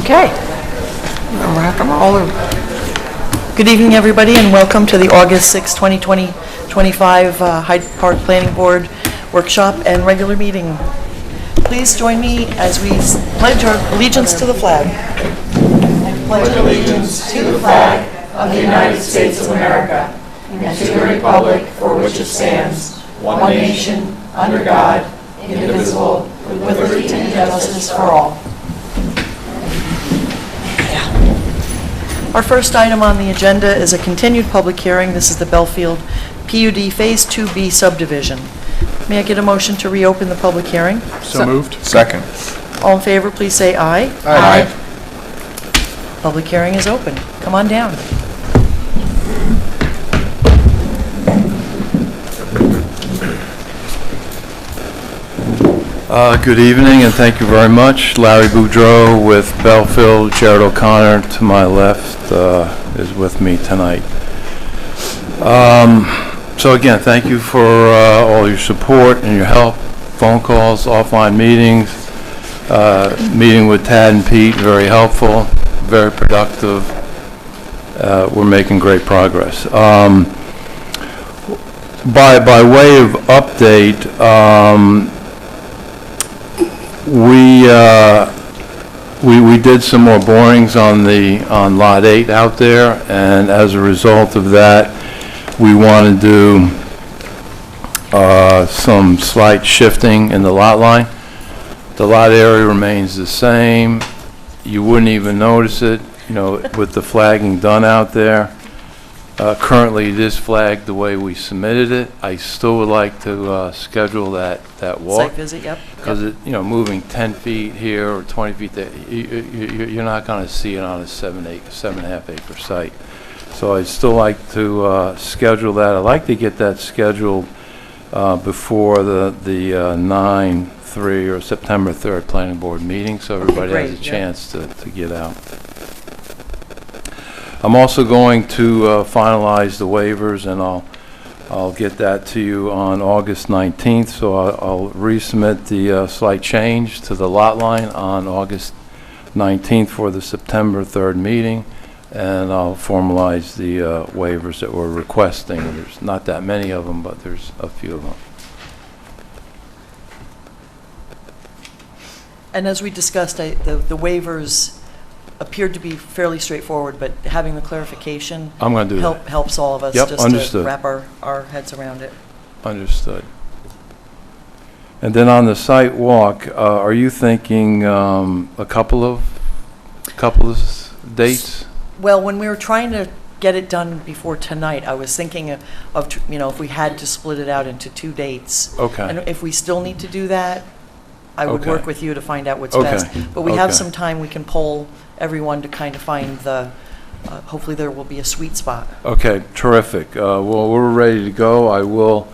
Okay. Rock and roll. Good evening, everybody, and welcome to the August 6, 2025 Hyde Park Planning Board Workshop and regular meeting. Please join me as we pledge our allegiance to the flag. I pledge allegiance to the flag of the United States of America and to the republic for which it stands, one nation, under God, indivisible, with liberty and justice for all. Our first item on the agenda is a continued public hearing. This is the Belfield PUD Phase 2B subdivision. May I get a motion to reopen the public hearing? So moved. Second. All in favor, please say aye. Aye. Public hearing is open. Come on down. Good evening, and thank you very much. Larry Boudreau with Belfield. Jared O'Connor to my left is with me tonight. So again, thank you for all your support and your help, phone calls, offline meetings, meeting with Tad and Pete, very helpful, very productive. We're making great progress. By way of update, we did some more borings on lot 8 out there, and as a result of that, we want to do some slight shifting in the lot line. The lot area remains the same. You wouldn't even notice it, with the flagging done out there. Currently, it is flagged the way we submitted it. I still would like to schedule that walk. Site visit, yep. Because moving 10 feet here or 20 feet there, you're not going to see it on a 7.5 acre site. So I'd still like to schedule that. I'd like to get that scheduled before the 9/3 or September 3rd planning board meeting, so everybody has a chance to get out. I'm also going to finalize the waivers, and I'll get that to you on August 19th. So I'll resubmit the slight change to the lot line on August 19th for the September 3rd meeting, and I'll formalize the waivers that we're requesting. There's not that many of them, but there's a few of them. And as we discussed, the waivers appeared to be fairly straightforward, but having the clarification I'm going to do that. helps all of us Yep, just understood. to wrap our heads around it. Understood. And then on the site walk, are you thinking a couple of dates? Well, when we were trying to get it done before tonight, I was thinking of if we had to split it out into 2 dates. Okay. And if we still need to do that, I would Okay. work with you to find out what's Okay. best. But we have Okay. some time. We can poll everyone to kind of find hopefully there will be a sweet spot. Okay, terrific. Well, we're ready to go. I will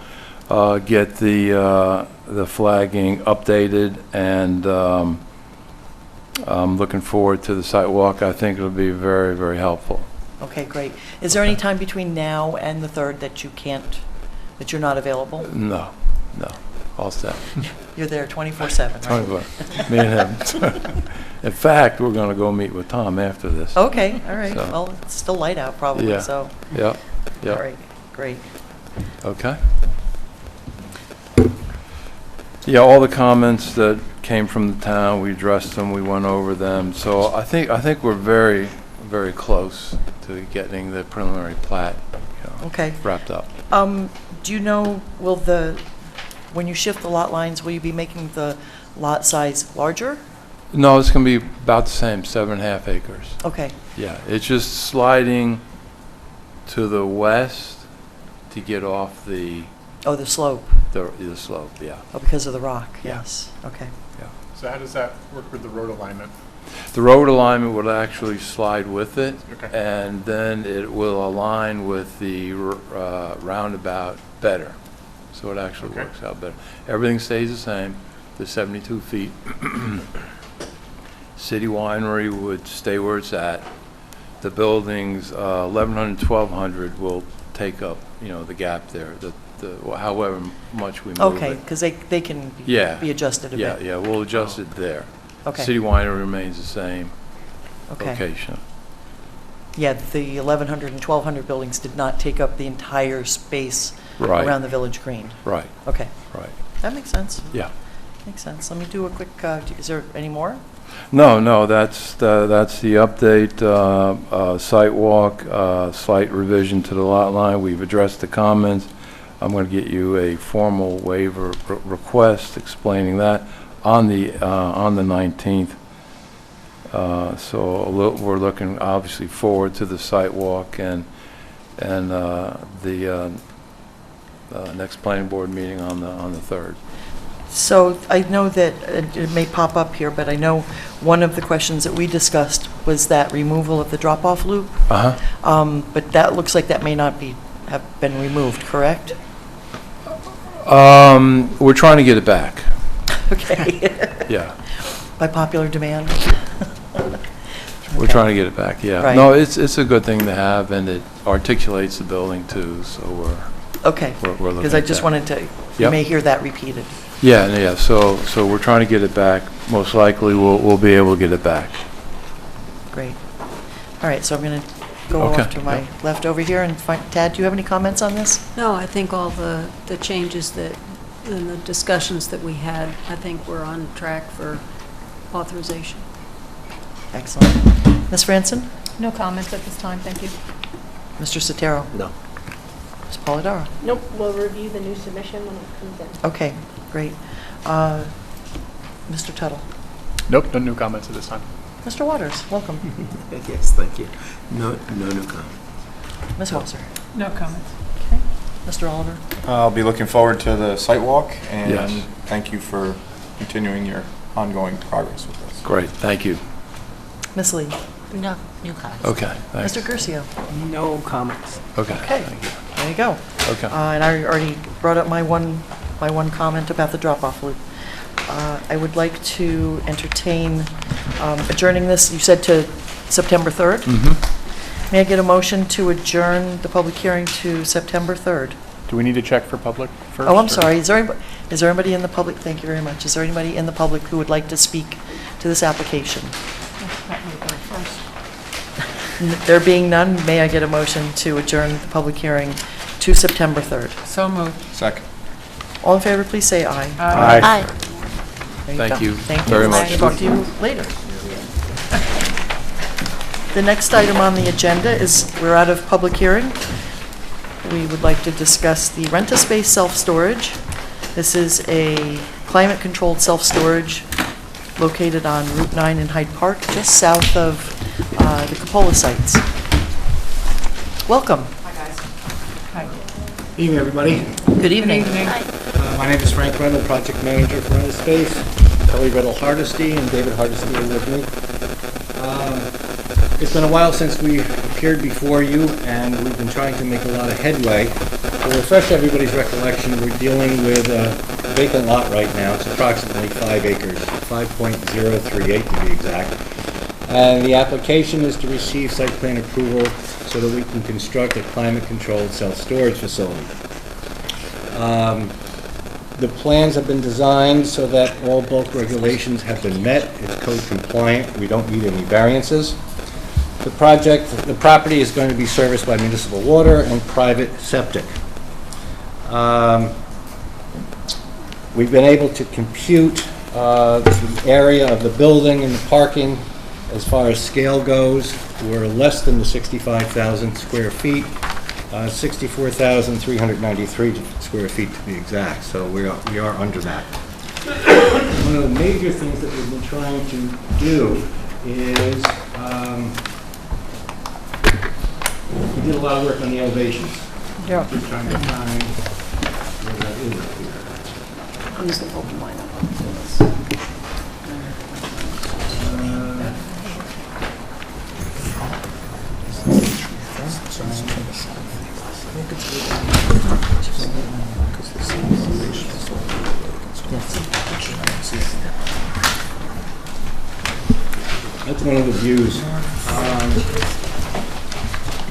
get the flagging updated, and I'm looking forward to the site walk. I think it'll be very, very helpful. Okay, great. Is there any time between now and the 3rd that you're not available? No, all set. You're there 24/7, right? 24. Me and him. In fact, we're going to go meet with Tom after this. Okay, all right. So- Well, it's still light out probably, Yeah. so. Yep. All right, great. Okay. Yeah, all the comments that came from the town, we addressed them, we went over them. So I think we're very, very close to getting the preliminary plat, Okay. wrapped up. Do you know, when you shift the lot lines, will you be making the lot size larger? No, it's going to be about the same, 7.5 acres. Okay, Yeah, it's just sliding to the west to get off the the slope, slope, yeah. because of the rock, Yeah. yes, okay. So how does that work with the road alignment? The road alignment will actually slide with it, Okay. and then it will align with the roundabout better. So it actually Okay. works out better. Everything stays the same, the 72 feet. City Winery would stay where it's at. The buildings, 1100, 1200 will take up, the gap there, however much we move Okay, it. because they can be Yeah. adjusted a bit. Yeah, we'll adjust it there. Okay. City Winery remains the same. Okay. location. Yeah, the 1,100 and 1,200 buildings did not take up the entire space Right. around the Village Green. Right, Okay, right, that makes sense. yeah. Makes sense. Let me do a quick, is there any more? No, that's the update, site walk, slight revision to the lot line. We've addressed the comments. I'm going to get you a formal waiver request explaining that on the 19th. So we're looking obviously forward to the site walk and the next planning board meeting on the 3rd. So I know that it may pop up here, but I know one of the questions that we discussed was that removal of the drop-off loop. But that looks like that may not have been removed, correct? We're trying to get it back. Okay. Yeah, By popular demand? we're Okay. trying to get it back, yeah. Right. No, it's a good thing to have, and it articulates the building too, so Okay, we're looking because I at just that. wanted to, you Yep. may hear that repeated. Yeah, so we're trying to get it back. Most likely, we'll be able to get it back. Great. All right, so I'm going to go Okay, off to my yeah. left over here and find, Tad, do you have any comments on this? No, I think all the changes that, and the discussions that we had, I think we're on track for authorization. Excellent. Ms. Franson? No comments at this time, thank you. Mr. Sotero? No. Ms. Polidoro? Nope, we'll review the new submission when it comes in. Okay, great. Mr. Tuttle? Nope, no new comments at this time. Mr. Waters, welcome. Yes, thank you. No new comment. Ms. Hauser? No comments. Okay. Mr. Oliver? I'll be looking forward to the site walk, and Yes. thank you for continuing your ongoing progress with this. Great, thank you. Ms. Lee? No new comments. Okay, thanks. Mr. Curcio? No comments. Okay, Okay. thank you. There you go. Okay. And I already brought up my one comment about the drop-off loop. I would like to entertain adjourning this, you said to September 3rd? Mm-hmm. May I get a motion to adjourn the public hearing to September 3rd? Do we need to check for public first? Oh, I'm or- sorry. Is there anybody in the public? Thank you very much. Is there anybody in the public who would like to speak to this application? There being none, may I get a motion to adjourn the public hearing to September 3rd? So moved. Second. All in favor, please say aye. Aye. There Thank go. you Thank very you. much. Talk to you later. The next item on the agenda is, we're out of public hearing. We would like to discuss the rent-a-space self-storage. This is a climate-controlled self-storage located on Route 9 in Hyde Park, just south of the Cupola sites. Welcome. Evening, everybody. Good evening. My name is Frank Riddle, project manager for Rent Space. Kelly Riddle Hardesty and David Hardesty are with me. It's been a while since we appeared before you, and we've been trying to make a lot of headway. To refresh everybody's recollection, we're dealing with a vacant lot right now. It's approximately 5 acres, 5.038 to be exact. And the application is to receive site plan approval so that we can construct a climate-controlled self-storage facility. The plans have been designed so that all bulk regulations have been met. It's code compliant. We don't need any variances. The property is going to be serviced by municipal water and private septic. We've been able to compute the area of the building and the parking. As far as scale goes, we're less than the 65,000 square feet, 64,393 square feet to be exact, so we are under that. One of the major things that we've been trying to do is, we did a lot of work on the elevations. Yeah. We're trying to find where that is up here. I'm just going to open mine up. That's one of the views.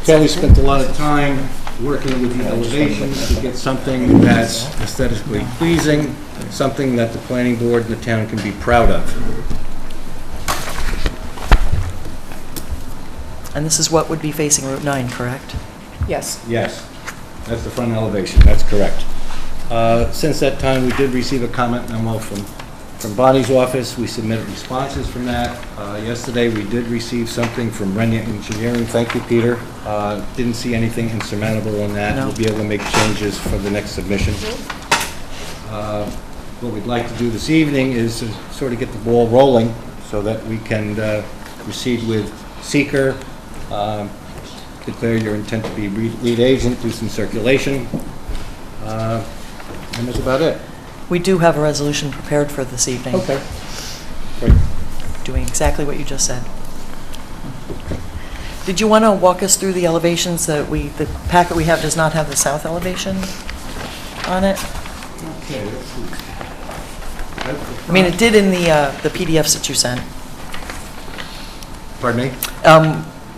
Kelly spent a lot of time working with the elevations to get something that's aesthetically pleasing, something that the planning board and the town can be proud of. And this is what would be facing Route 9, correct? Yes. Yes, that's the front elevation, that's correct. Since that time, we did receive a comment memo from Bonnie's office. We submitted responses from that. Yesterday, we did receive something from Renya Engineering. Thank you, Peter. Didn't see anything insurmountable in that. No. We'll be able to make changes for the next submission. What we'd like to do this evening is to sort of get the ball rolling so that we can proceed with seeker, declare your intent to be lead agent, do some circulation, and that's about it. We do have a resolution prepared for this evening. Okay. Great. Doing exactly what you just said. Did you want to walk us through the elevations that the packet we have does not have the south elevation on it? Okay, let's see. That's the I mean, front. it did in the PDFs that you sent. Pardon me?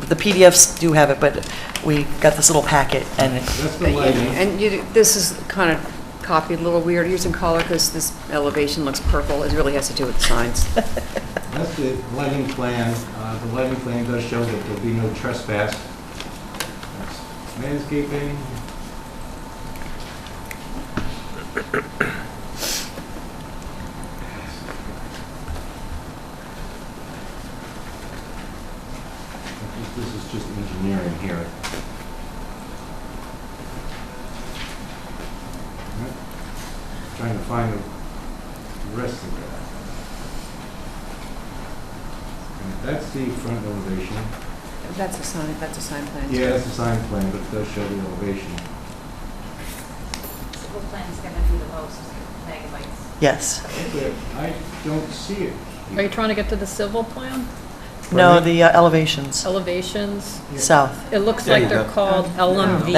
The PDFs do have it, but we got this little packet, and That's the lighting. And this is kind of copied a little weird using color because this elevation looks purple. It really has to do with the signs. That's the lighting plan. The lighting plan does show that there'll be no trespass. That's landscaping. This is just engineering here. Trying to find the rest of that. And that's the front elevation. That's a sign plan. Yeah, that's the sign plan, but it does show the elevation. Civil plan is going to be the most megabytes. yes. I don't see it. Are you trying to get to the civil plan? No, the elevations, Elevations? south. It looks There like you they're go. called LMV.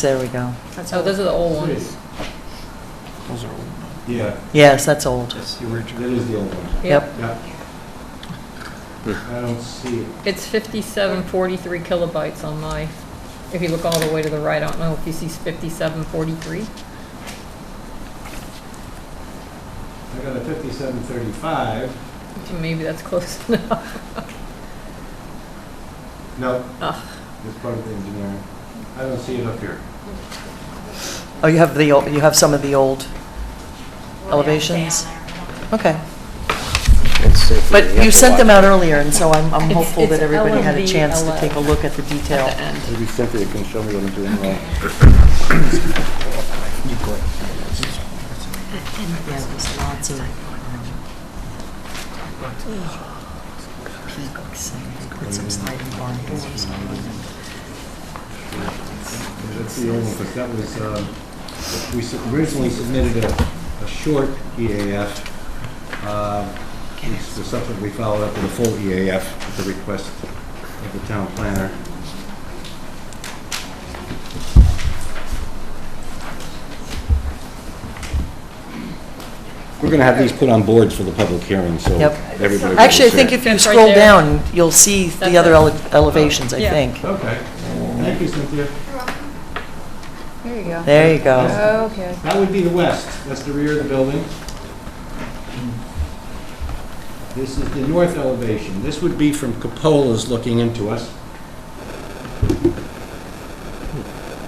There we go. Oh, those are the old ones. Those are old. Yeah, Yes, that's old. That's the original. that is the old one. Yep. Yeah. I don't see it. It's 5743 kilobytes on my, if you look all the way to the right, I don't know if you see 5743. I got a 5735. Maybe that's close enough. No, Ugh. it's part of the engineering. I don't see it up here. Oh, you have some of the old elevations? Okay. But you sent them out earlier, and so I'm hopeful that it's everybody had a LMV chance to take a look at the At detail. the end. Maybe Cynthia can show me what I'm doing wrong. Yeah, there's lots of peaks and put some sliding barn doors on them. That's the old one, because that was, originally submitted a short EAF. It's subsequently followed up with a full EAF at the request of the town planner. We're going to have these put on boards for the public hearing, so Yep. everybody will Actually, I see think it. if you That's right scroll there. down, you'll see the That's other it. elevations, I Yeah. think. Okay. Thank you, Cynthia. There you go. There you go. Okay. That would be the west. That's the rear of the building. This is the north elevation. This would be from Capola's looking into us.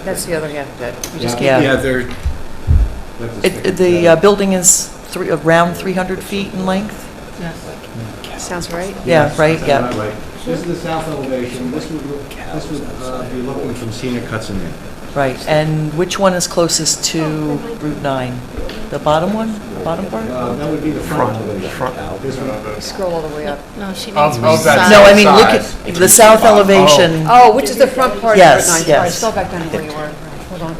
That's the other half of that. You just Yeah. Yeah, they're... that's a stick The and building is around 300 feet in length? sounds right. Yeah, right, That's yeah. about right. This is the south elevation. This would be looking from Scenic Hudson in. Right, and which one is closest to Route 9? The bottom one, the bottom part? That would be the front elevation. This one. Scroll all the way up. No, she Of means that No, I mean, look size. at the south elevation. Oh, which is the front part of Yes, Route 9? yes. Sorry, scroll back down to where you were. Hold on.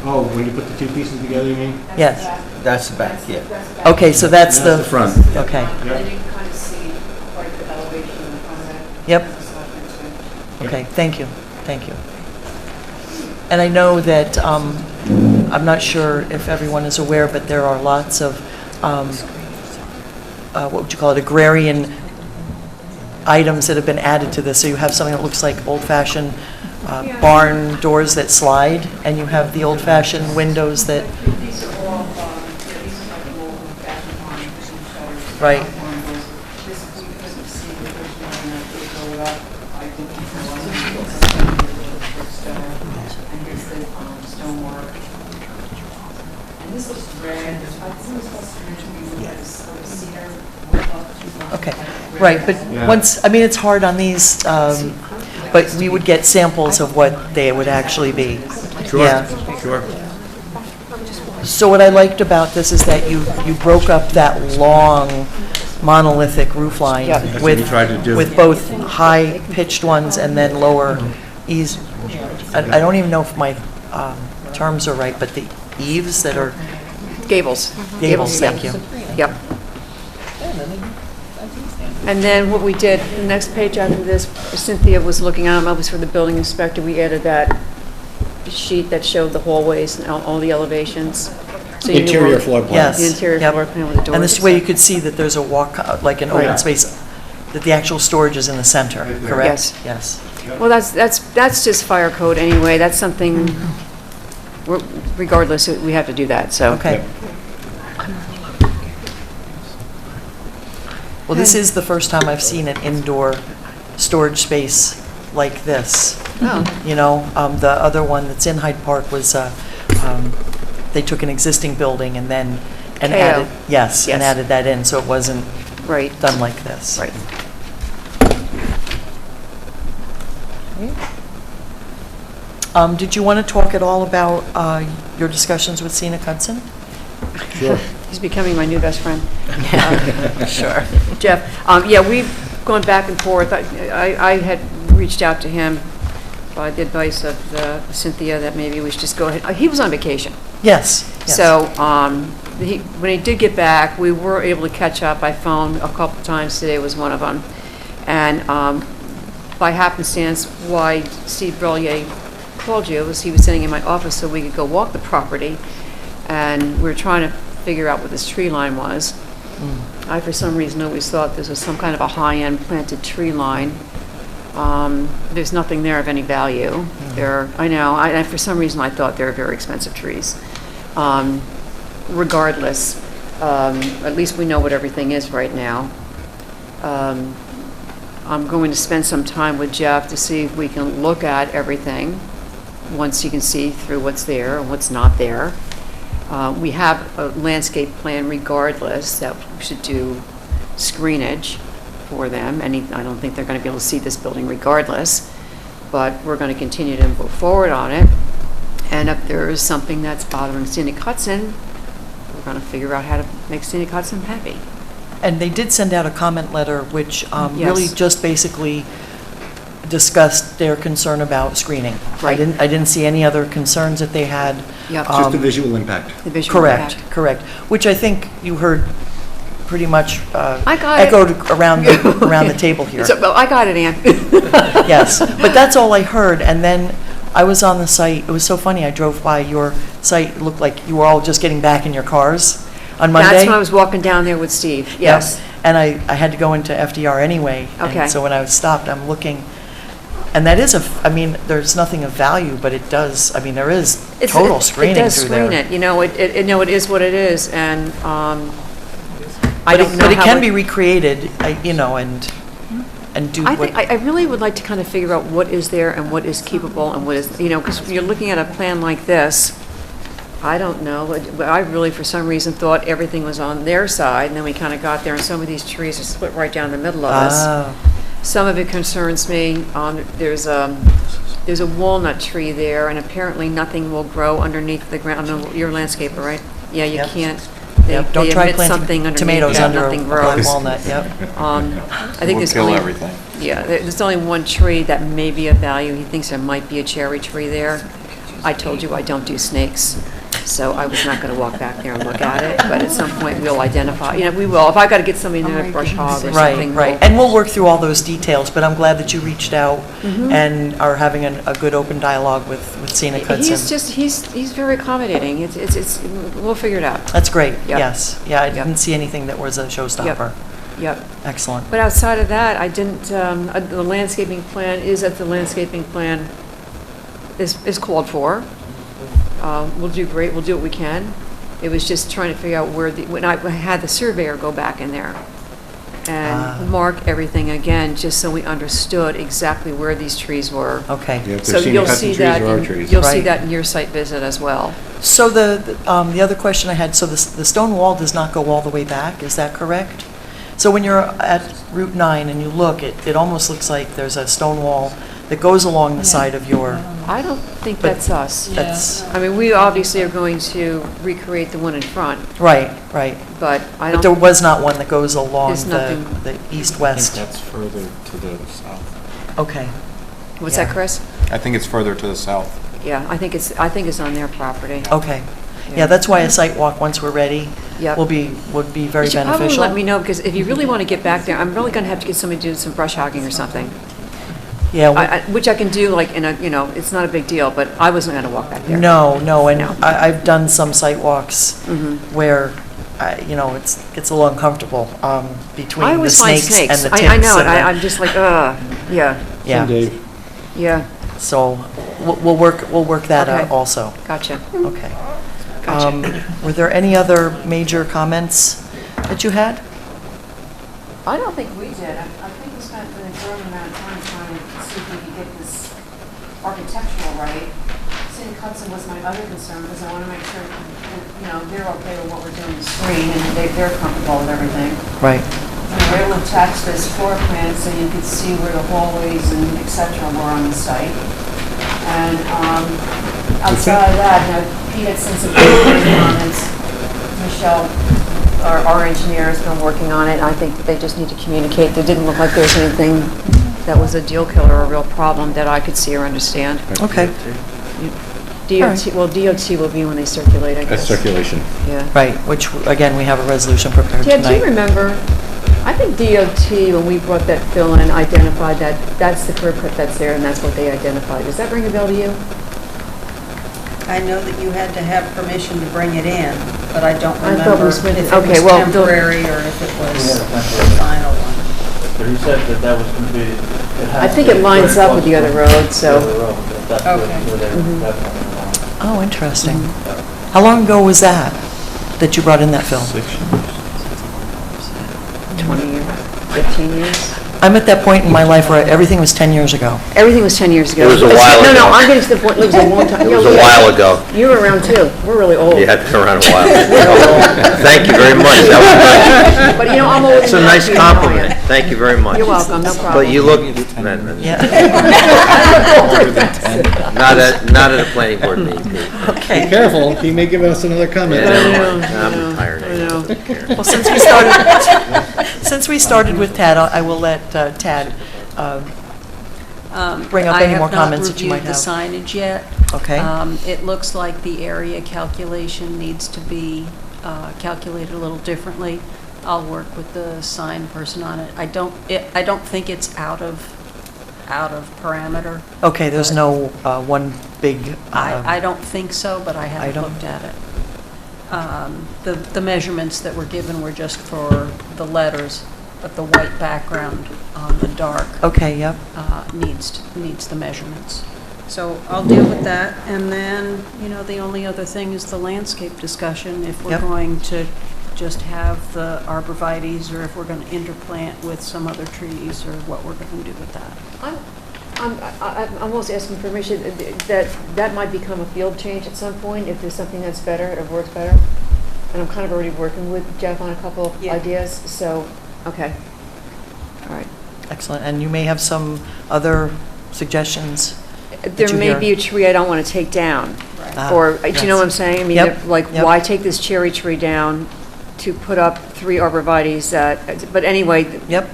Oh, when you put the two pieces together, you mean? Yes, That's the back, yeah. okay, so that's That's the front. Okay, Yep. you can kind of see like the elevation in front of it. yep, okay, thank you, thank you. And I know that, I'm not sure if everyone is aware, but there are lots of, what would you call it, agrarian items that have been added to this. So you have something that looks like old-fashioned barn doors that slide, and you have the old-fashioned windows that, These are all, these are like old fashioned barns and shutters. right, Okay, right, but once, I mean, it's hard on these, but we would get samples of what they would actually be. Sure, Yeah. sure. So what I liked about this is that you broke up that long monolithic roof line Yep. That's what with, we tried to do. with both high-pitched ones and then lower eaves. I don't even know if my terms are right, but the eaves that are, Gables. Gables, thank yep. you. Yep. And then what we did, the next page after this, Cynthia was looking at them, I was for the building inspector, we added that sheet that showed the hallways and all the elevations. So you knew Interior where- floor plan. Yes. The interior Yep. floor plan with the doors. And this way you could see that there's a walk, like an open Right. space, that the actual storage is in the center, correct? Yes. Well, that's just fire code anyway, that's something, regardless, we have to do that, so. Okay. Well, this is the first time I've seen an indoor storage space like this. Oh, You know, the other one that's in Hyde Park was, they took an existing building and then, and KO. added, yes, and Yes. added that in, so it wasn't right, done like this. right. Did you want to talk at all about your discussions with Scenic Hudson? Sure. He's becoming my new best friend. Sure. Jeff, yeah, we've gone back and forth. I had reached out to him by the advice of Cynthia that maybe we should just go ahead. He was on vacation. Yes. Yes. So when he did get back, we were able to catch up by phone a couple times. Today was one of them. And by happenstance, why Steve Brelier called you was he was sitting in my office so we could go walk the property. And we were trying to figure out what this tree line was. I, for some reason, always thought this was some kind of a high-end planted tree line. There's nothing there of any value. I know, for some reason I thought they were very expensive trees. Regardless, at least we know what everything is right now. I'm going to spend some time with Jeff to see if we can look at everything once you can see through what's there and what's not there. We have a landscape plan regardless that we should do screenage for them. I don't think they're going to be able to see this building regardless, but we're going to continue to move forward on it. And if there is something that's bothering Scenic Hudson, we're going to figure out how to make Scenic Hudson happy. And they did send out a comment letter, which really Yes. just basically discussed their concern about screening. Right. I didn't see any other concerns that they had. Yep. Just the visual impact. The visual Correct, impact. correct. Which I think you heard pretty much I got it. echoed around the table here. Well, I got it, Ann. Yes, but that's all I heard. And then I was on the site. It was so funny. I drove by your site. It looked like you were all just getting back in your cars on Monday. That's when I was walking down there with Steve, yes. And I had to go into FDR anyway. Okay. And so when I was stopped, I'm looking, and that is I mean, there's nothing of value, but it does, I mean, there is total screening It does through there. screen it, you know, it is what it is, and I But don't know But it how can be recreated, you know, and do I what. think, I really would like to kind of figure out what is there and what is keepable and what is, you know, because you're looking at a plan like this, I don't know, I really, for some reason, thought everything was on their side, and then we kind of got there, and some of these trees are split right down the middle of us. Oh, Some of it concerns me. There's a walnut tree there, and apparently nothing will grow underneath the ground. No, you're a landscaper, right? Yeah, you Yep. can't. Yep, don't They try emit something planting underneath tomatoes that under a nothing black grows. walnut, yep. I think Will there's kill only, everything. yeah, there's only one tree that may be of value. He thinks there might be a cherry tree there. I told you I don't do snakes, so I was not going to walk back there and look at it, but at some point we'll identify, you know, we will. If I've got to get somebody in a brush hog or Right, something. right. And we'll work through all those details, but I'm glad that you reached out Mm-hmm. and are having a good open dialogue with Scenic Hudson. He's very accommodating. We'll figure it out. That's great, Yep. yes. Yeah, I Yep. didn't see anything that was a showstopper. Yep. Excellent. But outside of that, I didn't, the landscaping plan is that the landscaping plan is called for. We'll do great, we'll do what we can. It was just trying to figure out when I had the surveyor go back in there and mark everything again, just so we understood exactly where these trees were. Okay. Yeah, if So they're senior you'll custom see trees that, or our trees. you'll see Right. that in your site visit as well. So the other question I had, so the stone wall does not go all the way back, is that correct? So when you're at Route 9 and you look, it almost looks like there's a stone wall that goes along the side of your, I don't think But that's us. that's, I mean, we obviously are going to recreate the one in front, right, right. but I But there don't, was not one that goes along There's nothing. the I think east-west. that's further to the south. Okay. what's that, yeah. Chris? I think it's further to the south. Yeah, I think it's on their property. Okay. Yeah, that's why a site walk, once we're ready, Yep. would be very You should probably beneficial. let me know, because if you really want to get back there, I'm really going to have to get somebody to do some brush hogging or something. Yeah, Which I can do, like, in a, it's not a big deal, but I wasn't going to walk back there. no, and No. I've done some site walks Mhm. where, it's a little uncomfortable I between the always find snakes and snakes. the I ticks. know, and and the- I'm just like, yeah, Yeah, Dave. yeah, so we'll work that out Okay. also. gotcha. Okay. Gotcha. Were there any other major comments that you had? I don't think we did. I think we spent an exorbitant amount of time trying to see if we could get this architectural right. City Hudson was my other concern, because I want to make sure, they're okay with what we're doing in the screen, and they're comfortable with everything. Right. We were able to attach this floor plan so you could see where the hallways and et cetera were on the site. And outside of that, Pete had sent some comments. Michelle, our engineer, has been working on it. I think they just need to communicate. There didn't look like there was anything that was a deal killer or a real problem that I could see or understand. Okay. DOT, well, DOT will be when they circulate, I That's guess. circulation. Yeah. Right, which, again, we have a resolution prepared Yeah, do you tonight. remember, I think DOT, when we brought that fill in, identified that that's the curb cut that's there, and that's what they identified. Does that ring a bell to you? I know that you had to have permission to bring it in, but I don't I thought we remember spent- if it okay, was well, temporary or if it was the final one. But he said that that was going to be. I think it lines up with the other road, so. That's Okay. where they Mhm. were definitely along. Oh, interesting. How long ago was that you brought in that film? 20 years, 15 years. I'm at that point in my life where everything was 10 years ago. Everything was 10 years ago. It was a while No, ago. I'm getting to the point, it was a long time. It was a while ago. You were around too. We're really old. You had been around a while. Thank you very much. That was But I'm old. It's a enough nice to know compliment. you. Thank you very much. You're welcome, no problem. But you look, Yeah. not at a planning board meeting, Pete. Be Okay. careful, he may give us another comment. Yeah, I never know, mind. I I'm know, retired. I know. don't care. Well, since we started with Tad, I will let Tad bring up any more comments that you might have. I have not reviewed the signage yet. Okay. It looks like the area calculation needs to be calculated a little differently. I'll work with the sign person on it. I don't think it's out of parameter. Okay, there's no one big... I don't think so, but I haven't item? looked at it. The measurements that were given were just for the letters, but the white background on the dark Okay, yep. needs the measurements. So I'll deal with that, and then, the only other thing is the landscape discussion, if we're Yep. going to just have the arborvitaes, or if we're going to interplant with some other trees, or what we're going to do with that. I'm almost asking permission that might become a field change at some point if there's something that's better or works better. And I'm kind of already working with Jeff on a couple of Yeah. ideas, so, okay. All right. Excellent. And you may have some other suggestions? There you may hear? be a tree I don't want to take down. Ah, Or, do you know what I'm yes. saying? I mean, Yep, like, yep. why take this cherry tree down to put up 3 arborvitaes but anyway, Yep.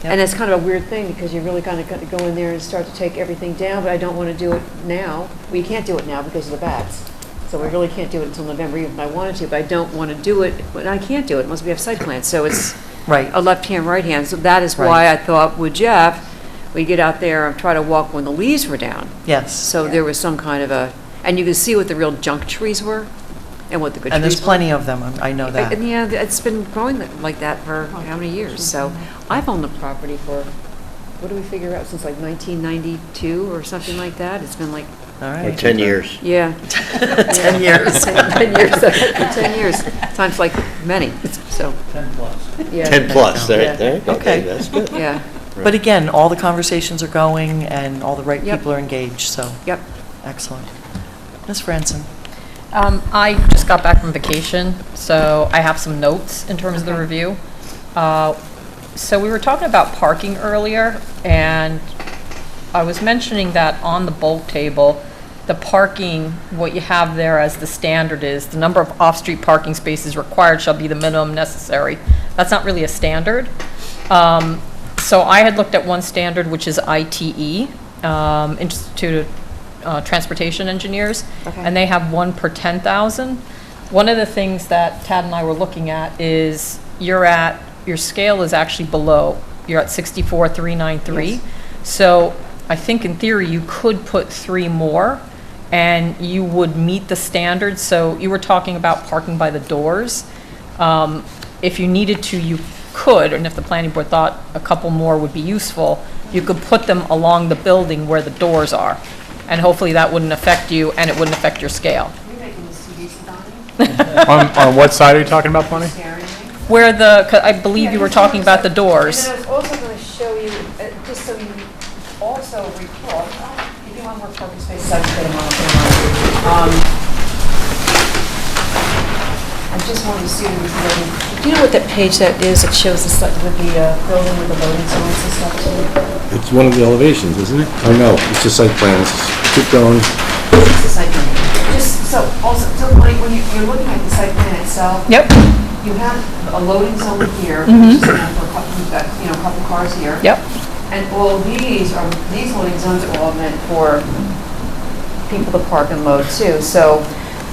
and it's kind of a weird thing because you really kind of got to go in there and start to take everything down, but I don't want to do it now. Well, you can't do it now because of the bats. So we really can't do it until November, even if I wanted to, but I don't want to do it, but I can't do it unless we have site plans. So it's Right. a left-hand, right-hand. So that is Right. why I thought with Jeff, we get out there and try to walk when the leaves were down. Yes. So there was some kind of and you could see what the real junk trees were and what the good And trees there's were. plenty of them, I know that. And yeah, it's been growing like that for how many years? So I've owned the property for, what do we figure out, since like 1992 or something like that? It's been like All Or right. 10 years. Yeah. 10 years. 10 years, 10 years. Sounds like many, so, 10 plus. yeah. 10 plus, Yeah. there you go, Okay. Dave, that's good. Yeah, But again, all the conversations are going and all the right Yep. people are engaged, so yep. excellent. Ms. Franson? I just got back from vacation, so I have some notes in terms of the review. So we were talking about parking earlier, and I was mentioning that on the bulk table, the parking, what you have there as the standard is, the number of off-street parking spaces required shall be the minimum necessary. That's not really a standard. So I had looked at one standard, which is ITE, Institute of Transportation Engineers, Okay. and they have 1 per 10,000. One of the things that Tad and I were looking at is your scale is actually below. You're at 64,393. Yes. So I think in theory you could put 3 more and you would meet the standards. So you were talking about parking by the doors. If you needed to, you could, and if the planning board thought a couple more would be useful, you could put them along the building where the doors are. And hopefully that wouldn't affect you and it wouldn't affect your scale. Are you making this too easy, Donnie? On what side are you talking about, Bonnie? Scaring me? Where 'cause I believe you were talking about the doors. And then I was also going to show you, just so you also recall, if you want more parking spaces, I can put them on. I just wanted to see what was loading. Do you know what that page that is that shows the building with the loading zones and stuff too? It's one of the elevations, isn't it? Oh, no, it's just site plans. Keep going. It's the site plan. Just so, also, so when you're looking at the site plan itself, Yep, you have a loading zone here, Mhm. which is enough for a couple, you've got, a couple cars here. yep. And all these loading zones are all meant for people to park and load too, so.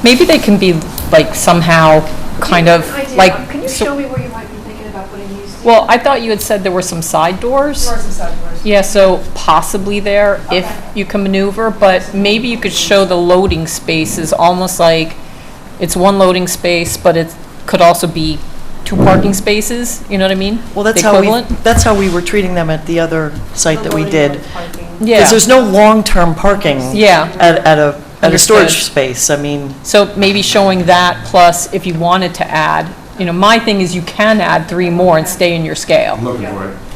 Maybe they can be like somehow kind of like. Can you so- show me where you might be thinking about putting these? Well, I thought you had said there were some side doors. There are some side doors. Yeah, so possibly there if Okay. you can maneuver, but maybe you could show the loading spaces almost like it's one loading space, but it could also be 2 parking spaces, you know what I mean? Well, that's The how equivalent? that's how we were treating them at the other site that we did. Yeah. Because there's no long-term parking Yeah. at a storage Understood. space. I mean, So maybe showing that, plus if you wanted to add, my thing is you can add 3 more and stay in your scale.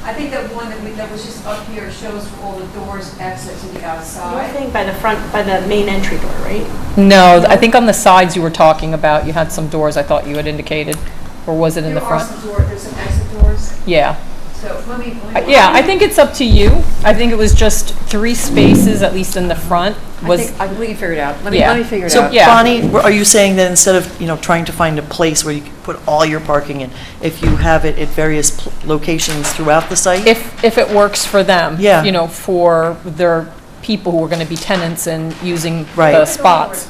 I think that one that was just up here shows all the doors exit to the outside. Thing by the front, by the main entry door, right? No, I think on the sides you were talking about, you had some doors I thought you had indicated, or was it in the There are front? some doors, there's some exit doors, Yeah. so let me. Yeah, I think it's up to you. I think it was just 3 spaces, at least in the front, was, I believe you figured it out. Yeah. Let me figure it so out. Yeah. Bonnie, are you saying that instead of, trying to find a place where you can put all your parking in, if you have it at various locations throughout the site? if it works for them. Yeah. For their people who are going to be tenants and using Right. the spots.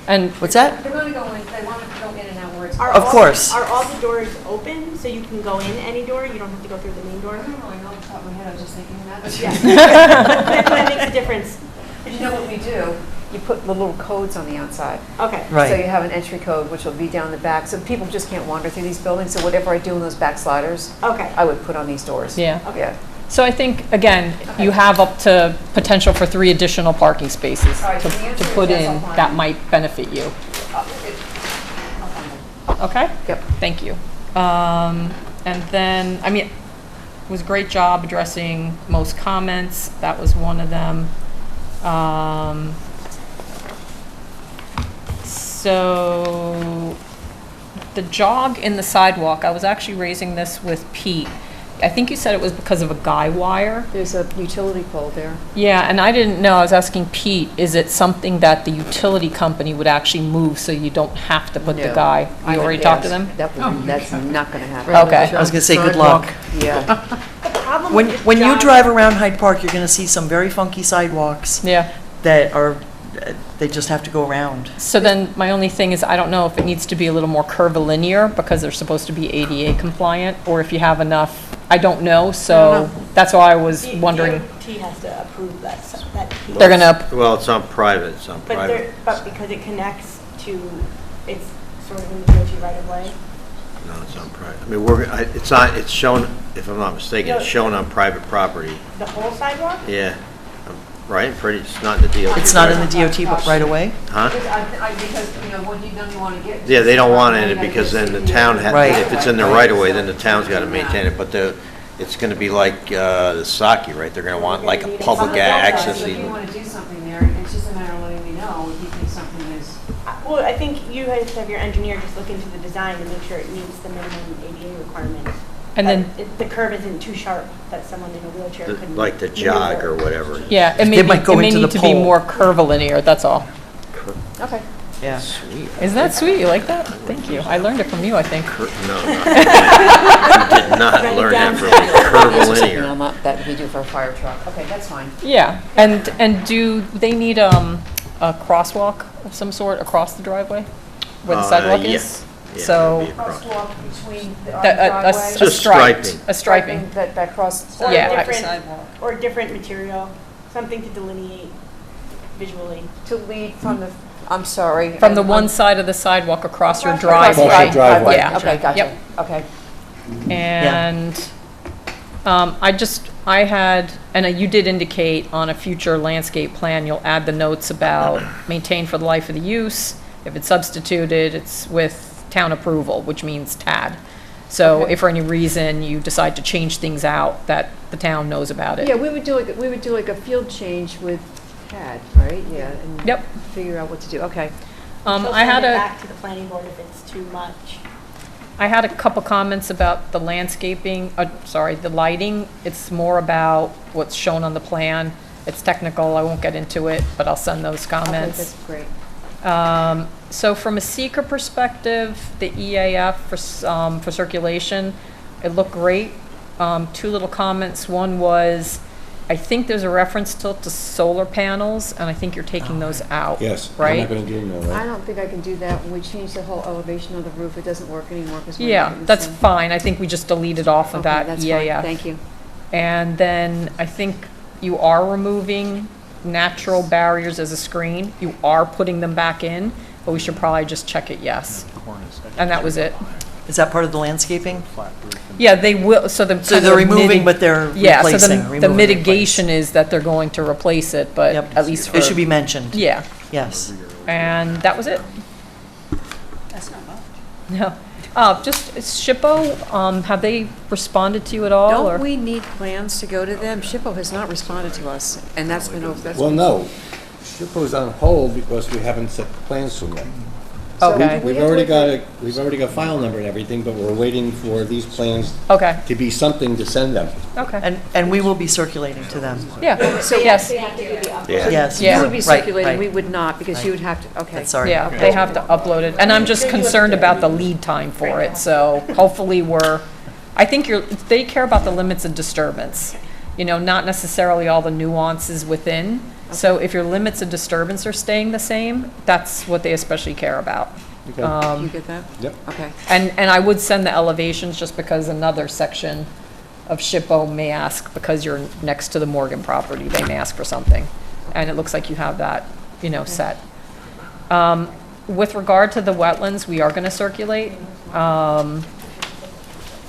And What's that? They're gonna go in, they want to go in and out where it's. Are Of all- course. Are all the doors open, so you can go in any door? You don't have to go through the main door? I don't really know off the top of my head, I was just thinking that, but Yeah. But it makes a difference. you know what we do? You put the little codes on the outside. Okay. So Right. you have an entry code, which will be down the back, so people just can't wander through these buildings, so whatever I do in those back sliders, Okay. I would put on these doors. Yeah. Yeah. So I think, again, you have up to potential for 3 additional parking spaces All right, to so the answer to is put yes, in I'll find that it. might benefit you. I'll find it. Okay? Yep. Thank you. And then, it was a great job addressing most comments. That was one of them. So the jog in the sidewalk, I was actually raising this with Pete. I think you said it was because of a guy wire. There's a utility pole there. Yeah, and I didn't know, I was asking Pete, is it something that the utility company would actually move so you don't have to put the No. guy? You already talked to them? That's not gonna happen. Okay. I was going to say, good luck. Yeah. The problem When with when you jog- drive around Hyde Park, you're going to see some very funky sidewalks Yeah. that are, they just have to go around. So then my only thing is I don't know if it needs to be a little more curvilinear because they're supposed to be ADA compliant, or if you have enough, I don't know, so that's why I was wondering. DOT has to approve that piece. They're gonna, Well, it's on private, But because it connects to, it's sort of in the DOT right of way. No, it's on private. It's shown, if I'm not mistaken, it's shown on private property. The whole sidewalk? Yeah. right? It's not in the DOT. It's not in the DOT but right away? Huh? Because, what you don't want to get. Yeah, they don't want it because then the town, Right. if it's in the right of way, then the town's got to maintain it. But it's going to be like the Saki, right? They're going to want like a public access. So if you want to do something there, it's just a matter of letting me know if you think something is. Well, I think you guys have your engineer just look into the design and make sure it meets the minimum ADA requirements. And then, The curve isn't too sharp that someone in a wheelchair couldn't. Like the jog or maneuver. whatever. yeah, it They might go may into need the to be pole. more curvilinear, that's all. Okay. Yeah. Sweet. Isn't that sweet? You like that? Thank you. I learned it from you, I think. No, you did not learn that from curvilinear. That we do for a fire truck. Okay, that's fine. Yeah, and do they need a crosswalk of some sort across the driveway where the sidewalk yeah. is? Yeah, So, it'd be across. Crosswalk between the a Just striped, striping. a striping. That cross. Or Yeah, different, or different material, something to delineate visually. To lead from the, I'm sorry. From the one side of the sidewalk across your Across driveway. Across your driveway. Yeah. Okay, gotcha. Yep. Okay. And I had, and you did indicate on a future landscape plan, you'll add the notes about maintain for the life of the use. If it's substituted, it's with town approval, which means TAD. So Okay. if for any reason you decide to change things out, that the town knows about it. Yeah, we would do like a field change with CAD, right? Yeah. And Yep. figure out what to do. Okay. She'll I had send it a, back to the planning board if it's too much. I had a couple comments about the landscaping, the lighting. It's more about what's shown on the plan. It's technical, I won't get into it, but I'll send those Okay, comments. that's great. So from a seeker perspective, the EAF for circulation, it looked great. Two little comments. One was, I think there's a reference still to solar panels, and I think you're taking those out. Yes. Right? I'm not going to do them, I right? don't think I can do that. When we change the whole elevation of the roof, it doesn't work anymore because we're. Yeah, making that's some- fine. I think we just deleted off of Okay, that that's EAF. fine. Thank you. And then I think you are removing natural barriers as a screen. You are putting them back in, but we should probably just check it yes. And that was it. Is that part of the landscaping? Yeah, they will, so the. So kind they're of removing, but they're Yeah, so replacing. the remove and mitigation is that they're going to replace it, but replace. Yep. at least for. It should be mentioned. Yeah, Yes. and that was it. That's not much. No. Just SHPO, have they responded to you at all? or- Don't we need plans to go to them? SHPO has not responded to us, and that's been over. Well, no. SHPO's on hold because we haven't set the plans from them. So Okay. do we We've have to already wait got a file number and everything, but we're waiting for these plans Okay, to be something to send them. okay. And we will be circulating to them. Yeah, yes, Yeah. Yes. Yeah. You would be Right, circulating, right. we would not, because you would have to, okay. That's sorry. yeah, they have to upload it. And I'm just concerned about the lead time for it, so hopefully I think they care about the limits of disturbance, not necessarily all the nuances within. So if your limits of disturbance are staying the same, that's what they especially care about. Okay. Do you get that? Yep. Okay. And I would send the elevations just because another section of SHPO may ask, because you're next to the Morgan property, they may ask for something. And it looks like you have that, set. With regard to the wetlands, we are going to circulate.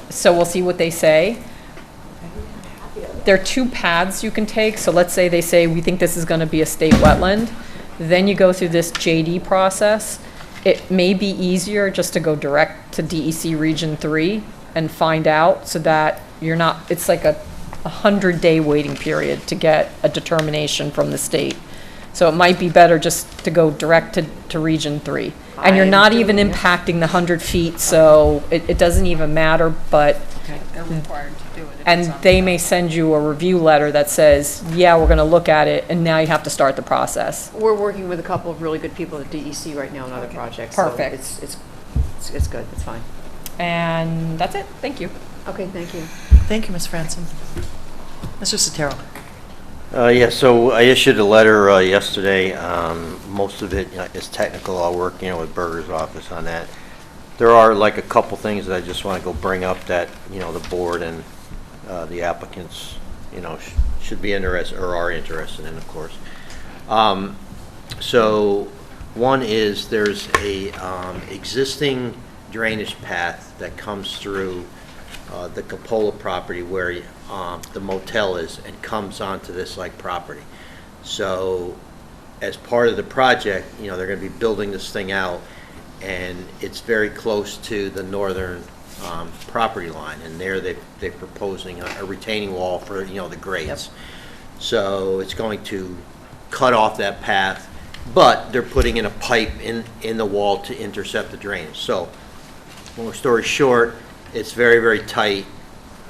So we'll see what they say. There are two paths you can take. So let's say they say, we think this is going to be a state wetland. Then you go through this JD process. It may be easier just to go direct to DEC Region 3 and find out so that you're not, it's like a 100-day waiting period to get a determination from the state. So it might be better just to go direct to Region 3. And you're I'm not even doing it. impacting the 100 feet, so it doesn't even matter, but, They're required to do it. and they may send you a review letter that says, yeah, we're gonna look at it, and now you have to start the process. We're working with a couple of really good people at DEC right now on other projects. so Perfect. It's good, it's fine. And that's it, thank you. Okay, thank you. Thank you, Ms. Franson. Mr. Sotero. Yeah, so I issued a letter yesterday. Most of it is technical. I'll work, with Berger's office on that. There are like a couple things that I just want to go bring up that, the board and the applicants, should be interested or are interested in, of course. So one is there's a existing drainage path that comes through the Capola property where the motel is and comes onto this property. So as part of the project, they're going to be building this thing out, and it's very close to the northern property line, and there they're proposing a retaining wall for, the grades. So it's going to cut off that path, but they're putting in a pipe in the wall to intercept the drainage. So, long story short, it's very, very tight.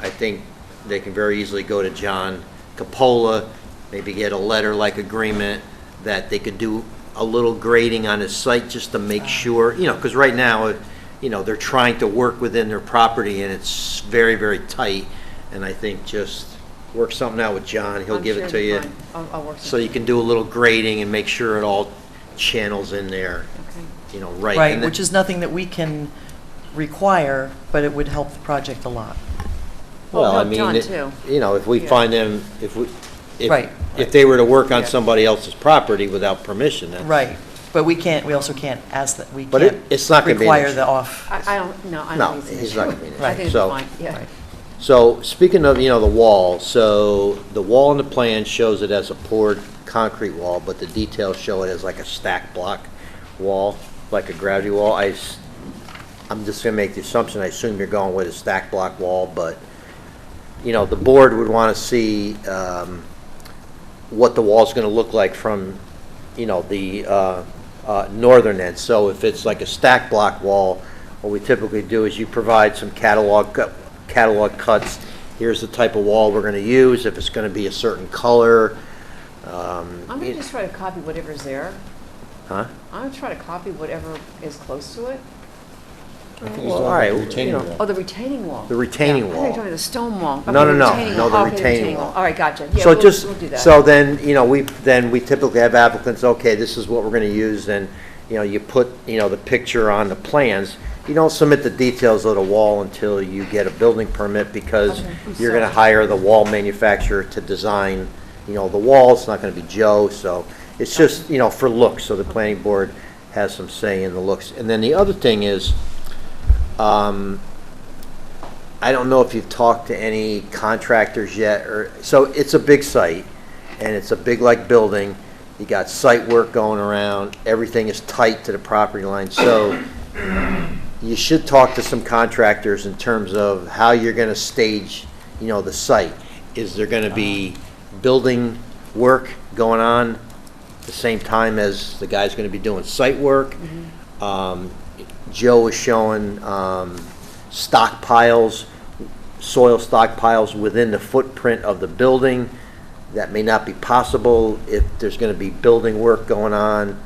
I think they can very easily go to John Capola, maybe get a letter-like agreement that they could do a little grading on his site just to make sure, because right now, they're trying to work within their property, and it's very, very tight. And I think just work something out with John. He'll give it to you. I'll work So you can do a little grading and make sure it all channels in there, right. Right, And then- which is nothing that we can require, but it would help the project a lot. Well, I help mean, John, it- too. if we Yeah. find them, Right. if they were to work on Yeah. somebody else's property without permission, that's. Right, but we also can't ask that, we But can't it's not gonna be an require issue. the off. I don't, no, I No, don't think it's an he's not issue. gonna be an I issue. think it's So- fine, yeah. Right. So, speaking of, the wall, so the wall in the plan shows it as a poured concrete wall, but the details show it as like a stack block wall, like a gravity wall. I'm just gonna make the assumption, I assume you're going with a stack block wall, but, the board would wanna see, what the wall's gonna look like from, the, northern end. So if it's like a stack block wall, what we typically do is you provide some catalog cuts. Here's the type of wall we're going to use, if it's going to be a certain color. I'm going to just try to copy whatever's there. Huh? I'm going to try to copy whatever is close to it. Well, all right, Oh, the retaining wall. The retaining I thought you wall. were talking about the stone wall. No, Okay, no, no, retaining no, wall. the Okay, retaining wall. All right, gotcha. Yeah, So we'll do that. so then, we typically have applicants, okay, this is what we're going to use, and, you put, the picture on the plans. You don't submit the details of the wall until you get a building permit, because Okay, I'm you're going to sorry. hire the wall manufacturer to design, the wall. It's not going to be Joe, so it's just, for looks, so the planning board has some say in the looks. And then the other thing is, I don't know if you've talked to any contractors yet, so it's a big site, and it's a big, building. You got site work going around, everything is tight to the property line, so you should talk to some contractors in terms of how you're gonna stage, the site. Is there gonna be building work going on at the same time as the guy's gonna be doing site work? Joe is showing, stockpiles, soil stockpiles within the footprint of the building. That may not be possible if there's going to be building work going on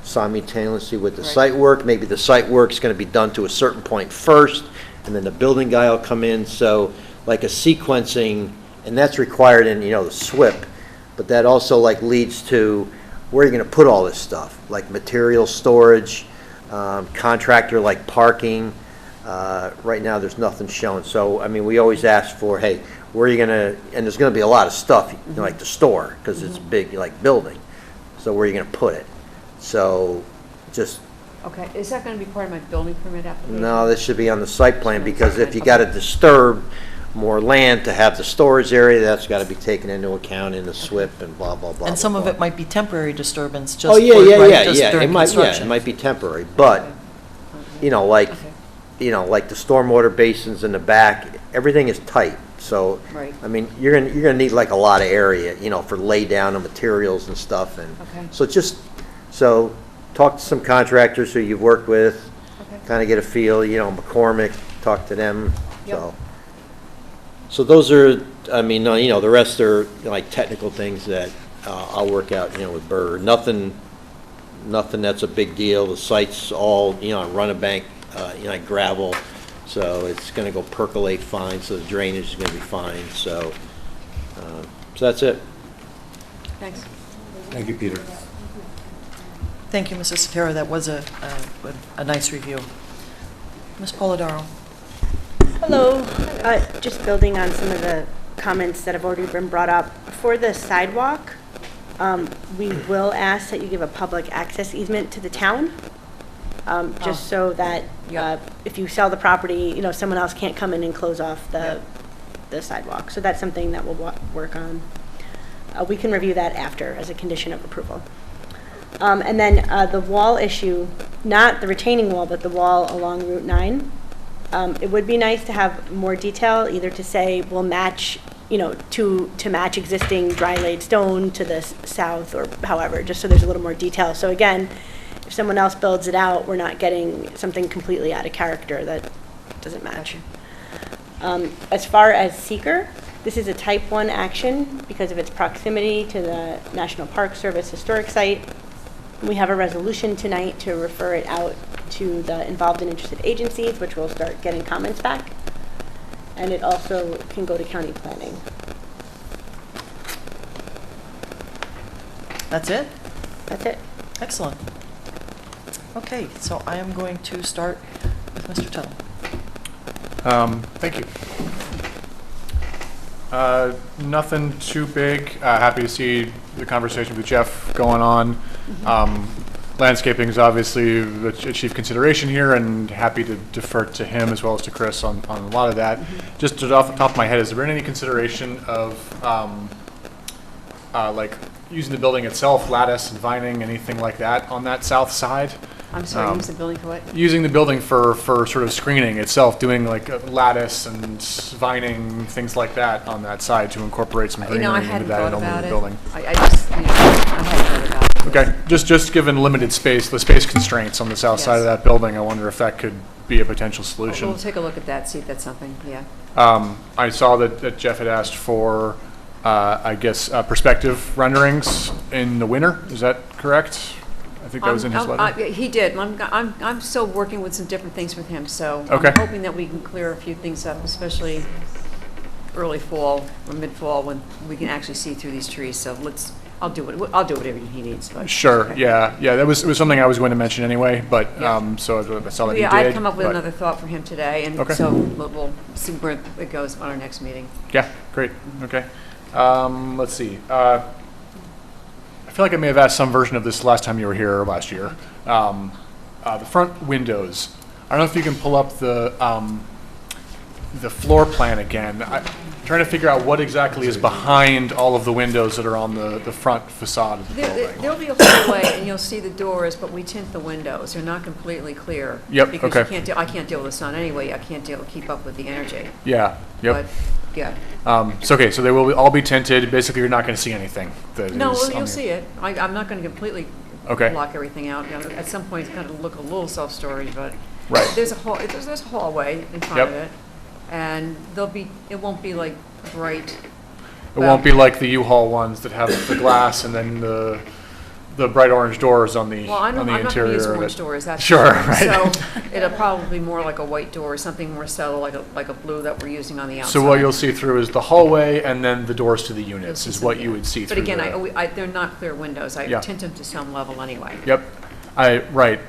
simultaneously with the Right. site work. Maybe the site work's going to be done to a certain point first, and then the building guy will come in. So like a sequencing, and that's required in, the SWIP, but that also leads to where you're going to put all this stuff, like material storage, contractor parking. Right now, there's nothing shown. So, we always ask for, hey, where are you going to, and there's going to be a lot of stuff, to store, because it's a big, building. So where are you going to put it? So just, Okay, is that going to be part of my building permit application? no, this should be on the site plan, because if you got to disturb more land to have the storage area, that's got to be taken into account in the SWIP and blah, blah, blah. And some blah, of blah. it might be temporary disturbance, just Oh, yeah, for- yeah, right, yeah, just yeah. during It might, construction. it might be temporary, but, like the stormwater basins in the back, everything is tight. So, Right. you're gonna need a lot of area, for lay down of materials and stuff, and Okay. so talk to some contractors who you've worked with, Okay. kind of get a feel, McCormick, talk to them, Yep. So those are, the rest are technical things that I'll work out, with Burr. Nothing that's a big deal. The site's all, on Runabank, gravel, so it's gonna go percolate fine, so the drainage is gonna be fine, so that's it. Thanks. Thank you, Peter. Thank you, Mrs. Sotero, that was a nice review. Ms. Polidoro? Hello. Just building on some of the comments that have already been brought up. For the sidewalk, we will ask that you give a public access easement to the town, just so that if you sell the property, someone else can't come in and close off the sidewalk. So that's something that we'll work on. we can review that after as a condition of approval. And then the wall issue, not the retaining wall, but the wall along Route 9. It would be nice to have more detail, either to say we'll match, to match existing dry laid stone to the south, or however, just so there's a little more detail. So again, if someone else builds it out, we're not getting something completely out of character that doesn't match. As far as seeker, this is a type 1 action because of its proximity to the National Park Service historic site. We have a resolution tonight to refer it out to the involved and interested agencies, which will start getting comments back. And it also can go to county planning. That's it? That's it. Excellent. Okay, so I am going to start with Mr. Tuttle. Thank you. Nothing too big. Happy to see the conversation with Jeff going on. Landscaping is obviously a chief consideration here, and happy to defer to him as well as to Chris on a lot of that. Just off the top of my head, has there been any consideration of like using the building itself, lattice and vining, anything like that on that south side? I'm sorry, use the building for what? Using the building for sort of screening itself, doing like a lattice and vining, things like that on that side to incorporate some greenery I into hadn't that thought element about of the it. building. I hadn't thought about it. Okay, just given limited space, the space constraints on the south side of that building, I wonder if that could be a potential solution. We'll take a look at that, see if that's something, yeah. I saw that Jeff had asked for, I guess, perspective renderings in the winter. Is that correct? I think that was in his letter. He did. I'm still working with some different things with him, so Okay. I'm hoping that we can clear a few things up, especially early fall or mid-fall when we can actually see through these trees. So I'll do whatever he needs. But Sure. okay. Yeah. It was something I was going to mention anyway, but so I saw that he did. I'd come up with but- another thought for him today, and Okay. so we'll see where it goes on our next meeting. Yeah. Great. Okay. Let's see. I feel like I may have asked some version of this last time you were here last year. The front windows. I don't know if you can pull up the floor plan again. I'm trying to figure out what exactly is behind all of the windows that are on the front facade of the building. There'll be a hallway, and you'll see the doors, but we tint the windows. They're not completely clear. Yep, Because okay. I can't deal with the sun anyway. I can't keep up with the energy. Yeah. Yep. But, yeah. So they will all be tinted. Basically, you're not going to see anything. No, well, you'll see it. I'm not going to completely Okay. block everything out. At some point, it's going to look a little self-storage, but Right. there's a hallway in front Yep. of it, and it won't be like bright. It won't be like the U-Haul ones that have the glass and then the bright orange doors on the Well, I'm not going to interior use of orange it. doors. That's Sure, for right. So it'll probably be more like a white door, or something more subtle, like a blue that we're using on the outside. So what you'll see through is the hallway and then the doors to the units You'll is see what some- you would see But through again, the- they're not clear windows. I Yeah. tint them to some level anyway. Yep. Right.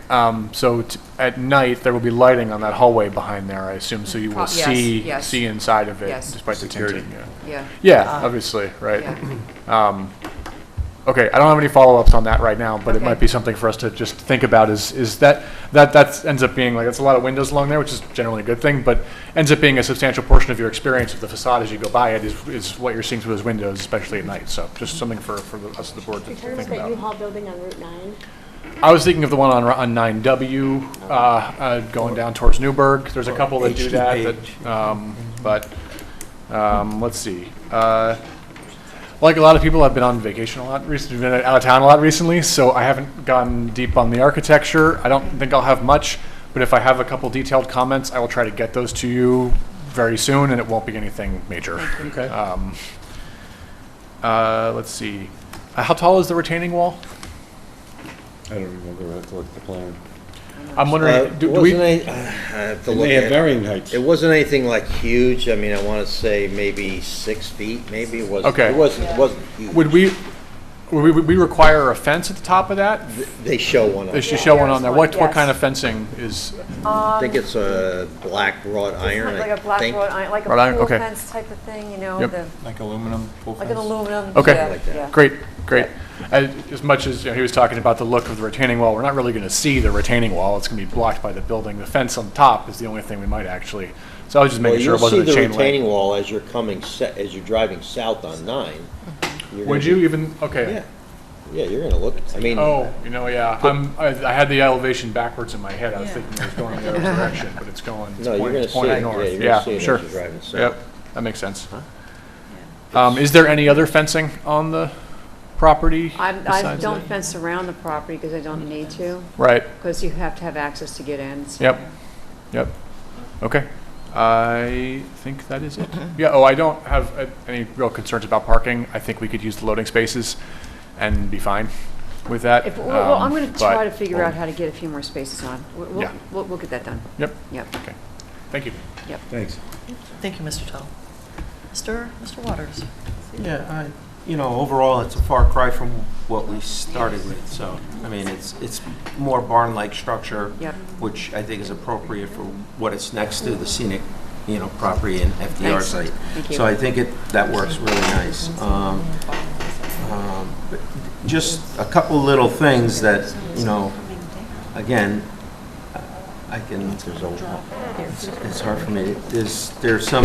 So at night, there will be lighting on that hallway behind there, I assume, so you will Yes. see inside of it Yes. despite the tinting. Yeah. Yeah, obviously, right. Yeah. Okay, I don't have any follow-ups on that right now, but it Okay. might be something for us to just think about is that ends up being, like, that's a lot of windows along there, which is generally a good thing, but ends up being a substantial portion of your experience of the facade as you go by it is what you're seeing through those windows, especially at night. So just something for us, the board, to In terms think of that about. U-Haul building on Route 9, I was thinking of the one on 9W, going down towards Newburgh. There's a couple that do that, let's see. Like a lot of people, I've been on vacation a lot recently, been out of town a lot recently, so I haven't gone deep on the architecture. I don't think I'll have much, but if I have a couple detailed comments, I will try to get those to you very soon, and it won't be anything major. Okay. Let's see. How tall is the retaining wall? I don't remember, I have to look at the plan. I'm wondering, do we? I have to They look may have at, varying heights. it wasn't anything like huge. I mean, I want to say maybe 6 feet, maybe. It wasn't, Okay. it wasn't huge. Would we require a fence at the top of that? They show one They on should there. show one on there. What Yes. kind of fencing is? I think it's a black wrought iron, Like a I black think. wrought iron, like a Wrought iron, pool okay. fence type of thing, you know, Yep. Like aluminum full like an fence? aluminum. Okay. yeah, Like that. yeah. Great. As much as he was talking about the look of the retaining wall, we're not really going to see the retaining wall. It's going to be blocked by the building. The fence on top is the only thing we might actually. So I was just Well, making sure it you'll see wasn't a the chain retaining link. wall as you're driving south on 9. Would you even, okay. Yeah. Yeah, you're gonna look, I mean. Oh, yeah, I had the elevation backwards in my head. I was thinking it was going in the other direction, but it's going, No, you're gonna it's see pointing it, north. yeah, you're gonna see it as sure. you're driving, so. Yep, that makes sense. Is there any other fencing on the property I besides don't that? fence around the property because I don't need to, Right, because you have to have access to get in. so- yep. Okay, I think that is it. Yeah, I don't have any real concerns about parking. I think we could use the loading spaces and be fine with that. Well, I'm going to But- try to figure out how to get a few more spaces on. Yeah. We'll get that done. Yep, Yep, okay. Thank you. yep. Thanks. Thank you, Mr. Tuttle. Mr. Waters? Yeah, overall, it's a far cry from what we started with, so, I mean, it's more barn-like structure, Yep. which I think is appropriate for what it's next to, the scenic, property and FDR Thanks. site. Thank you. So I think that works really nice. But just a couple little things that, again, I can, it's hard for me, there's some,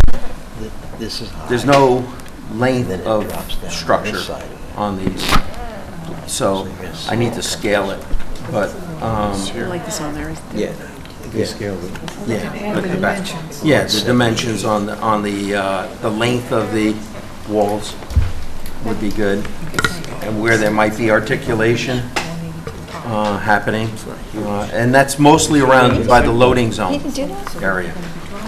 This is high. there's no length Then it of drops down on structure this side. on these, so I need to scale it, but, I like this on there. yeah. They scaled it. Yeah, but the back, yeah, the dimensions on the length of the walls would be good, and where there might be articulation happening, and that's mostly around by the loading zone area.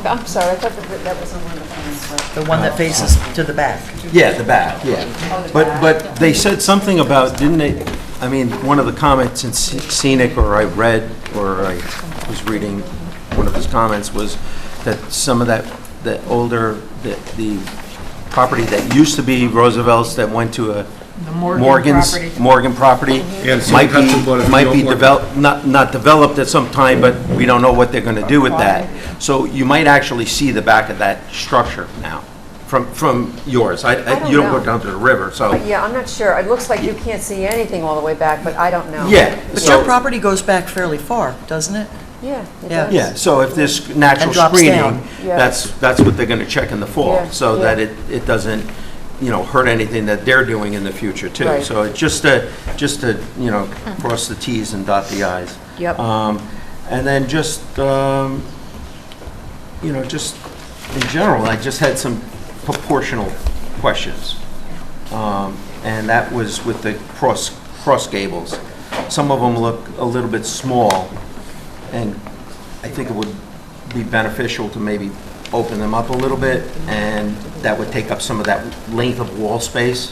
I'm sorry, I thought that was on one of the plans. The one that faces to the back. Yeah, the back, yeah. But they said something about, didn't they, I mean, one of the comments in Scenic, or I read, or I was reading, one of his comments was that some of the older, the property that used to be Roosevelt's that went to a Morgan property Yeah, so might cut some wood if you be don't want- developed, not developed at some time, but we don't know what they're gonna do with that. So you might actually see the back of that structure now, from yours. don't You don't go know. down to the river, so, Yeah, I'm not sure. It looks like you can't see anything all the way back, but I don't know. yeah. But so- your property goes back fairly far, doesn't it? Yeah, it Yeah. does. Yeah, so if there's natural And drops screening, down. Yeah. that's what they're gonna check in the fall, Yeah, so yeah. that it doesn't, hurt anything that they're doing in the future too. Right. So it's just to, cross the Ts and dot the Is. Yep. And then just in general, I just had some proportional questions. And that was with the cross gables. Some of them look a little bit small, and I think it would be beneficial to maybe open them up a little bit, and that would take up some of that length of wall space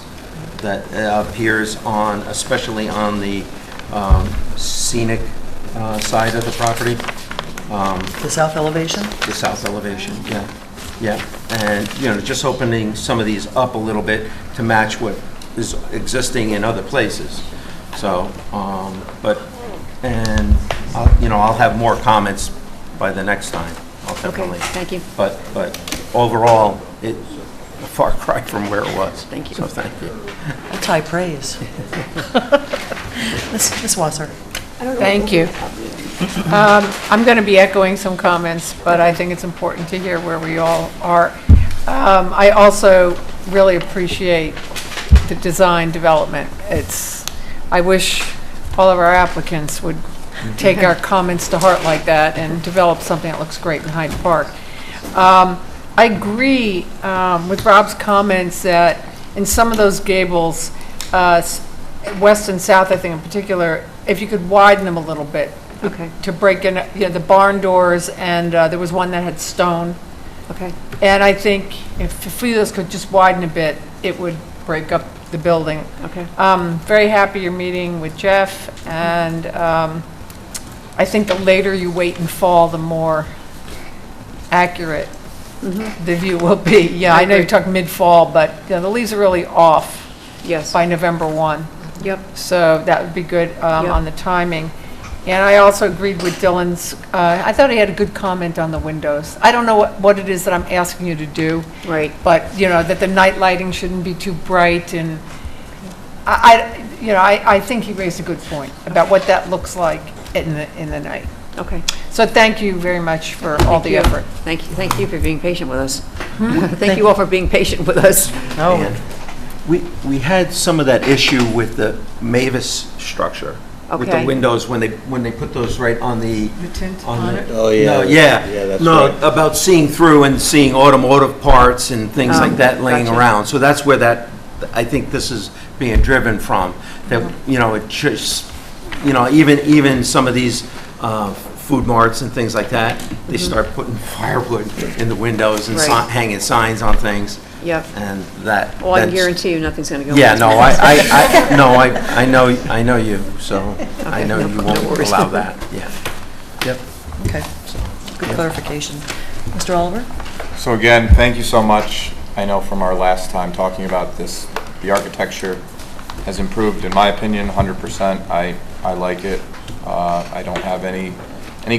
that appears on, especially on the scenic side of the property. The south elevation? The south elevation, yeah. And, just opening some of these up a little bit to match what is existing in other places. So, I'll have more comments by the next time. I'll Okay, definitely. thank you. But overall, it's a far cry from where it was. Thank you. So thank you. That's high praise. Ms. Wasser? Thank you. I'm going to be echoing some comments, but I think it's important to hear where we all are. I also really appreciate the design development. I wish all of our applicants would take our comments to heart like that and develop something that looks great in Hyde Park. I agree with Rob's comments that in some of those gables, west and south, I think in particular, if you could widen them a little bit. Okay. To break in, the barn doors, and there was one that had stone. Okay. And I think if a few of those could just widen a bit, it would break up the building. Okay. Very happy you're meeting with Jeff, and I think the later you wait and fall, the more accurate the view will be. Yeah, I know you're talking mid-fall, but the leaves are really off Yes. by November 1. Yep. So that would be good Yep. on the timing. And I also agreed with Dylan's, I thought he had a good comment on the windows. I don't know what it is that I'm asking you to do. Right. But, that the night lighting shouldn't be too bright, and I think he raised a good point about what that looks like in the night. Okay. So thank you very much for all the effort. Thank you for being patient with us. Thank you all for being patient with us. Oh, We had some of that issue with the Mavis structure, with the Okay. windows, when they put those right on the... The tint on on the- it? Oh, yeah. No, yeah. Yeah, that's No, right. about seeing through and seeing automotive parts and things like that laying gotcha. around. So that's where I think this is being driven from, that, it just, even some of these food marts and things like that, they start putting firewood in the windows and Right. hanging signs on things, Yep. and that... Well, I can that's- guarantee you nothing's going to go in. Yeah, this no, window. I know you, so I know you won't worries. allow that, yeah. Yep. Okay, good clarification. Mr. Oliver? So again, thank you so much. I know from our last time talking about this, the architecture has improved, in my opinion, 100%. I like it. I don't have any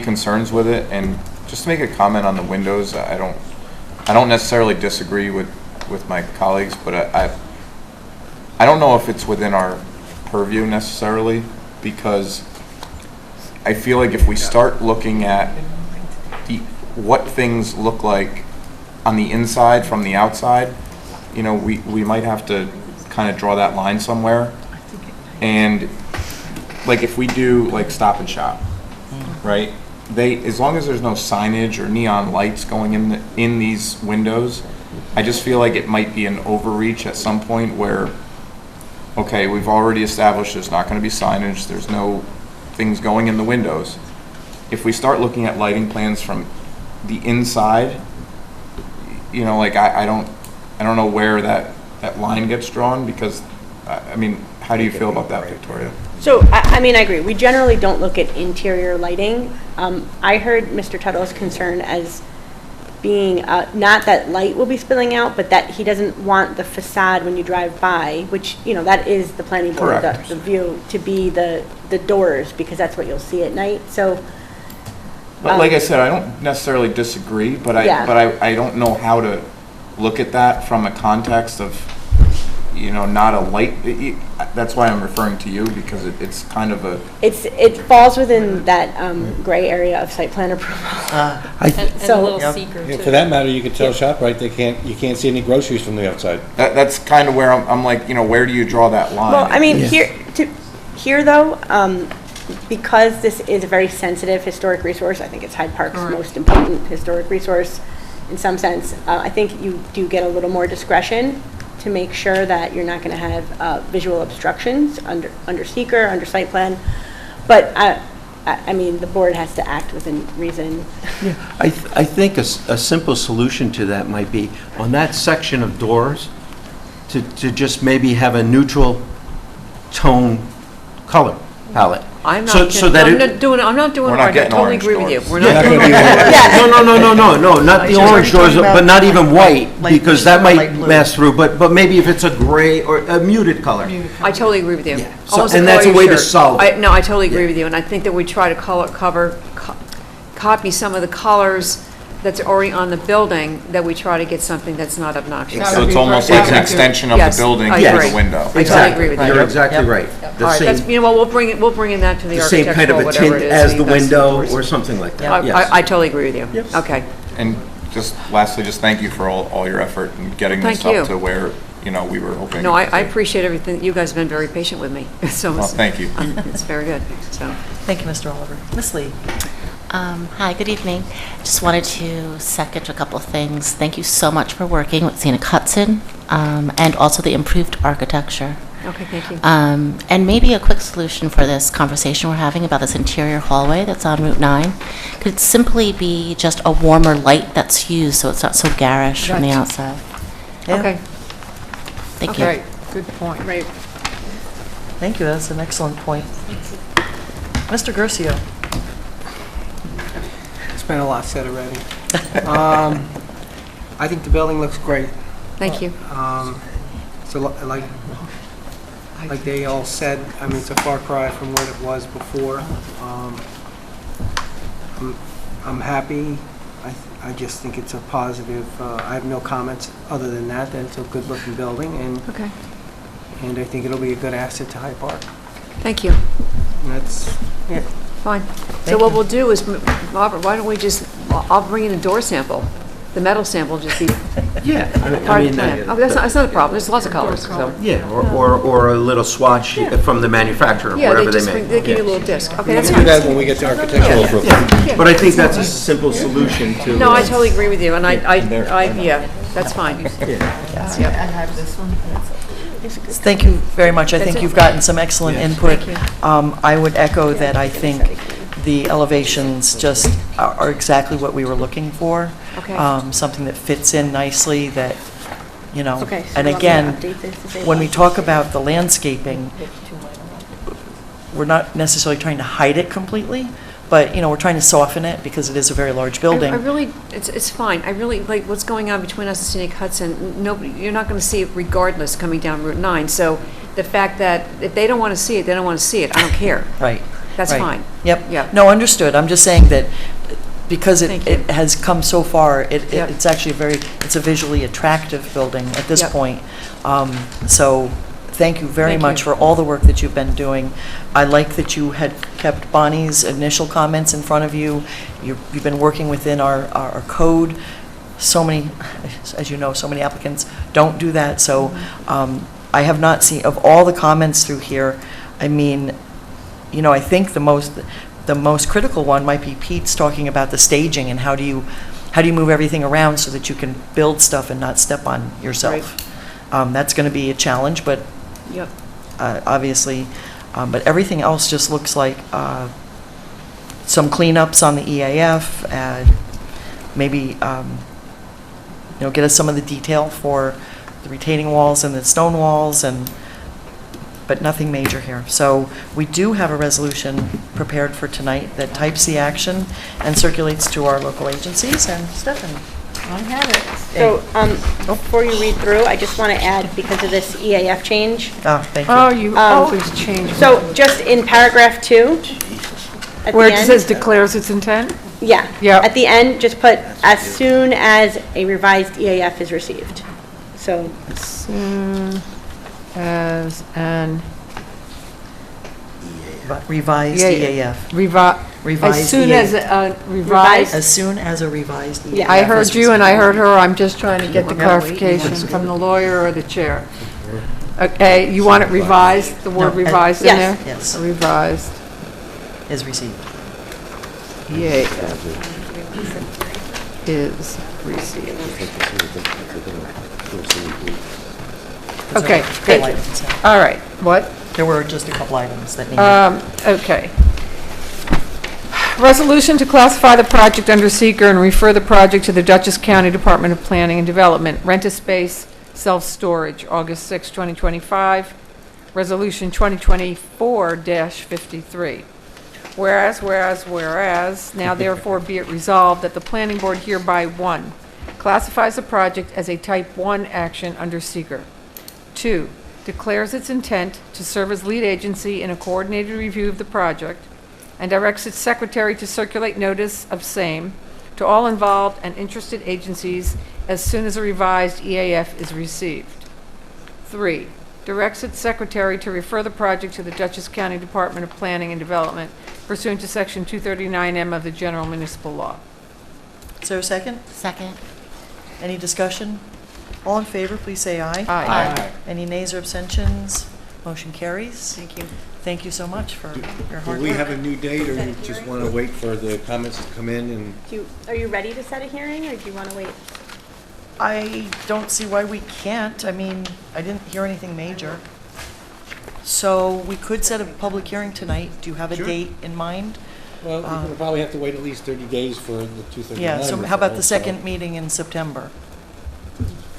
concerns with it. And just to make a comment on the windows, I don't necessarily disagree with my colleagues, but I don't know if it's within our purview necessarily, because I feel like if we start looking at what things look like on the inside from the outside, we might have to kind of draw that line somewhere. And like if we do like Stop and Shop, right? As long as there's no signage or neon lights going in these windows, I just feel like it might be an overreach at some point where, okay, we've already established there's not going to be signage, there's no things going in the windows. If we start looking at lighting plans from the inside, like I don't know where that line gets drawn, because I mean, how do you feel about that, Victoria? So, I mean, I agree. We generally don't look at interior lighting. I heard Mr. Tuttle's concern as being not that light will be spilling out, but that he doesn't want the facade when you drive by, which, that is the planning board, Correct. the view, to be the doors, because that's what you'll see at night. So, But like I said, I don't necessarily disagree, but Yeah. I don't know how to look at that from a context of, not a light. That's why I'm referring to you, because it's kind of a... it falls within that gray area of site plan approval. And So- a little Yep. secret Yeah, too. for that matter, you could tell ShopRite you can't see any groceries from the outside. That's kind of where I'm like, where do you draw that line? Well, I mean, here though, because this is a very sensitive historic resource, I think it's Hyde Park's most important historic resource in some sense. I think you do get a little more discretion to make sure that you're not going to have visual obstructions under seeker, under site plan. But I mean, the board has to act within reason. I think a simple solution to that might be, on that section of doors, to just maybe have a neutral tone color palette. I'm So- not, so that I'm it- not doing We're not orange. I getting totally orange agree with you. doors. We're Yeah. not doing No, not the orange doors, but not even white, Light because blue, that light might blue. pass through, but maybe if it's a gray or a muted color. I totally agree with you. Yeah. So- Almost and like that's a all way your to shirt. solve it. No, I totally agree Yeah. with you, and I think that we try to copy some of the colors that's already on the building, that we try to get something that's not obnoxious. So it's almost like an extension of Yes, the building I to agree. the window. I totally Exactly. agree with you. You're exactly Yep. right. The All right, that's, same, we'll bring in that to the the same kind of architectural, a whatever tint it is. as you the guys window endorse. or something like that, yes. I totally agree with you. Yep. Okay. And just lastly, just thank you for all your effort in getting this Thank you. up to where, we were hoping. No, it to I be. appreciate everything. You guys have been very patient with me, so Well, thank you. it's very good, so. Thank you, Mr. Oliver. Ms. Lee? Hi, good evening. Just wanted to second a couple of things. Thank you so much for working with Sienna Hudson, and also the improved architecture. Okay, thank you. And maybe a quick solution for this conversation we're having about this interior hallway that's on Route 9 could simply be just a warmer light that's used so it's not so garish from the Gotcha. outside. Yeah. Okay, Thank you. Right, good point. right. Thank you, that's an excellent point. Mr. Gercio? It's been a lot said already. I think the building looks great. Thank you. So like they all said, I mean, it's a far cry from what it was before. I'm happy. I just think it's a positive. I have no comments other than that it's a good-looking building, Okay, and I think it'll be a good asset to Hyde Park. thank you. And that's it. Fine. So what we'll do is, Robert, why don't we just, I'll bring in a door sample, the metal sample just be Yeah, part of the plan. Oh, that's not a problem, there's lots of colors, so. Yeah, or a little swatch from the manufacturer, Yeah, whatever they they just make. they give you a little disc. Okay, that's We fine. do that when we get to architectural approval. But I think that's a simple solution to. No, I totally agree with you, and yeah, that's fine. I have this one. Thank you very much. I think it. you've gotten some excellent input. Thank I would echo that I think the elevations just are exactly what we were looking for. Okay. Something that fits in nicely, that, you know. Okay, so And you want me to again, update this as they when we want? talk about the landscaping, we're not necessarily trying to hide it completely, but, you know, we're trying to soften it because it is a very large building. I really, it's fine. I really, like, what's going on between us and Scenic Hudson, nobody, you're not going to see it regardless coming down Route 9. So the fact that if they don't want to see it, they don't want to see it. I don't care. Right. That's right. fine. Yep. Yep. No, understood. I'm just saying that because Thank you. it has come so far, Yep. it's actually it's a visually attractive building at this Yep. point. So thank you very Thank much you. for all the work that you've been doing. I like that you had kept Bonnie's initial comments in front of you. You've been working within our code. So many, as you know, so many applicants don't do that. So I have not seen, of all the comments through here, I mean, you know, I think the most critical one might be Pete's talking about the staging and how do you move everything around so that you can build stuff and not step on yourself. That's going to be a challenge, but Yep. obviously, but everything else just looks like some cleanups on the EAF, and maybe you know, get us some of the detail for the retaining walls and the stone walls, but nothing major here. So we do have a resolution prepared for tonight that types the action and circulates to our local agencies. And Stephanie. I have it. So, before you read through, I just want to add, because of this EAF change, Thank you. Oh, you always change. so just in paragraph 2, at Where the it end- says declares its intent? Yeah. Yep. At the end, just put, as soon as a revised EAF is received. So, Soon as an Revised Yeah, EAF. Revised as soon EAF. as a revised. As soon as a revised EAF. Yeah. I is heard you and I heard her, I'm just trying to get the We're gonna wait. clarification from the lawyer or the chair. Okay, you want it revised, the word No, revised in yes, there? yes. Revised, Is received. EAF is received. Okay, Couple good. items, yeah. All right, what? There were just a couple items that needed. Okay. Resolution to classify the project under seeker and refer the project to the Dutchess County Department of Planning and Development. Rent-a-space, self-storage, August 6, 2025. Resolution 2024-53. Whereas, now therefore be it resolved that the planning board hereby, 1, classifies the project as a type 1 action under seeker. 2, declares its intent to serve as lead agency in a coordinated review of the project and directs its secretary to circulate notice of same to all involved and interested agencies as soon as a revised EAF is received. 3, directs its secretary to refer the project to the Dutchess County Department of Planning and Development pursuant to Section 239M of the General Municipal Law. Is there a second? Second. Any discussion? All in favor, please say aye. Aye. Any nays or abstentions? Motion carries. Thank you. Thank you so much for your Do hard we work. have a new date, or you just want to wait for the comments to come in and? are you ready to set a hearing, or do you want to wait? I don't see why we can't. I mean, I didn't hear anything major. So we could set a public hearing tonight. Do you have a Sure. date in mind? Well, we're going to probably have to wait at least 30 days for the 239. Yeah, so how about the referral, second so- meeting in September?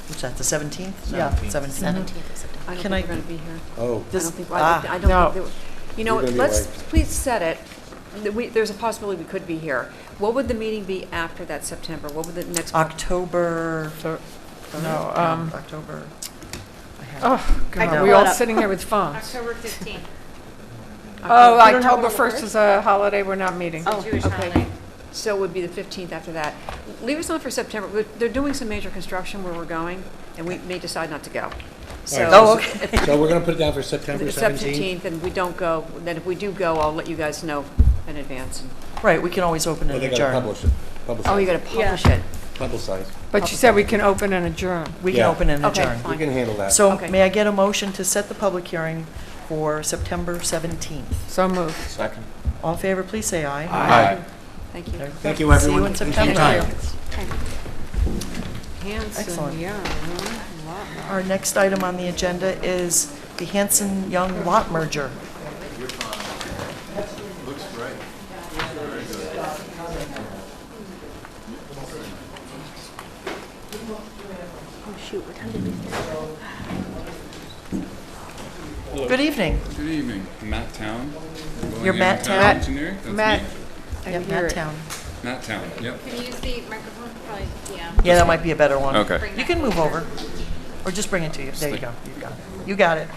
What's that, the 17th? Yeah, 17th. 17th of September. I don't Can think I- we're going to be here. Oh, I This- don't think, ah, I don't no. think, you know, You're gonna be let's, away. please set it. There's a possibility we could be here. What would the meeting be after that September? What would the next? October. No, October. oh, can God, pull we it all up. sitting here with phones. October 15th. Oh, You don't have October one on the 1st is a holiday, we're not meeting. Oh, Jewish okay. holiday. So it would be the 15th after that. Leave us on for September. They're doing some major construction where we're going, and we may decide not to go. So right, Oh, okay. So we're going to put it down for September if 17th? 17th, and we don't go, then if we do go, I'll let you guys know in advance. Right, we can always open Well, and they got to adjourn. publish it. Oh, you got to publish it. Publicized. But you said we can open and adjourn. We can Yeah. open and Okay, adjourn. fine. We can handle that. So Okay. may I get a motion to set the public hearing for September 17th? So moved. Second. All in favor, please say aye. Aye. Thank you. Thank you, everyone. See you in Thanks for your September. time. Excellent. Hanson, yeah. Our next item on the agenda is the Hanson-Young lot merger. Oh, shoot, what time did we start? Good evening. Good evening, Matt Town. You're Matt Town Town? Engineering? That's Matt. me. Yep, Matt Town. Matt Town, yep. Can you use the microphone? Probably, yeah. Yeah, that might be a better one. Okay. You can move over, or just bring it to you. There you go. You got it. You got it.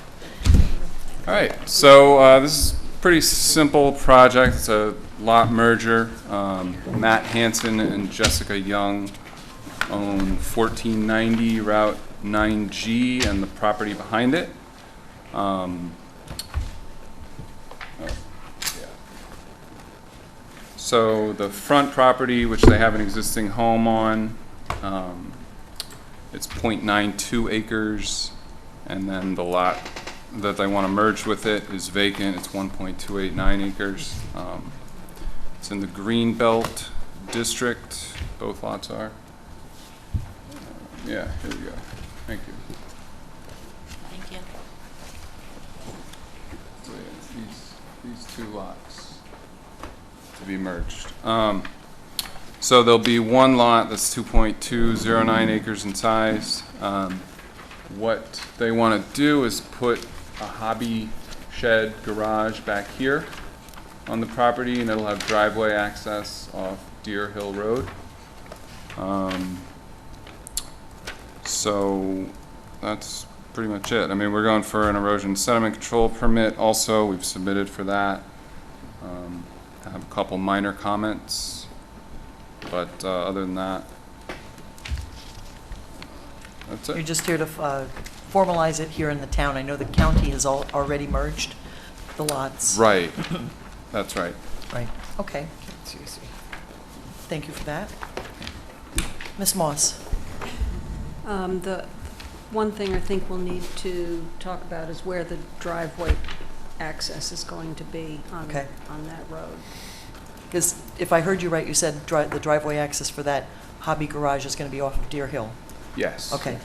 All right, so this is a pretty simple project. It's a lot merger. Matt Hanson and Jessica Young own 1490 Route 9G and the property behind it. Oh, yeah. So the front property, which they have an existing home on, it's 0.92 acres, and then the lot that they want to merge with it is vacant. It's 1.289 acres. It's in the Greenbelt district. Both lots are. Yeah, here we go. Thank you. Thank you. So yeah, these two lots to be merged. So there'll be one lot that's 2.209 acres in size. What they want to do is put a hobby shed garage back here on the property, and it'll have driveway access off Deer Hill Road. So that's pretty much it. I mean, we're going for an erosion sediment control permit also. We've submitted for that. I have a couple minor comments, but other than that, that's You're it. just here to formalize it here in the town. I know the county has already merged the lots. Right. That's right. Right. Okay. Thank you for that. Ms. Moss? The one thing I think we'll need to talk about is where the driveway access is going to be on Okay. that road. Because if I heard you right, you said the driveway access for that hobby garage is going to be off of Deer Hill. Yes. Okay.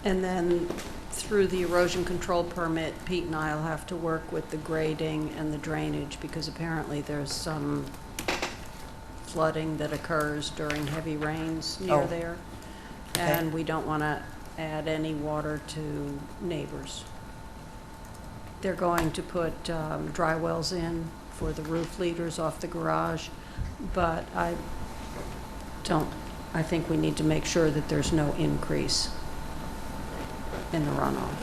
And then through the erosion control permit, Pete and I will have to work with the grading and the drainage, because apparently there's some flooding that occurs during heavy rains near Oh. there. Okay. And we don't want to add any water to neighbors. They're going to put dry wells in for the roof leaders off the garage, but I think we need to make sure that there's no increase in the runoff.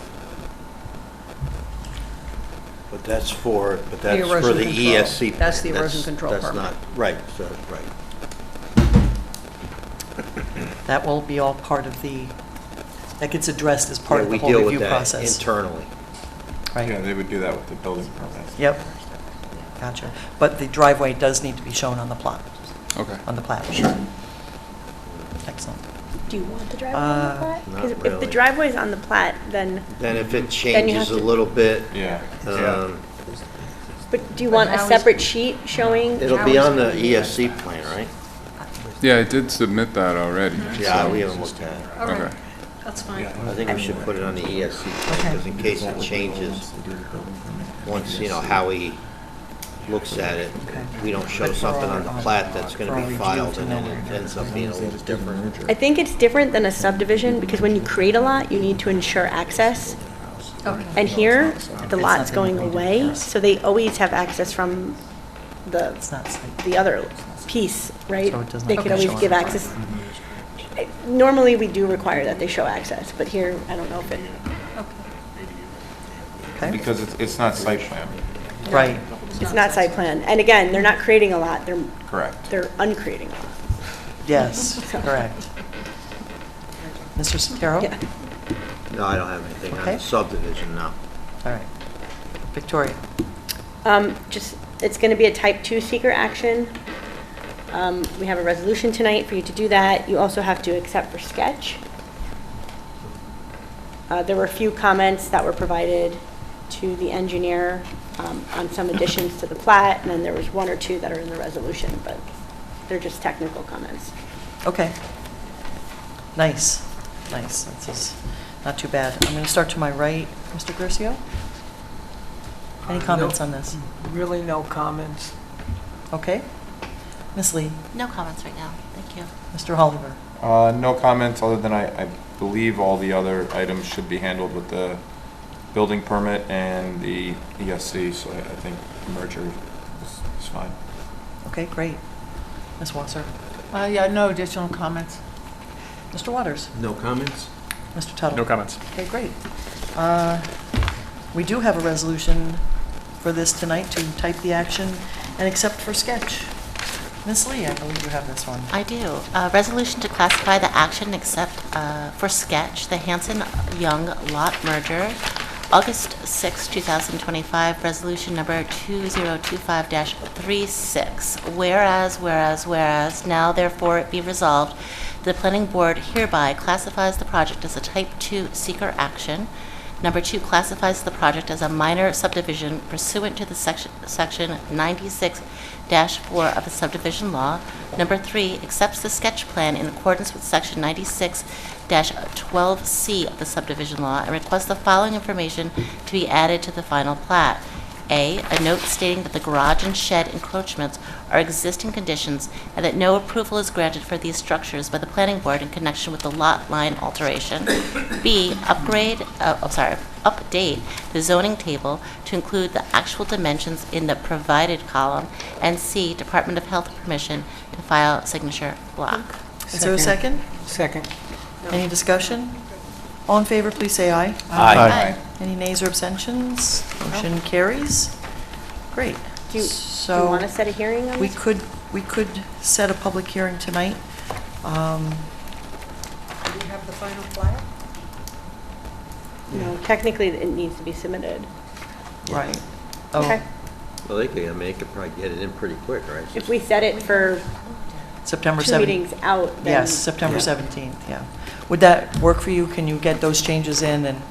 But that's for the erosion control. ESC. That's the plan. erosion control That's permit. not, right, so, right. That will be all part of that gets addressed as part Yeah, of the we whole deal review with that process. internally. Right. Yeah, they would do that with the building permit. Yep. Gotcha. But the driveway does need to be shown on the plot. Okay. On the plat. Sure. Excellent. Do you want the driveway on the plat? Not Because if really. the driveway's on the plat, then, Then if it Then you changes have a to- little bit, Yeah. but do you want a how is- separate sheet showing? it'll How be is on it the gonna be ESC plan, right? Yeah, I did submit that already. Yeah, we haven't looked at it. Okay. That's fine. I think we should put it on the ESC plan, because in case it changes, once, Howie looks at it, we don't show something on the plat that's gonna be filed, and then it ends up being a little different. I think it's different than a subdivision, because when you create a lot, you need to ensure access. And here, the lot's going away, so they always have access from It's not site. the other piece, right? So it does not They could show always on give the access. Normally, we do require that they show access, but here, I don't know if it, Okay. Because it's not site plan. Right. it's not site plan. And again, they're not creating a lot, Correct. they're uncreating a lot. Yes, correct. Mr. Sotero? Yeah. No, I don't have anything on Okay. the subdivision, no. All right. Victoria? It's gonna be a type 2 seeker action. We have a resolution tonight for you to do that. You also have to accept for sketch. There were a few comments that were provided to the engineer on some additions to the plat, and then there was one or two that are in the resolution, but they're just technical comments. Okay. Nice, nice. That's just not too bad. I'm going to start to my right. Mr. Curcio? Any comments on this? Really no comments. Okay. Ms. Lee? No comments right now. Thank you. Mr. Oliver? No comments, other than I believe all the other items should be handled with the building permit and the ESC, so I think the merger is fine. Okay, great. Ms. Wasser? Yeah, no additional comments. Mr. Waters? No comments? Mr. Tuttle? No comments. Okay, great. We do have a resolution for this tonight to type the action and accept for sketch. Ms. Lee, I believe you have this one. I do. Resolution to classify the action and accept for sketch the Hanson-Young lot merger, August 6, 2025, resolution number 2025-36. Whereas, now therefore it be resolved, the planning board hereby classifies the project as a type 2 seeker action. Number 2, classifies the project as a minor subdivision pursuant to the section 96-4 of the subdivision law. Number 3, accepts the sketch plan in accordance with section 96-12C of the subdivision law and requests the following information to be added to the final plat. A note stating that the garage and shed encroachments are existing conditions and that no approval is granted for these structures by the planning board in connection with the lot line alteration. B, update the zoning table to include the actual dimensions in the provided column. And C, Department of Health permission to file signature block. Is there a second? Second. Any discussion? All in favor, please say aye. Aye. Any nays or abstentions? Motion carries. Great. Do you want to set a hearing on We this? could set a public hearing tonight. Do you have the final plat? No, technically it needs to be submitted. Right. Okay. Well, they could probably get it in pretty quick, right? If we set it for September 2 7th. meetings out, then... Yes, September 17th, yeah. Would that work for you? Can you get those changes in and?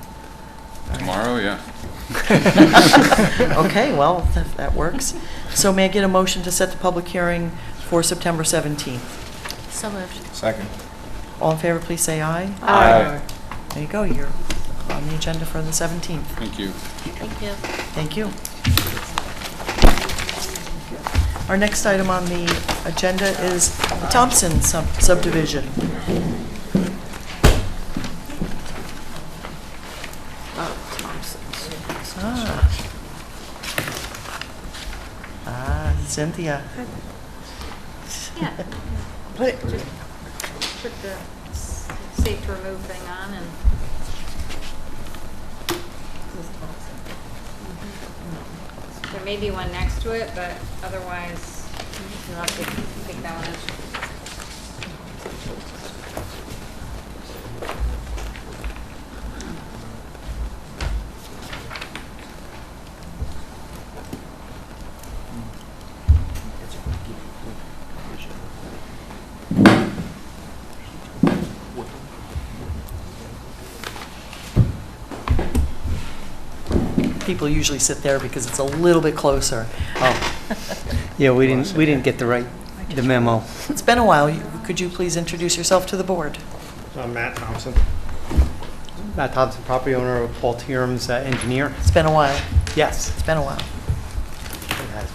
Tomorrow, yeah. Okay, well, if that works. So may I get a motion to set the public hearing for September 17th? So moved. Second. All in favor, please say aye. Aye. There you go, you're on the agenda for the 17th. Thank you. Thank you. Thank you. Our next item on the agenda is the Thompson subdivision. Cynthia. Yeah. Put the safe to remove thing on and. There may be one next to it, but otherwise, you'll have to take that one out. People usually sit there because it's a little bit closer. Yeah, we didn't get the memo. It's been a while. Could you please introduce yourself to the board? I'm Matt Thompson. Matt Thompson, property owner of Paul Tierham's engineer. It's been a while. Yes. It's been a while. It has.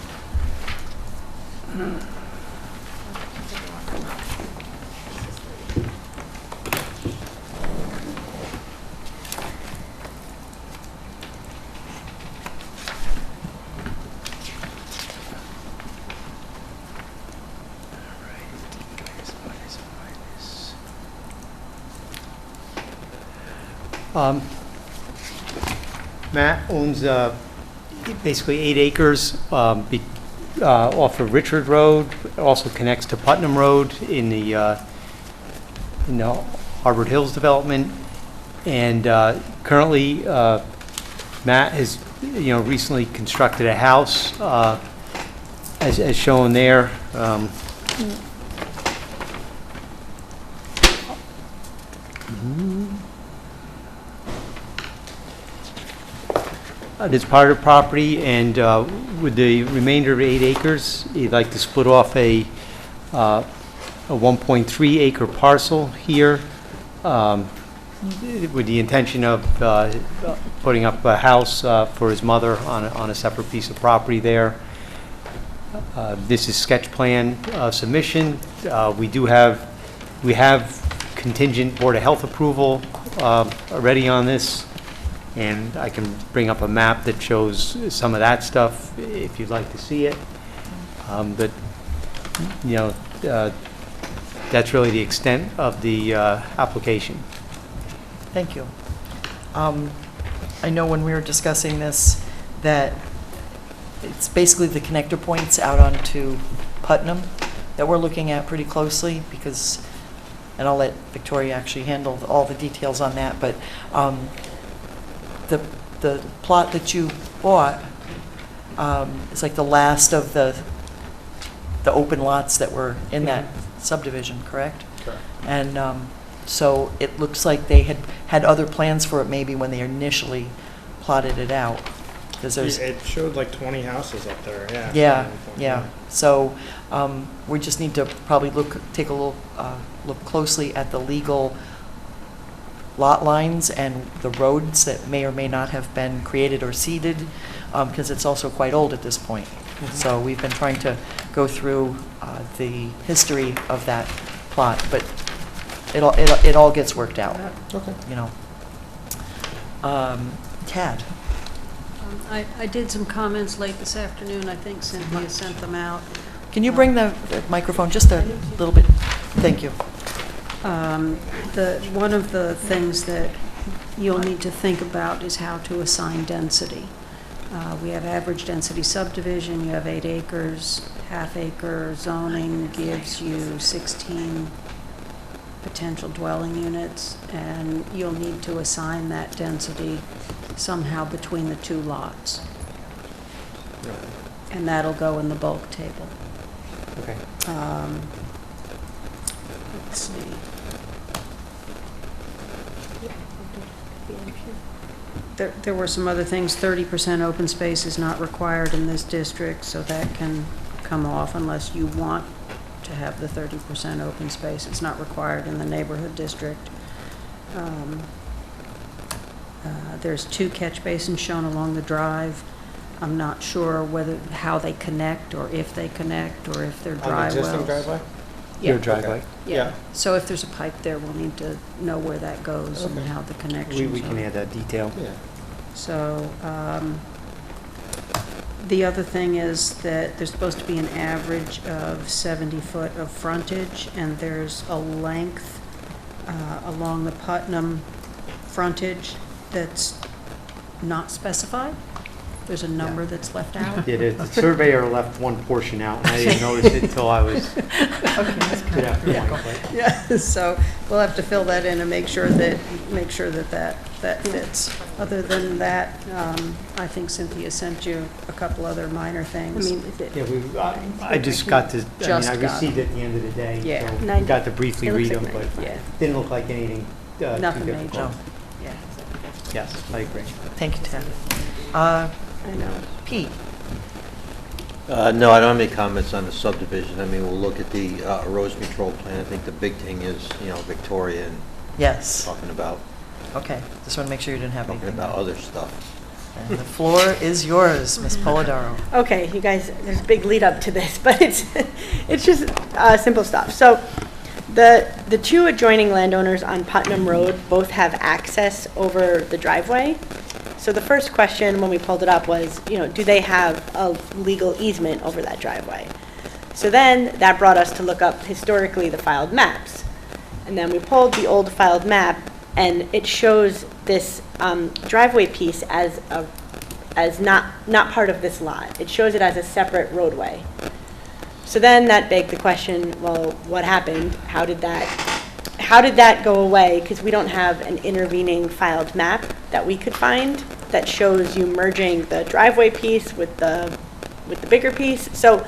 Matt owns basically 8 acres off of Richard Road. It also connects to Putnam Road in the Harvard Hills development. And currently, Matt has recently constructed a house as shown there. It is part of the property, and with the remainder of 8 acres, you'd like to split off a 1.3 acre parcel here, with the intention of putting up a house for his mother on a separate piece of property there. This is sketch plan submission. We have contingent Board of Health approval already on this, and I can bring up a map that shows some of that stuff if you'd like to see it. But, you know, that's really the extent of the application. Thank you. I know when we were discussing this that it's basically the connector points out onto Putnam that we're looking at pretty closely because, and I'll let Victoria actually handle all the details on that, but the plot that you bought is like the last of the open lots that were in that subdivision, correct? Correct. And so it looks like they had other plans for it maybe when they initially plotted it out. It showed like 20 houses up there, yeah. Yeah. So we just need to probably take a look closely at the legal lot lines and the roads that may or may not have been created or seeded, because it's also quite old at this point. So we've been trying to go through the history of that plot, but it all gets worked out. Okay. You know. Tad. I did some comments late this afternoon. I think Cynthia sent them out. Can you bring the microphone just a little bit? Thank you. One of the things that you'll need to think about is how to assign density. We have average density subdivision. You have 8 acres. Half-acre zoning gives you 16 potential dwelling units, and you'll need to assign that density somehow between the 2 lots. And that'll go in the bulk table. Okay. Let's see. There were some other things. 30% open space is not required in this district, so that can come off unless you want to have the 30% open space. It's not required in the neighborhood district. There's 2 catch basins shown along the drive. I'm not sure how they connect, or if they connect, or if they're dry wells. On the existing driveway? Yeah. Your driveway? Yeah. So if there's a pipe there, we'll need to know where that goes and how the connections are. We can add that detail. Yeah. So the other thing is that there's supposed to be an average of 70 foot of frontage, and there's a length along the Putnam frontage that's not specified. There's a number that's left out. Yeah, the surveyor left one portion out, and I didn't notice it until I was to that point. Yeah, so we'll have to fill that in and make sure that fits. Other than that, I think Cynthia sent you a couple other minor things. I mean, is it? Yeah, I just got to, I received it at the end of the day. Yeah. So I got to briefly It looks read them, like but yeah. didn't look like anything too Nothing difficult. major. Yeah. Yes, I agree. Thank you, Tad. I know. Pete. No, I don't have any comments on the subdivision. I mean, we'll look at the erosion control plan. I think the big thing is, you know, Victoria and Yes. talking about Okay. Just want to make sure you didn't have talking anything. about other stuff. And the floor is yours, Ms. Polidoro. Okay, you guys, there's a big lead up to this, but it's just simple stuff. So the 2 adjoining landowners on Putnam Road both have access over the driveway. So the first question when we pulled it up was, you know, do they have a legal easement over that driveway? So then that brought us to look up historically the filed maps. And then we pulled the old filed map, and it shows this driveway piece as not part of this lot. It shows it as a separate roadway. So then that begged the question, well, what happened? How did that go away? Because we don't have an intervening filed map that we could find that shows you merging the driveway piece with the bigger piece. So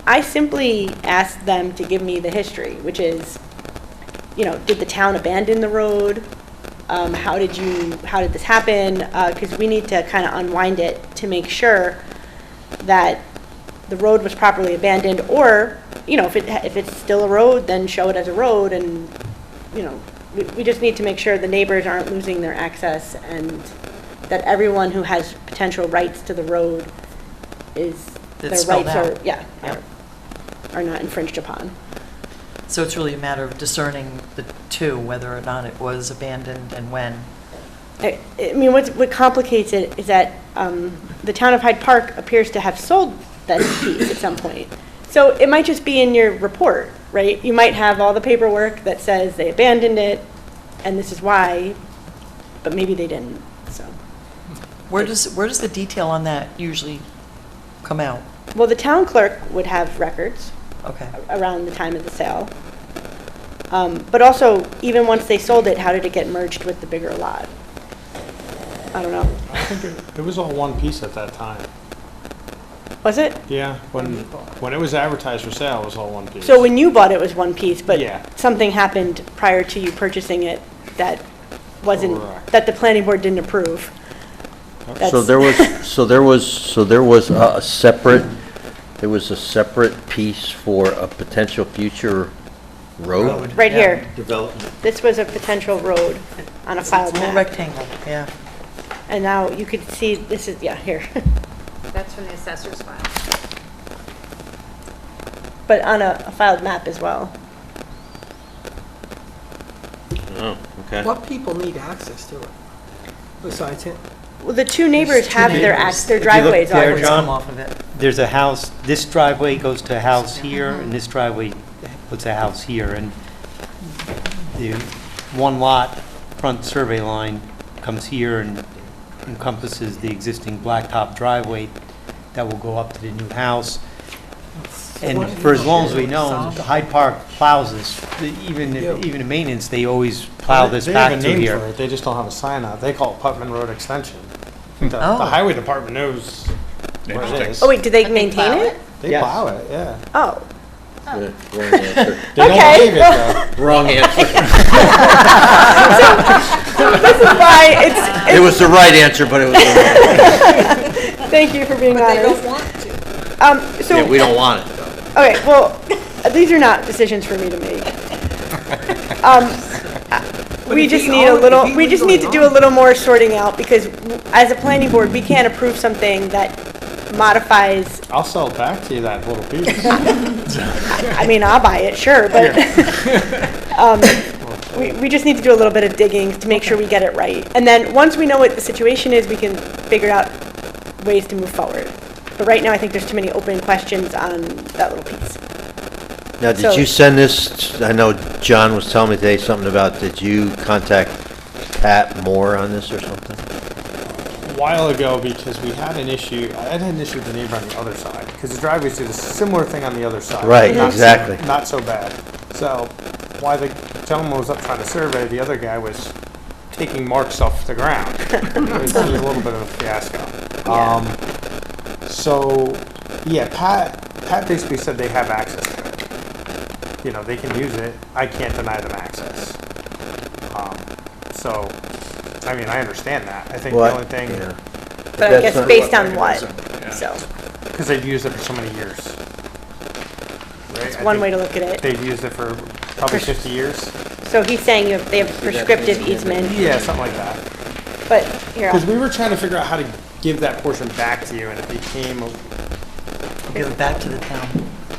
I simply asked them to give me the history, which is did the town abandon the road? How did this happen? Because we need to kind of unwind it to make sure that the road was properly abandoned, or, if it's still a road, then show it as a road, and, we just need to make sure the neighbors aren't losing their access, and that everyone who has potential rights to the road their spelled rights out. are not infringed upon. So it's really a matter of discerning the two, whether or not it was abandoned and when. I mean, what complicates it is that the town of Hyde Park appears to have sold that piece at some point. So it might just be in your report, right? You might have all the paperwork that says they abandoned it, and this is why, but maybe they didn't, so. Where does the detail on that usually come out? Well, the town clerk would have records. Okay. Around the time of the sale. But also, even once they sold it, how did it get merged with the bigger lot? I don't know. I think it was all one piece at that time. Was it? Yeah, when it was advertised for sale, it was all one piece. So when you bought it, was one piece, but Yeah. something happened prior to you purchasing it that wasn't, Correct. that the planning board didn't approve. So there was a separate, there was a separate piece for a potential future road? Right here. Development. This was a potential road on a filed It's a little map. rectangle, yeah. And now you could see, this is, yeah, here. That's from the assessor's file. But on a filed map as well. Oh, okay. What people need access to it besides him? Well, the two neighbors have their If you look driveways there, always John, come off of it. There's a house, this driveway goes to a house here, and this driveway puts a house here, and the one lot front survey line comes here and encompasses the existing blacktop driveway that will go up to the new house. And for as long as we know, Hyde Park plows this, even in maintenance, they always plow this back to They have a name here. for it, they just don't have a sign out. They call it Putman Road Extension. The Oh. highway department knows where it is. Oh, wait, do they maintain it? They Yes. plow it, yeah. Oh. Wrong answer. They don't Okay. believe it, though. Wrong answer. So this is why it's. It was the right answer, but it was the wrong. Thank you for being honest. They don't want to. So. Yeah, we don't want it, though. Okay, well, these are not decisions for me to make. We just need a little, we just need to do a little more sorting out, because as a planning board, we can't approve something that modifies, I'll sell it back to you, that little piece. I mean, I'll buy it, sure, but we just need to do a little bit of digging to make sure we get it right. And then, once we know what the situation is, we can figure out ways to move forward. But right now, I think there's too many open questions on that little piece. Now, did So- you send this, I know John was telling me today something about, did you contact Pat Moore on this or something? A while ago, because we had an issue, I had an issue with the neighbor on the other side, because the driveways did a similar thing on the other side. Right, Not so- exactly. Not so bad. So, while the gentleman was up trying to survey, the other guy was taking marks off the ground. It was a little bit of a fiasco. So, yeah, Pat basically said they have access to it. You know, they can use it. I can't deny them access. So, I mean, I understand that. I think the only thing, Yeah. But I guess based on what, so. because they've used it for so many years. Right? It's one way to look at it. They've used it for probably 50 years. So he's saying they have prescriptive easement, Yeah, something like that. but here, Because we were trying to figure out how to give that portion back to you, and it became, Give it back to the town.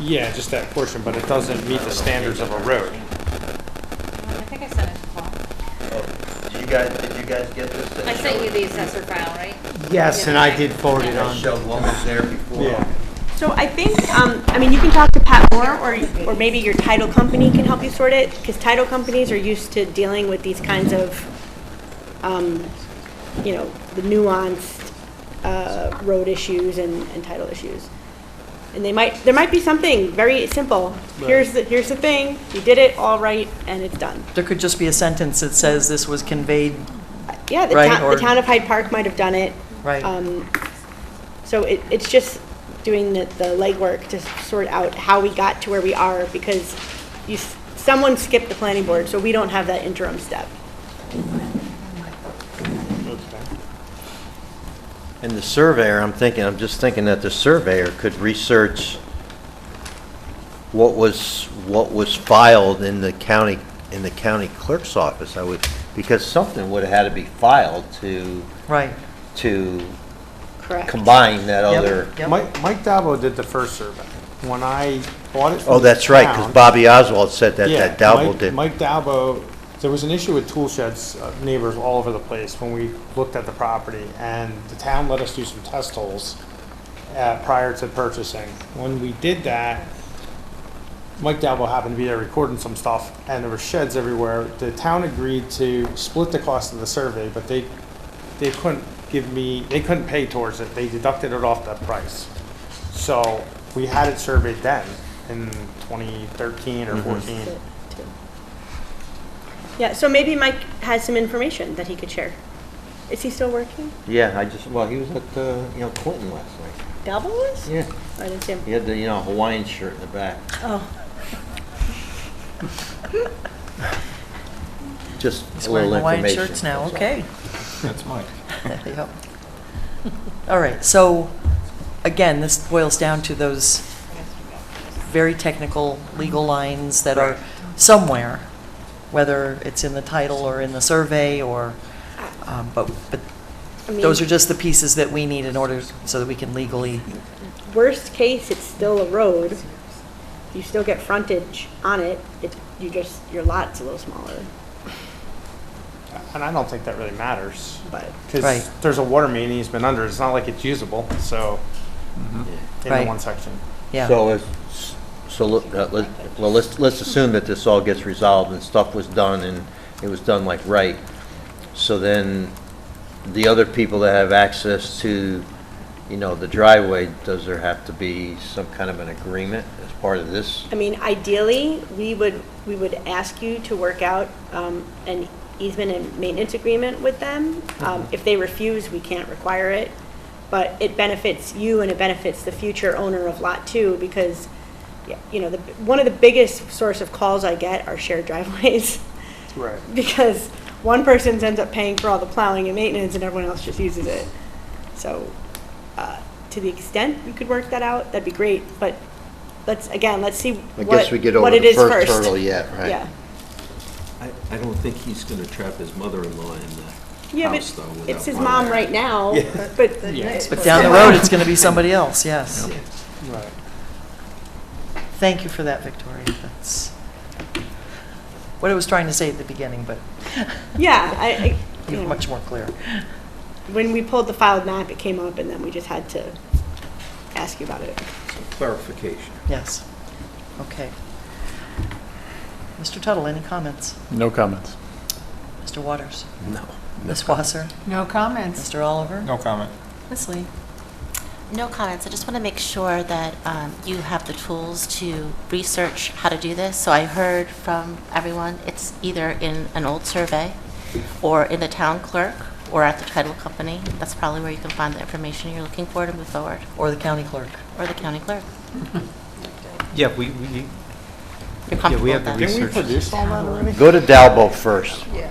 yeah, just that portion, but it doesn't meet the standards of a road. I think I sent it to Paul. Did you guys get this? I sent you the assessor file, right? Yes, and I did forward it on. Showed what was there before. Yeah. so I think, I mean, you can talk to Pat Moore, or maybe your title company can help you sort it, because title companies are used to dealing with these kinds of, the nuanced road issues and title issues. And there might be something very simple. Here's the thing, you did it, all right, and it's done. There could just be a sentence that says this was conveyed, Yeah, the Right, or- town of Hyde Park might have done it. right? So it's just doing the legwork to sort out how we got to where we are, because you someone skipped the planning board, so we don't have that interim step. And the surveyor, I'm just thinking that the surveyor could research what was filed in the county clerk's office, because something would have had to be filed to Correct. combine that Yep, other. yep. Mike Dalbo did the first survey. When I bought it from Oh, the that's right, because town- Bobby Oswald said that Yeah, Dalbo did. Mike Dalbo, there was an issue with tool sheds, neighbors all over the place when we looked at the property, and the town let us do some test holes prior to purchasing. When we did that, Mike Dalbo happened to be there recording some stuff, and there were sheds everywhere. The town agreed to split the cost of the survey, but they couldn't they couldn't pay towards it. They deducted it off that price. So we had it surveyed then in 2013 or 14. Yeah, so maybe Mike has some information that he could share. Is he still working? Yeah, he was at, Clinton last night. Dalbo was? Yeah. I didn't see him. He had the, Hawaiian shirt in the back. Oh. Just He's a wearing little Hawaiian information. shirts now, okay. That's Mike. Yep. All right, so, again, this boils down to those very technical legal lines that are somewhere, whether it's in the title or in the survey or, but I mean, those are just the pieces that we need in order so that we can legally, worst case, it's still a road. You still get frontage on it. Your lot's a little smaller. And I don't think that really matters. But Because Right. there's a water main easement under, it's not like it's usable, so, in Right. the one section. yeah. Let's assume that this all gets resolved and stuff was done and it was done like right. So then the other people that have access to, the driveway, does there have to be some kind of an agreement as part of this? I mean, ideally, we would ask you to work out an easement and maintenance agreement with them. If they refuse, we can't require it, but it benefits you and it benefits the future owner of Lot 2 because, one of the biggest source of calls I get are shared driveways. Right. Because one person ends up paying for all the plowing and maintenance and everyone else just uses it. So, to the extent we could work that out, that'd be great, but let's see I guess we get over what it the is first first. hurdle yet, right? Yeah. I don't think he's gonna trap his mother-in-law in the Yeah, house, but though. without it's his wanting mom to. right now, Yeah. but. But down the road, it's going to be somebody else, yes. Right. Thank you for that, Victoria. That's what I was trying to say at the beginning, but Yeah, you're much more clear. when we pulled the filed map, it came up and then we just had to ask you about it. Clarification. Yes. Okay. Mr. Tuttle, any comments? No comments. Mr. Waters? No. Ms. Wasser? No comments. Mr. Oliver? No comment. Ms. Lee? No comments. I just want to make sure that you have the tools to research how to do this. So I heard from everyone, it's either in an old survey or in the town clerk or at the title company. That's probably where you can find the information you're looking for to move forward. Or the county clerk? Or the county clerk. Yeah, You're yeah, comfortable we with have the that? Didn't we research. produce all that already? Go to Dalbo first. Yeah.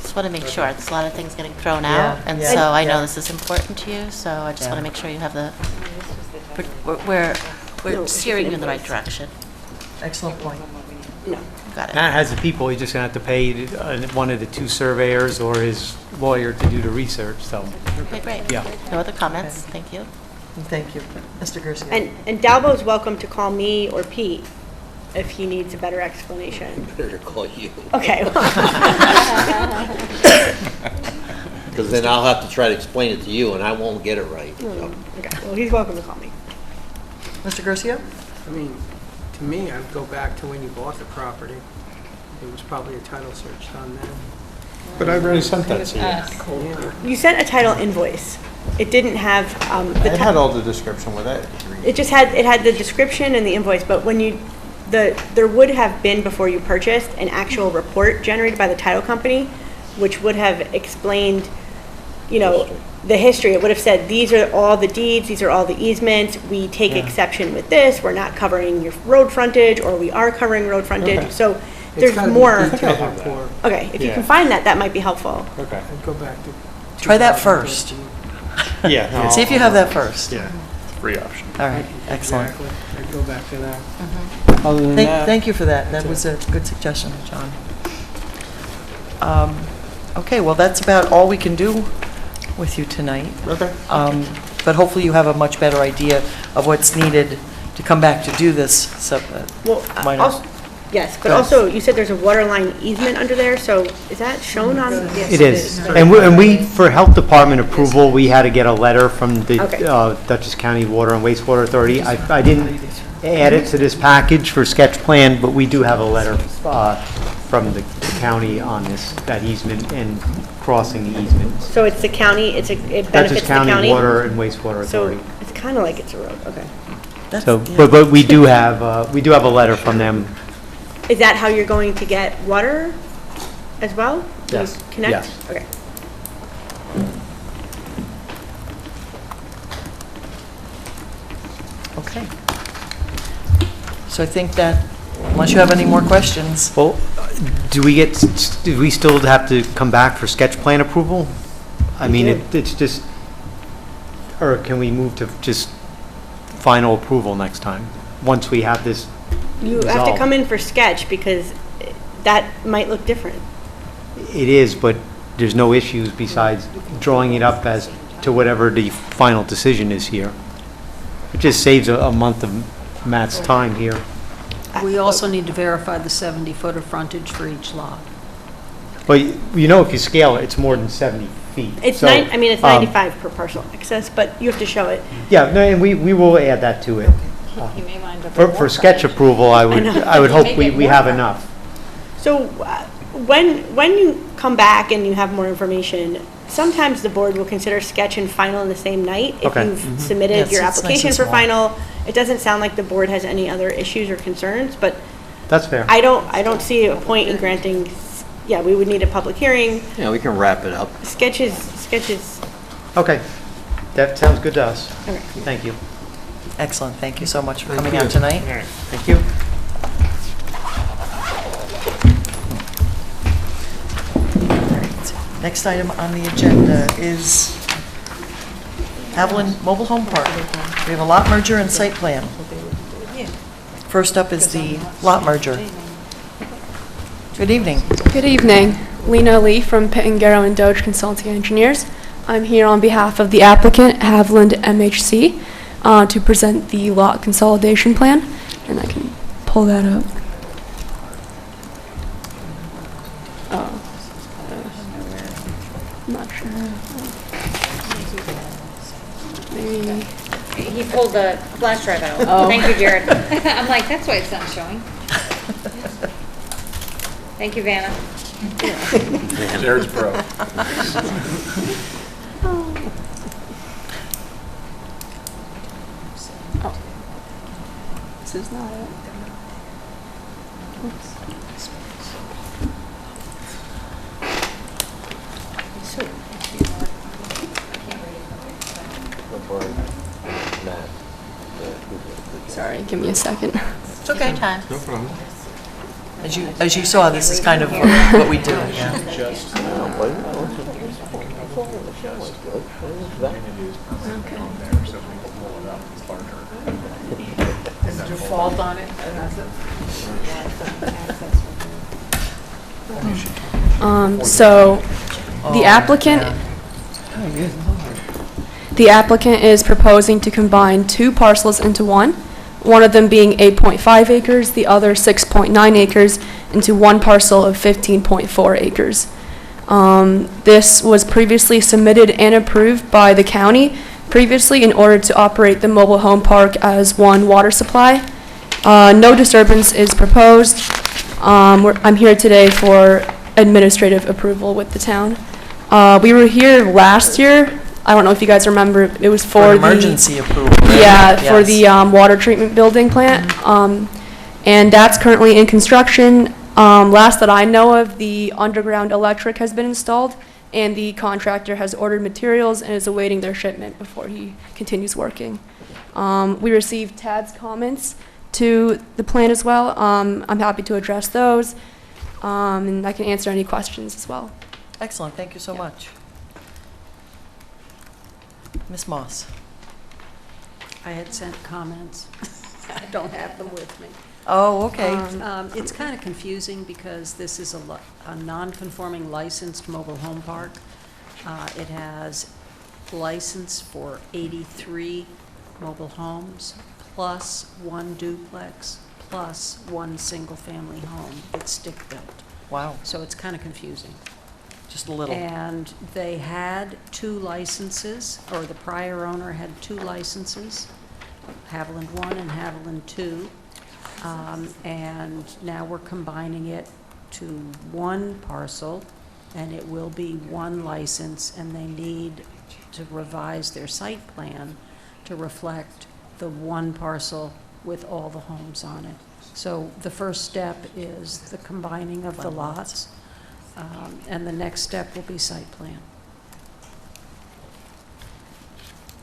Just want to make sure. There's a lot of things getting thrown Yeah, out, and yeah, so I yeah. know this is important to you, so I just Yeah. want to make sure you have the, we're steering you in the right direction. Excellent point. Got it. Matt has the people, he's just gonna have to pay one of the two surveyors or his lawyer to do the research, so. Okay, great. Yeah. No other comments? Thank you. Thank you. Mr. Garcia? And Dalbo's welcome to call me or Pete if he needs a better explanation. Better call you. Okay. Because then I'll have to try to explain it to you and I won't get it right. so. Okay, well, he's welcome to call me. Mr. Garcia? I mean, to me, I'd go back to when you bought the property. It was probably a title search done then. But I already sent that to you. You sent a title invoice. It didn't have, It had all the description with it. it had the description and the invoice, but when there would have been, before you purchased, an actual report generated by the title company, which would have explained you know, the history, it would have said, these are all the deeds, these are all the easements, we take exception with this, we're not covering your road frontage, or we are covering road frontage, Okay. so It's there's gotta be more. detailed report. Okay, if you Yeah. can find that, that might be helpful. Okay. I'd go back to. Try that first. Yeah. no, See if you have that first. Yeah. Free option. All right, excellent. Exactly. I'd go back to that. Mm-hmm. Other than that. Thank you for that. That was a good suggestion, John. Okay, well, that's about all we can do with you tonight. Okay. But hopefully you have a much better idea of what's needed to come back to do this. Well, minor- also, yes, but Go ahead. also, you said there's a water line easement under there, so is that shown on? Yes, It is. And we, for health department approval, we had to get a letter from the Okay. Dutchess County Water and Wastewater Authority. I didn't add it to this package for sketch plan, but we do have a letter from the county on this, that easement and crossing the easement. So it's the county, it benefits Dutchess the county? County Water and Wastewater So Authority. it's kind of like it's a road, okay. So, but we do have a letter from them. Is that how you're going to get water as well? Do you Yes. Connect? Yes. Okay. Okay. So I think that, unless you have any more questions. Well, do we still have to come back for sketch plan approval? I mean, it's just, or can we move to just final approval next time, once we have this You have to resolved? come in for sketch because that might look different. It is, but there's no issues besides drawing it up as to whatever the final decision is here. It just saves a month of Matt's time here. We also need to verify the 70-foot of frontage for each lot. But you know, if you scale it, it's more than 70 feet. It's So, I mean, it's um, 95 per parcel access, but you have to show it. Yeah, no, and we will add that to it. You may wind up with For more sketch frontage. approval, I would know. hope You may we get we more have frontage. enough. So when you come back and you have more information, sometimes the board will consider sketch and final in the same night. If Okay. you've Yeah, submitted it's- your it's nice application and for small. final, it doesn't sound like the board has any other issues or concerns, but That's fair. I don't see a point in granting, yeah, we would need a public hearing. Yeah, we can wrap it up. Sketches, Okay, that sounds good to us. okay. Thank you. Excellent, thank you so much for coming out tonight. Thank you. Next item on the agenda is Haviland Mobile Home Park. We have a lot merger and site plan. First up is the lot merger. Good evening. Good evening. Lena Lee from Pitangaro and Doge Consulting Engineers. I'm here on behalf of the applicant, Haviland MHC, to present the lot consolidation plan, and I can pull that up. I'm not sure. Maybe. He pulled the flash drive out. Oh. Thank you, Jared. I'm like, that's why it's not showing. Thank you, Vanna. Jared's pro. This is not it. Oops. Sorry, give me a second. It's okay. Time. No problem. As you saw, this is kind of what we do, yeah. Is there fault on it? So the applicant is proposing to combine two parcels into one of them being 8.5 acres, the other 6.9 acres, into one parcel of 15.4 acres. This was previously submitted and approved by the county previously in order to operate the mobile home park as one water supply. No disturbance is proposed. I'm here today for administrative approval with the town. We were here last year. I don't know if you guys remember, it was for For the... emergency approval, right? Yeah, for Yes. the water treatment building plant. And that's currently in construction. Last that I know of, the underground electric has been installed, and the contractor has ordered materials and is awaiting their shipment before he continues working. We received Tad's comments to the plan as well. I'm happy to address those, and I can answer any questions as well. Excellent, thank you so much. Ms. Moss? I had sent comments. I don't have them with me. Oh, okay. It's kind of confusing because this is a non-conforming licensed mobile home park. It has license for 83 mobile homes, plus 1 duplex, plus 1 single-family home that's stick-built. Wow. So it's kind of confusing. Just a little. And they had 2 licenses, or the prior owner had 2 licenses, Haviland 1 and Haviland 2. And now we're combining it to 1 parcel, and it will be 1 license, and they need to revise their site plan to reflect the 1 parcel with all the homes on it. So the first step is the combining of the lots, and the next step will be site plan.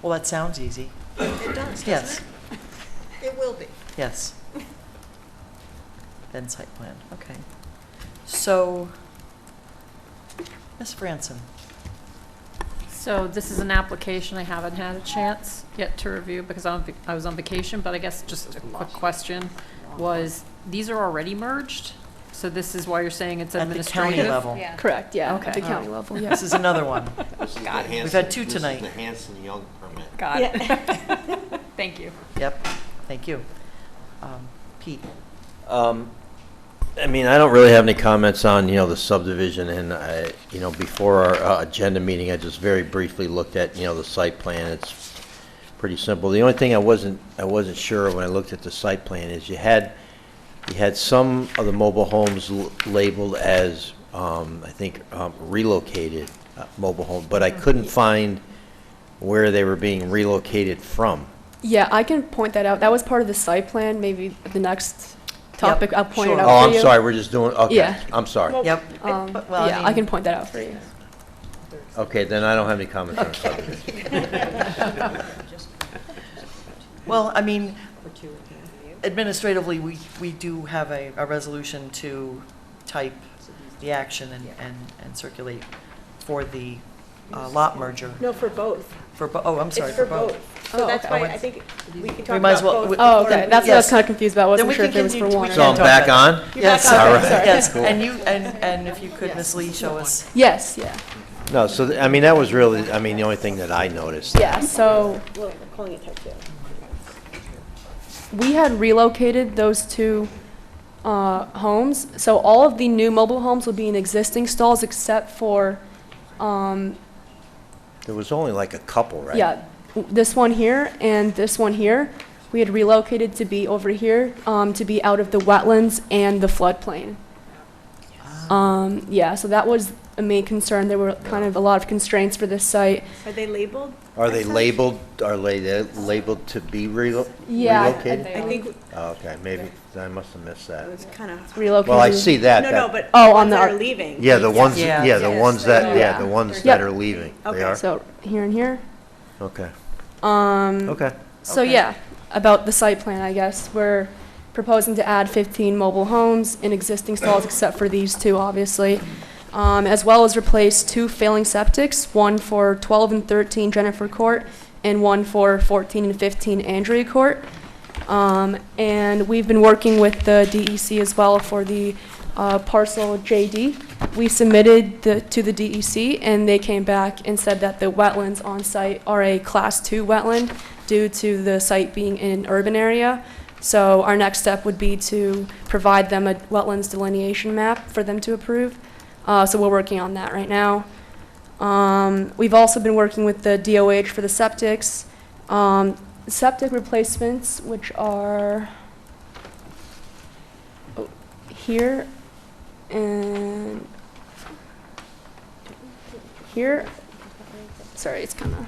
Well, that sounds easy. It does, doesn't Yes. it? It will be. Yes. Then site plan, okay. So, Ms. Franson? So this is an application I haven't had a chance yet to review because I was on vacation, but I guess just a quick question was, these are already merged? So this is why you're saying it's At the administrative? county level. Yeah. Correct, yeah, Okay. at the county level, yeah. This is another one. Got it. We've had 2 tonight. This is the Hanson-Young permit. Got it. Thank you. Yep, thank you. Pete? I mean, I don't really have any comments on, the subdivision, and before our agenda meeting, I just very briefly looked at, the site plan. It's pretty simple. The only thing I wasn't sure of when I looked at the site plan is you had some of the mobile homes labeled as, I think, relocated mobile home, but I couldn't find where they were being relocated from. Yeah, I can point that out. That was part of the site plan, maybe the next topic, I'll point it sure. out Oh, for I'm you. sorry, we're just doing, okay, Yeah. I'm sorry. Yep. Well, I Yeah, I mean- can point that out for you. Okay, then I don't have any comments on the subdivision. Well, I mean, administratively, we do have a resolution to type the action and circulate for the lot merger. No, for both. Oh, I'm sorry, It's for for both. both. So that's okay. why I think we can We talk might as about well- both. Oh, okay, that's what I was Yes. kind of confused about. I Then wasn't we sure if can it was for continue- one. we So can I'm talk back about on? it. Yes, You're back on, sorry. sorry. Yes, Cool. and you, and if you could, Ms. Lee, show us. Yes, yeah. No, so, I mean, that was really, the only thing that I noticed. Yeah, so Well, I'm calling it type 2. we had relocated those 2 homes. So all of the new mobile homes will be in existing stalls except for, There was only like a couple, right? yeah, this one here and this one here. We had relocated to be over here, to be out of the wetlands and the floodplain. Yeah, so that was a main concern. There were kind of a lot of constraints for this site. Are they labeled? Are they labeled to be Yeah, relocated? I think Oh, okay, maybe, I must have missed it that. was kind of. Relocated. Well, I see that. No, that- no, but Oh, the on ones the- that are leaving. Yeah, the ones, Yeah. yeah, the Yes, ones that, they yeah, are. the ones Yep. that are leaving. Okay. They are? So here and here. Okay, Um, okay. So Okay. yeah, about the site plan, I guess. We're proposing to add 15 mobile homes in existing stalls, except for these 2, obviously, as well as replace 2 failing septics, one for 12 and 13 Jennifer Court, and one for 14 and 15 Andrea Court. And we've been working with the DEC as well for the parcel JD. We submitted to the DEC, and they came back and said that the wetlands on site are a Class 2 wetland due to the site being in an urban area. So our next step would be to provide them a wetlands delineation map for them to approve. So we're working on that right now. We've also been working with the DOH for the septics. Septic replacements, which are here and here. Sorry, it's kind of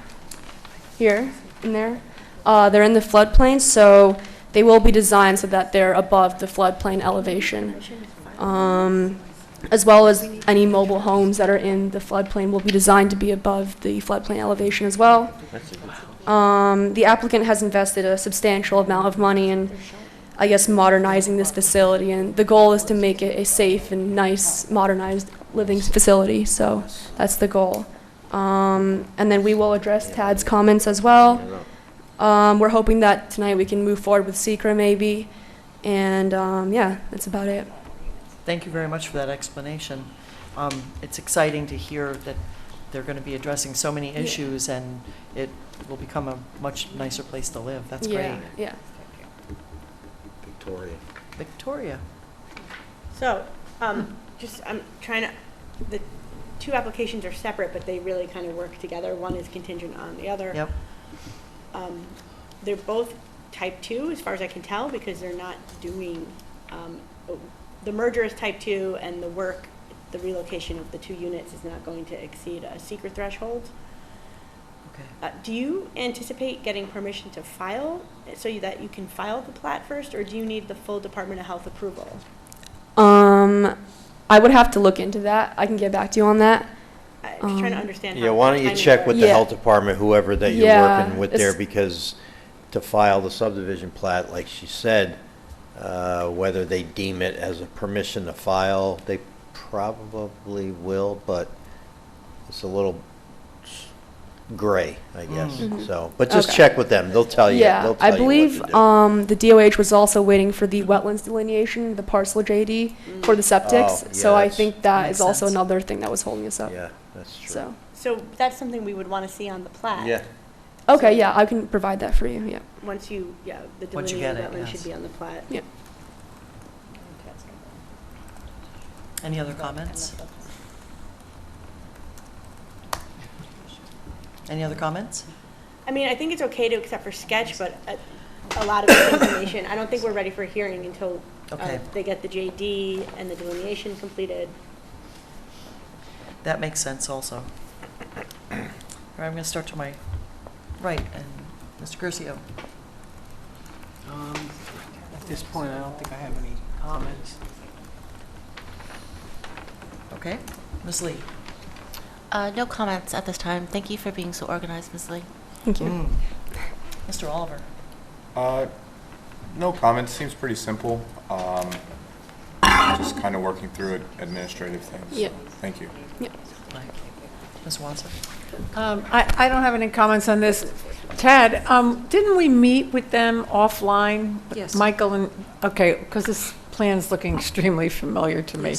here and there. They're in the floodplain, so they will be designed so that they're above the floodplain elevation. as well as any mobile homes that are in the floodplain will be designed to be above the floodplain elevation as well. The applicant has invested a substantial amount of money in, I guess, modernizing this facility, and the goal is to make it a safe and nice, modernized living facility, so that's the goal. And then we will address Tad's comments as well. We're hoping that tonight we can move forward with SECRA maybe, and yeah, that's about it. Thank you very much for that explanation. It's exciting to hear that they're going to be addressing so many issues, and it will become a much nicer place to live. That's great. Yeah. Victoria. So, I'm trying to, the two applications are separate, but they really kind of work together. One is contingent on the other. Yep. They're both type 2, as far as I can tell, because they're not doing, the merger is type 2, and the work, the relocation of the 2 units is not going to exceed a secret threshold. Okay. Do you anticipate getting permission to file, so that you can file the plat first, or do you need the full Department of Health approval? I would have to look into that. I can get back to you on that. I'm just trying to understand. Yeah, why don't you check with the health department, whoever that you're working with there, because to file the subdivision plat, like she said, whether they deem it as a permission to file, they probably will, but it's a little gray, I guess. So, but just check with them. They'll tell you. Yeah, They'll tell I believe you what to do. the DOH was also waiting for the wetlands delineation, the parcel JD for the septics. Yeah, so I think that is also sense. another thing that was holding us up. Yeah, that's true. So that's something we would want to see on the plat. Yeah. okay, yeah, I can provide that for you. Yeah. Once you, the Once you get delineated it, wetland yes. should be on the plat. Yeah. Any other comments? Any other comments? I mean, I think it's okay to accept for sketch, but a lot of this information, I don't think we're ready for hearing until Okay. they get the JD and the delineation completed. That makes sense also. All right, I'm going to start to my right, and Mr. Curcio. At this point, I don't think I have any comments. Okay, Ms. Lee. No comments at this time. Thank you for being so organized, Ms. Lee. Thank you. Mr. Oliver. No comments, seems pretty simple. Just kind of working through administrative things. Yeah. Thank you. Yeah. Ms. Watson. I don't have any comments on this. Tad, didn't we meet with them offline? Yes. Michael and, okay, because this plan's looking extremely familiar to me.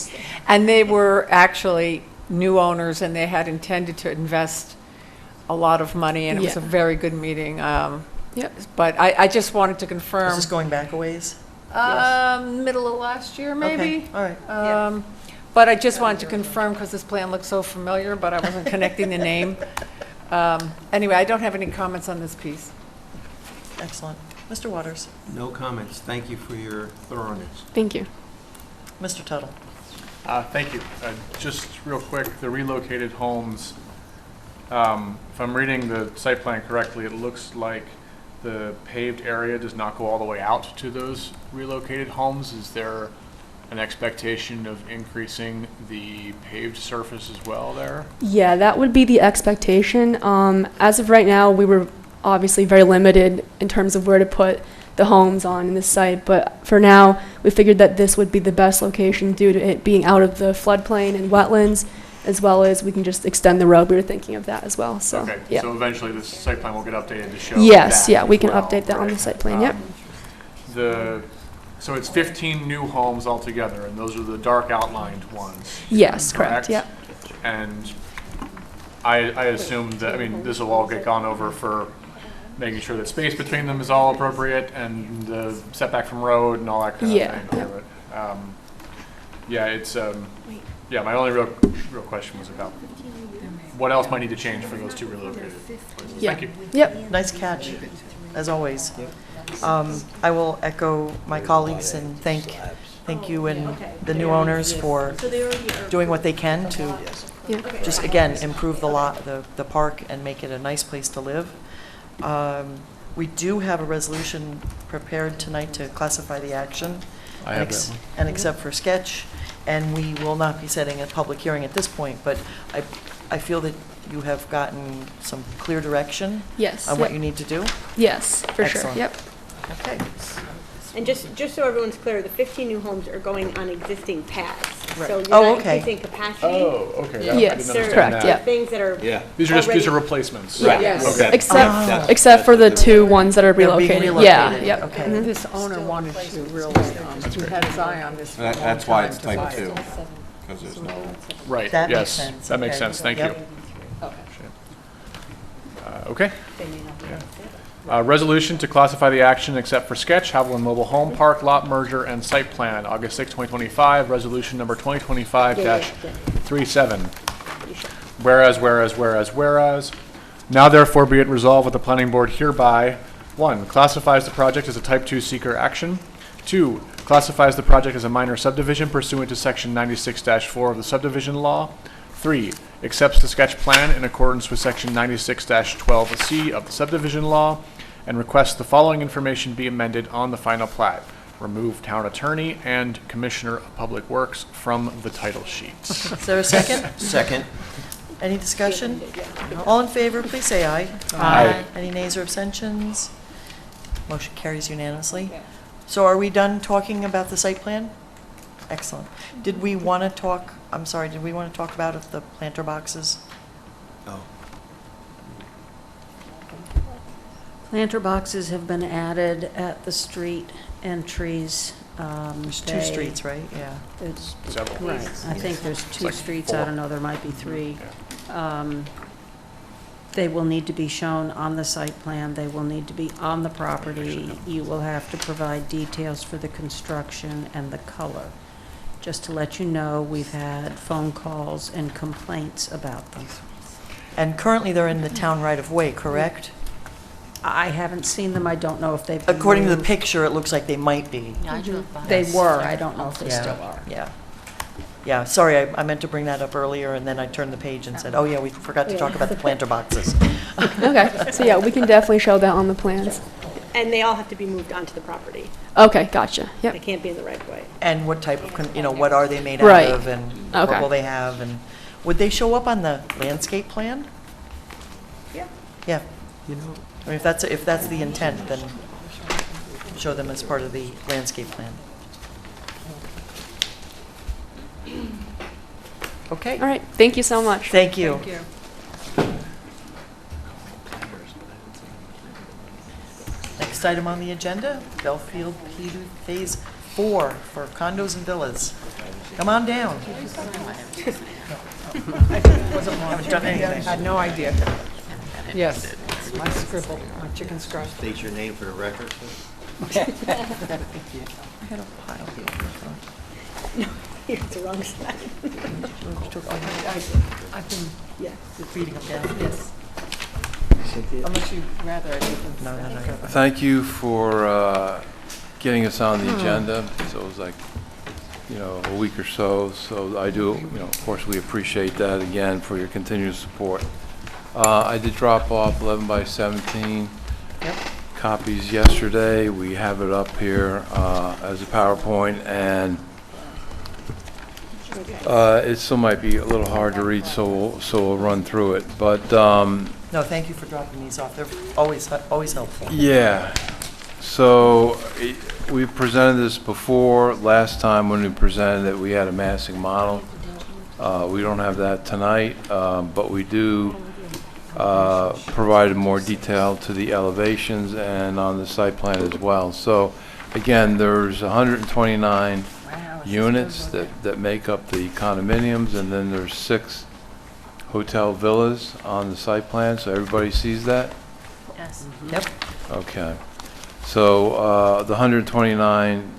And they were actually new owners, and they had intended to invest a lot of money, and it was a very good meeting. But I just wanted to confirm. Is this going back a ways? Middle of last year, maybe. Okay, all right. But I just wanted to confirm, because this plan looks so familiar, but I wasn't connecting the name. Anyway, I don't have any comments on this piece. Excellent. Mr. Waters. No comments. Thank you for your thoroughness. Thank you. Mr. Tuttle. Thank you. Just real quick, the relocated homes, if I'm reading the site plan correctly, it looks like the paved area does not go all the way out to those relocated homes. Is there an expectation of increasing the paved surface as well there? Yeah, that would be the expectation. As of right now, we were obviously very limited in terms of where to put the homes on in this site, but for now, we figured that this would be the best location due to it being out of the floodplain and wetlands, as well as we can just extend the road. We were thinking of that as well, so, Okay, yeah. so eventually this site plan will get updated to show Yes, that yeah, we as can well, update that on the right? site plan, yep. So it's 15 new homes altogether, and those are the dark outlined ones? Yes, correct, yeah. And I assume that, I mean, this will all get gone over for making sure that space between them is all appropriate and the setback from road and all that kind of thing. But, yeah, it's, yeah, my only real question was about what else might need to change for those two relocated places. Yeah. Thank you. Yep. Nice catch, as always. I will echo my colleagues and thank you and the new owners for doing what they can to just, again, improve the park and make it a nice place to live. We do have a resolution prepared tonight to classify the action I have that one. and accept for sketch. and we will not be setting a public hearing at this point, but I feel that you have gotten some clear direction Yes. on what Yep. you need to do. Yes, for sure. Excellent. Yep. Okay. And just so everyone's clear, the 15 new homes are going on existing pads. Right. So you're Oh, not okay. increasing capacity. Oh, okay. Yeah, I Yes, didn't They're understand correct, that. yeah. things that are Yeah. These are already- replacements. Right. Yes. Okay. Except for the two ones that are They're being relocated. Yeah, relocated. yep. Okay. Mhm. This owner wanted to really, he had his eye on this for a long That's why time it's to buy type it. 2, because there's no... Right, That makes yes. sense. That makes Okay. sense. Thank Yep. you. Okay. Resolution to classify the action except for sketch, Haviland Mobile Home Park Lot Merger and Site Plan, August 6, 2025, resolution number 2025-37. Whereas, now therefore be it resolved that the planning board hereby, 1, classifies the project as a type 2 seeker action, 2, classifies the project as a minor subdivision pursuant to section 96-4 of the subdivision law, 3, accepts the sketch plan in accordance with section 96-12C of the subdivision law, and requests the following information be amended on the final plat. Remove town attorney and commissioner of public works from the title sheet. Is there a second? Second. Any discussion? All in favor, please say aye. Aye. Any nays or abstentions? Motion carries unanimously. So are we done talking about the site plan? Excellent. Did we want to talk, I'm sorry, did we want to talk about if the planter boxes? Oh. Planter boxes have been added at the street entries. There's two streets, right? Yeah. It's, Several. right, I think there's two like streets, 4. I don't know, there might be 3. They will need to be shown on the site plan, they will need to be on the property. You will have to provide details for the construction and the color. Just to let you know, we've had phone calls and complaints about them. And currently, they're in the town right-of-way, correct? I haven't seen them, I don't know if they've been According to the moved. picture, it looks like they might be. Yeah, I drove by. They were, I don't know if they Yeah, still are. Yeah. Yeah, sorry, I meant to bring that up earlier, and then I turned the page and said, oh yeah, we forgot to talk about the planter boxes. Okay, so yeah, we can definitely show that on the plans. And they all have to be moved onto the property. Okay, gotcha. They Yep. can't be in the right way. And what type of, what are they made out Right. of, and what Okay. will they have, and would they show up on the landscape plan? Yeah. Yeah. I mean, if that's the intent, then show them as part of the landscape plan. Okay. All right, thank you so much. Thank you. Thank you. Next item on the agenda, Belfield Phase 4 for condos and villas. Come on down. Haven't done anything. Had no idea. Yes, my scribble, my chicken scratch. State your name for the record. I had a pile here. It's the wrong side. I've been, Yeah. Beating them down. yes. Unless you'd rather I didn't. No. Thank you for getting us on the agenda. So it was like, a week or so. So I do, of course, we appreciate that again for your continued support. I did drop off 11 by 17 copies yesterday. We have it up here as a PowerPoint, and it still might be a little hard to read, so we'll run through it. But No, thank you for dropping these off. They're always helpful. yeah. So we presented this before. Last time when we presented it, we had a massing model. We don't have that tonight, but we do provide more detail to the elevations and on the site plan as well. So again, there's 129 units that make up the condominiums, and then there's 6 hotel villas on the site plan, so everybody sees that? Yes. Yep. Okay. So the 129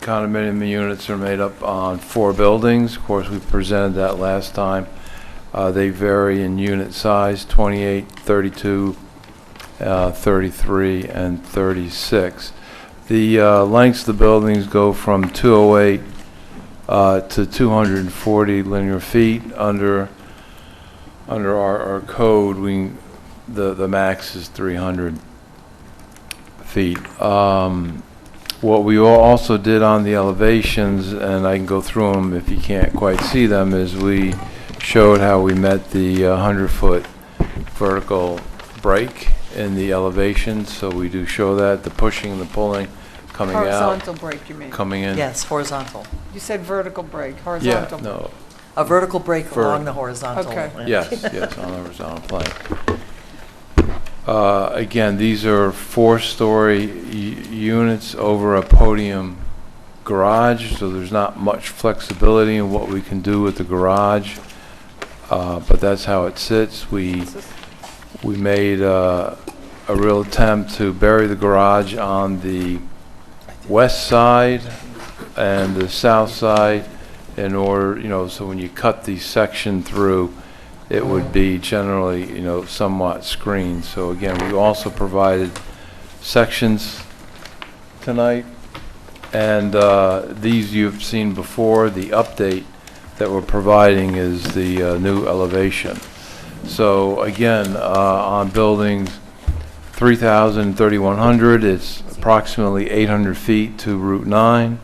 condominium units are made up on 4 buildings. Of course, we presented that last time. They vary in unit size, 28, 32, 33, and 36. The lengths of the buildings go from 208 to 240 linear feet. Under our code, the max is 300 feet. What we also did on the elevations, and I can go through them if you can't quite see them, is we showed how we met the 100-foot vertical break in the elevation. So we do show that, the pushing and the pulling coming out. Horizontal break, you mean? Coming in. Yes, horizontal. You said vertical break, Yeah, horizontal. no. A vertical break Vertical. along the horizontal. Okay. Yes, yes, on the horizontal plane. Again, these are 4-story units over a podium garage, so there's not much flexibility in what we can do with the garage, but that's how it sits. We made a real attempt to bury the garage on the west side and the south side in order, so when you cut the section through, it would be generally, somewhat screened. So again, we also provided sections tonight, and these you've seen before. The update that we're providing is the new elevation. So again, on buildings 3,000 and 3,100, it's approximately 800 feet to Route 9.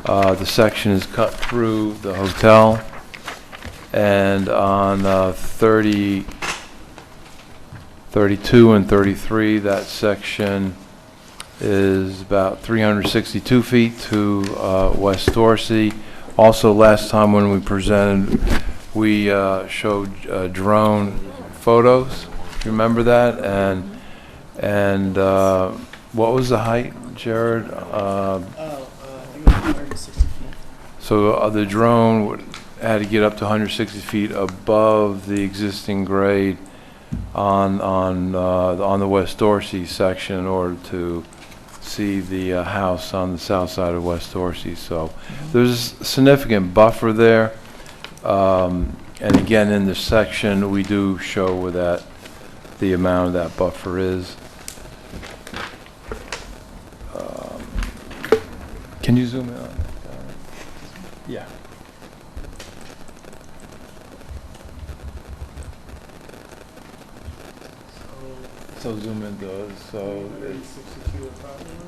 The section is cut through the hotel. And on 30, 32 and 33, that section is about 362 feet to West Dorsey. Also, last time when we presented, we showed drone photos. You remember that? And what was the height, Jared? I think it was 160 feet. So the drone had to get up to 160 feet above the existing grade on the West Dorsey section in order to see the house on the south side of West Dorsey. So there's a significant buffer there. And again, in the section, we do show where that the amount of that buffer is. Can you zoom in on that? Yeah. So zoom in those. So it's,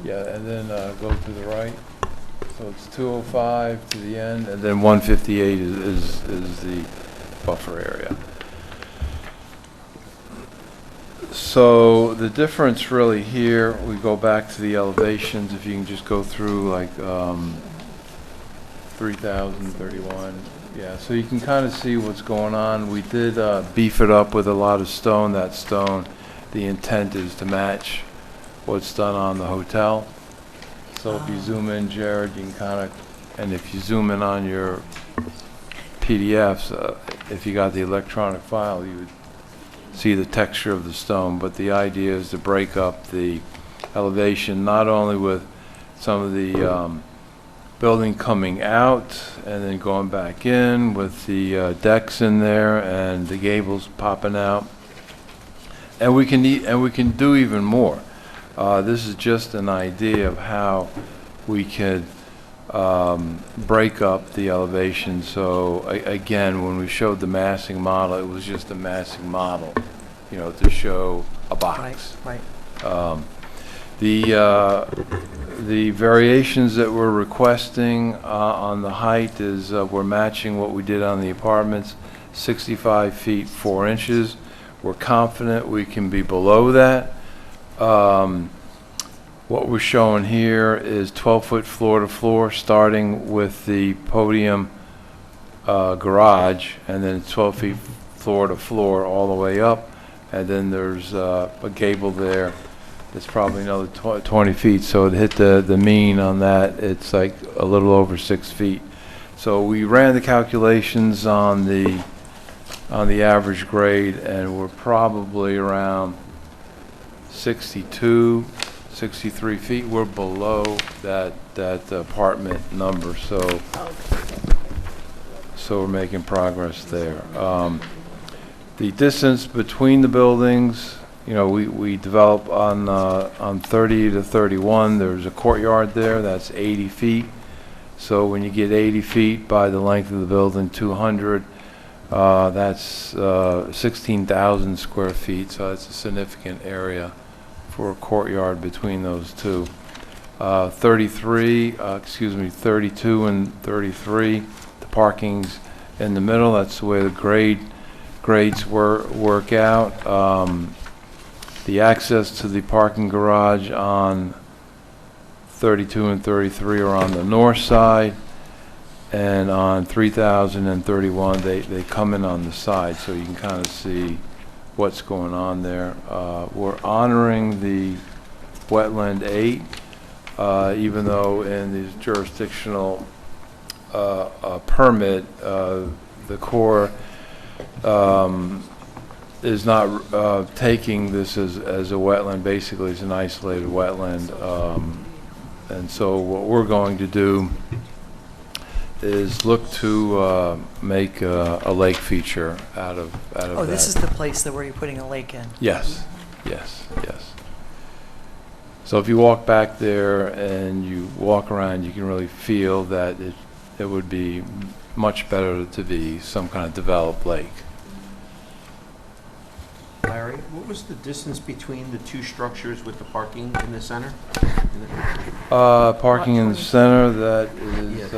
yeah, and then go to the right. So it's 205 to the end, and then 158 is the buffer area. So the difference really here, we go back to the elevations. If you can just go through like 3,031. Yeah, so you can kind of see what's going on. We did beef it up with a lot of stone. That stone, the intent is to match what's done on the hotel. So if you zoom in, Jared, you can kind of, and if you zoom in on your PDFs, if you got the electronic file, you would see the texture of the stone. But the idea is to break up the elevation, not only with some of the building coming out and then going back in with the decks in there and the gables popping out. And we can do even more. This is just an idea of how we could break up the elevation. So again, when we showed the massing model, it was just a massing model, to show a box. Right. The variations that we're requesting on the height is we're matching what we did on the apartments, 65 feet 4 inches. We're confident we can be below that. What we're showing here is 12-foot floor to floor, starting with the podium garage, and then 12 feet floor to floor all the way up. And then there's a gable there. It's probably another 20 feet, so to hit the mean on that, it's like a little over 6 feet. So we ran the calculations on the average grade, and we're probably around 62, 63 feet. We're below that apartment number, so we're making progress there. The distance between the buildings, we develop on 30 to 31. There's a courtyard there that's 80 feet. So when you get 80 feet by the length of the building, 200, that's 16,000 square feet. So that's a significant area for a courtyard between those two. 32 and 33, the parking's in the middle. That's the way the grades work out. The access to the parking garage on 32 and 33 are on the north side, and on 3000 and 31, they come in on the side, so you can kind of see what's going on there. We're honoring the wetland 8, even though in the jurisdictional permit, the Corps is not taking this as a wetland. Basically, it's an isolated wetland. And so what we're going to do is look to make a lake feature out of that. Oh, this is the place where you're putting a lake in? Yes, yes, yes. So if you walk back there and you walk around, you can really feel that it would be much better to be some kind of developed lake. Larry, what was the distance between the two structures with the parking in the center? Parking in the center, that is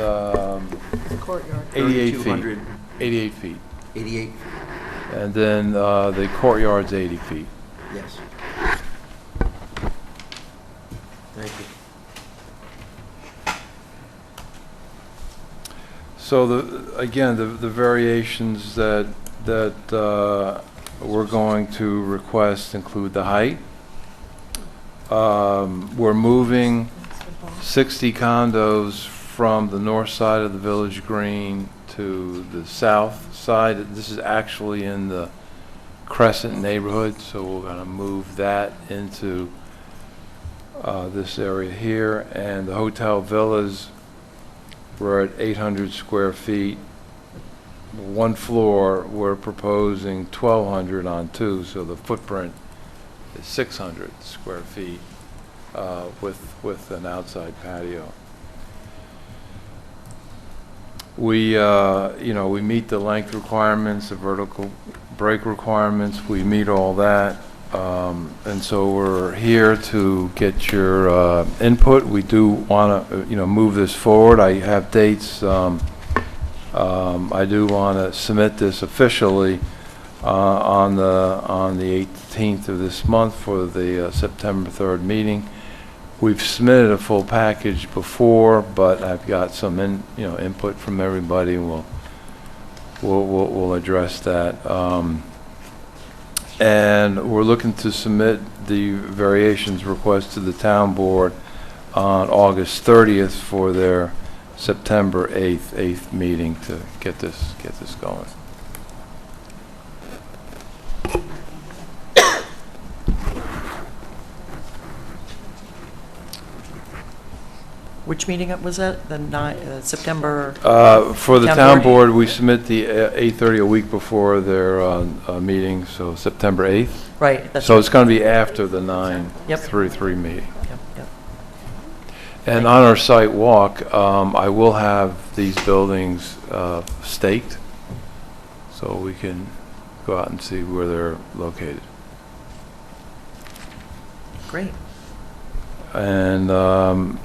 Courtyard. 88 feet. 3,200. 88 feet. 88? And then the courtyard's 80 feet. Yes. Thank you. So again, the variations that we're going to request include the height. We're moving 60 condos from the north side of the Village Green to the south side. This is actually in the Crescent neighborhood, so we're going to move that into this area here. And the hotel villas, we're at 800 square feet. One floor, we're proposing 1,200 on 2, so the footprint is 600 square feet with an outside patio. We, we meet the length requirements, the vertical break requirements. We meet all that, and so we're here to get your input. We do want to, move this forward. I have dates. I do want to submit this officially on the 18th of this month for the September 3rd meeting. We've submitted a full package before, but I've got some input from everybody. We'll address that. And we're looking to submit the variations request to the town board on August 30th for their September 8th meeting to get this going. Which meeting was that? The September? For the town board, we submit the 8:30 a week before their meeting, so September 8th. Right. That's so right. It's going to be after the 9/3 meeting. Yep, yep. And on our site walk, I will have these buildings staked, so we can go out and see where they're located. Great. And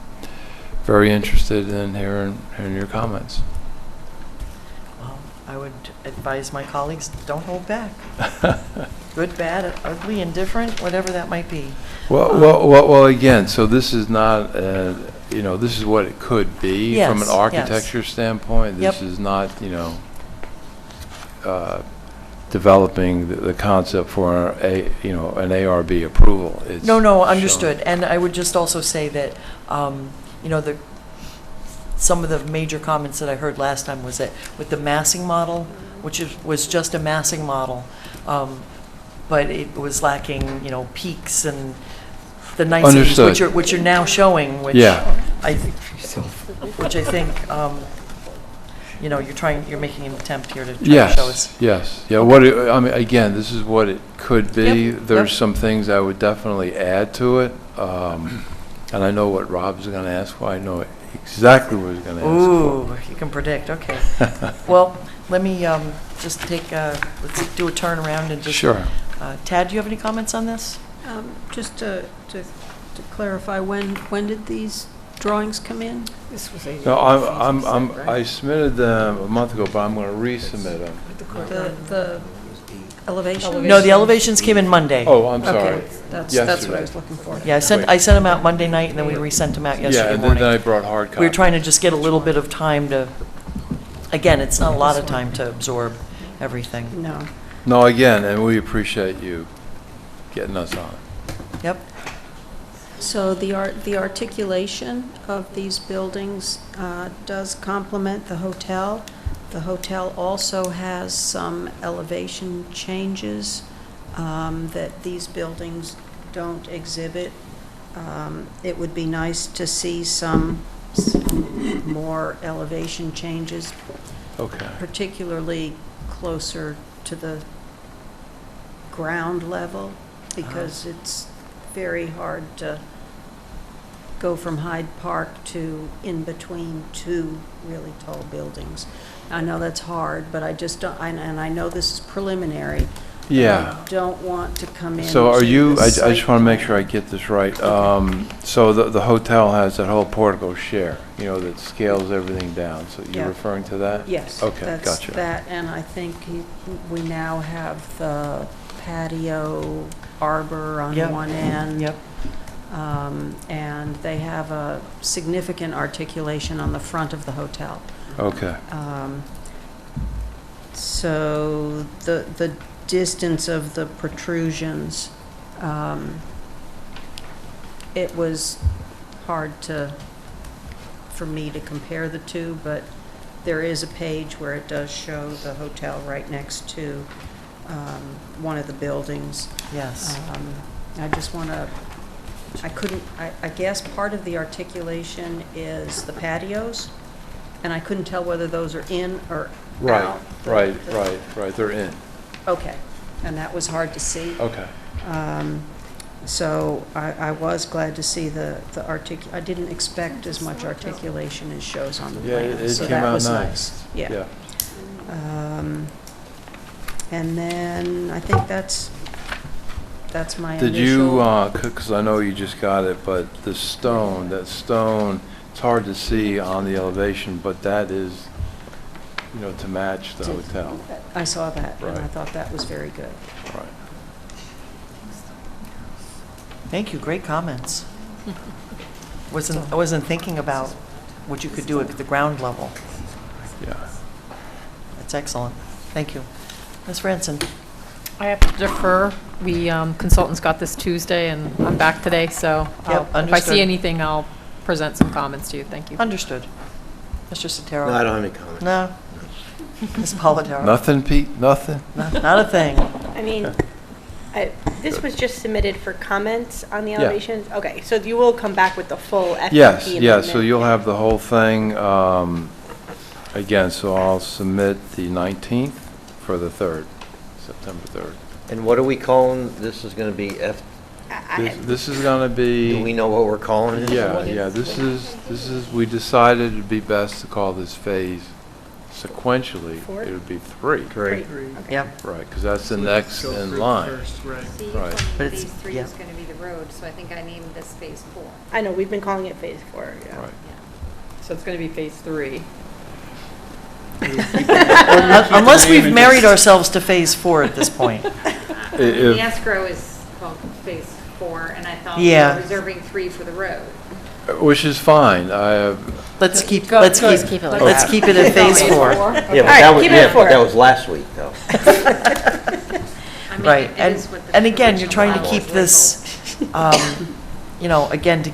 very interested in hearing your comments. Well, I would advise my colleagues, don't hold back. Good, bad, ugly, indifferent, whatever that might be. Well, again, so this is not, this is what it could be from an architecture standpoint. This is not, developing the concept for an ARB approval. It's No, understood. And I would just also say that, some of the major comments that I heard last time was that with the massing model, which was just a massing model, but it was lacking, peaks and the niceties, which are now showing, which I think, you're making an attempt here to try to show us. Yes. Yeah. Again, this is what it could be. There's some things I would definitely add to it. And I know what Rob's going to ask for. I know exactly what he's going to ask for. Ooh, you can predict. Okay. Well, let me just let's do a turnaround and just. Sure. Tad, do you have any comments on this? Just to to clarify, when did these drawings come in? This was No, I submitted them a month ago, but I'm going to resubmit them. The elevation? No, the elevations came in Monday. Oh, I'm sorry. Okay, that's what I was looking for. Yeah, I sent them out Monday night, and then we resent them out Yeah, yesterday and morning. then I brought hard copies. We were trying to just get a little bit of time to, again, it's not a lot of time to absorb everything. No. No, again, and we appreciate you getting us on. Yep. So the articulation of these buildings does complement the hotel. The hotel also has some elevation changes that these buildings don't exhibit. It would be nice to see some more elevation changes. Okay. Particularly closer to the ground level, because it's very hard to go from Hyde Park to in between two really tall buildings. I know that's hard, but I just don't, and I know this is preliminary. but Yeah. I don't want to come in. So are to you, the I site just want to make plan. sure I get this right. So the hotel has that whole portico share, that scales everything down. So Yeah. you're referring to that? Yes. Okay, That's gotcha. that, and I think we now have the patio arbor on Yep. one end. Yep. And they have a significant articulation on the front of the hotel. Okay. So the distance of the protrusions, it was hard for me to compare the two, but there is a page where it does show the hotel right next to one of the buildings. Yes. I just want to, I guess part of the articulation is the patios, and I couldn't tell whether those are in or Right, out. right. They're in. Okay, and that was hard to see. Okay. So I was glad to see the I didn't expect as much articulation as shows on the Yeah, plan. it So came that out was nice. Yeah. And then I think that's my initial. Did you, because I know you just got it, but that stone, it's hard to see on the elevation, but that is, to match the hotel. I saw that, and I Right. thought that was very good. Right. Thank you, great comments. I wasn't thinking about what you could do at the ground level. Yeah. That's excellent. Thank you. Ms. Franson? I have to defer. We, consultants got this Tuesday, and I'm back today, so Yep, if I understood. see anything, I'll present some comments to you. Thank you. Understood. Mr. Sotero? No, I don't have any comments. No? Ms. Polidoro? Nothing, Pete? Nothing? Not a thing. I mean, this was just submitted for comments on the Yeah. elevations? Okay, so you will come back with the full FDP Yes, amendment? so you'll have the whole thing, again, so I'll submit the 19th for the 3rd, September 3rd. And what are we calling, this is going to be This is going to be... do we know what we're calling it? Yeah, this is, we decided it'd be best to call this phase sequentially. Four? It would be 3. Three. Yep. Right, because that's the next in line. See, you Right. told me But it's- phase 3 yeah. is going to be the road, so I think I named this phase 4. I know, we've been calling it Phase 4, yeah. Right. So it's going to be phase 3. Unless we've married ourselves to Phase 4 at this point. The escrow is called phase 4, and I thought we Yeah. were reserving 3 for the road. Which is fine. Let's keep Keep it like let's that. keep it at Phase 4. Yeah, but All right, that was, keep it yeah, at but four. that was last week, though. I mean, Right, it and is what the again, you're original trying to bylaws keep labeled. this, again, to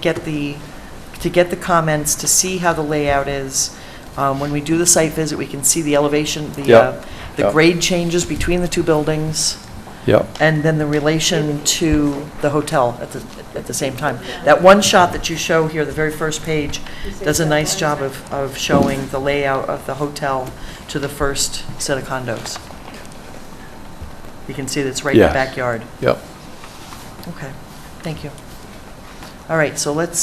get the comments, to see how the layout is. When we do the site visit, we can see the elevation, the Yep. grade changes between the two buildings, Yep. and then the relation to the hotel at the same time. That one shot that you show here, the very first page, does a nice job of showing the layout of the hotel to the first set of condos. You can see that's right in the Yes. backyard. Yep. Okay, thank you. All right, so let's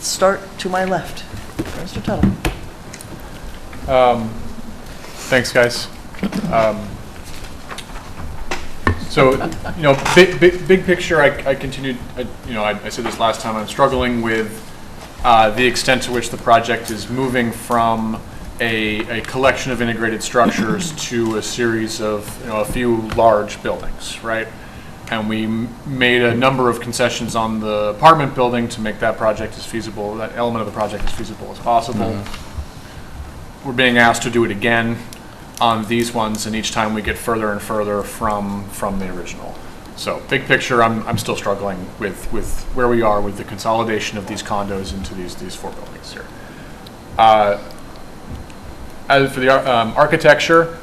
start to my left. Mr. Tuttle. Thanks, guys. So, big picture, I continued, I said this last time, I'm struggling with the extent to which the project is moving from a collection of integrated structures to a series of, a few large buildings, right? And we made a number of concessions on the apartment building to make that project as feasible, that element of the project as feasible as possible. We're being asked to do it again on these ones, and each time we get further and further from the original. So big picture, I'm still struggling with where we are with the consolidation of these condos into these 4 buildings here. As for the architecture,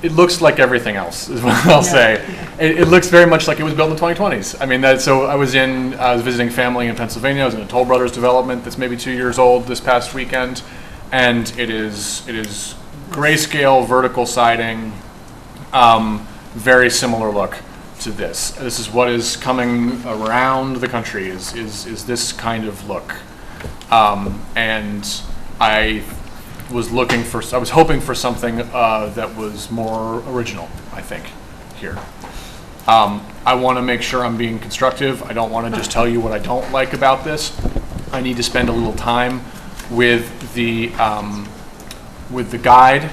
it looks like everything else, is what I'll say. It looks very much like it was built in the 2020s. I mean, so I was visiting family in Pennsylvania. I was in a Toll Brothers development that's maybe 2 years old this past weekend, and it is grayscale vertical siding, very similar look to this. This is what is coming around the country is this kind of look, and I was hoping for something that was more original, I think, here. I want to make sure I'm being constructive. I don't want to just tell you what I don't like about this. I need to spend a little time with the guide,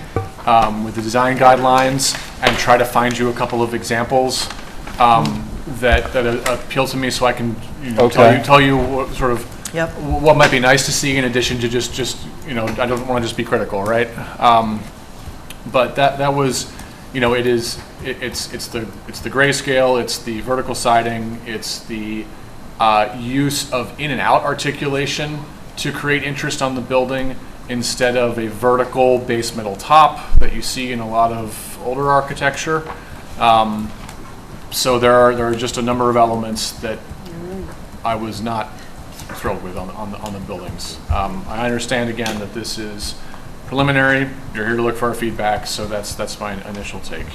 with the design guidelines, and try to find you a couple of examples that appeal to me, so I can tell you what sort of what might be nice to see in addition to just I don't want to just be critical, right? But that was, it's the grayscale, it's the vertical siding, it's the use of in and out articulation to create interest on the building instead of a vertical base metal top that you see in a lot of older architecture. So there are just a number of elements that I was not thrilled with on the buildings. I understand again that this is preliminary. You're here to look for our feedback, so that's my initial take.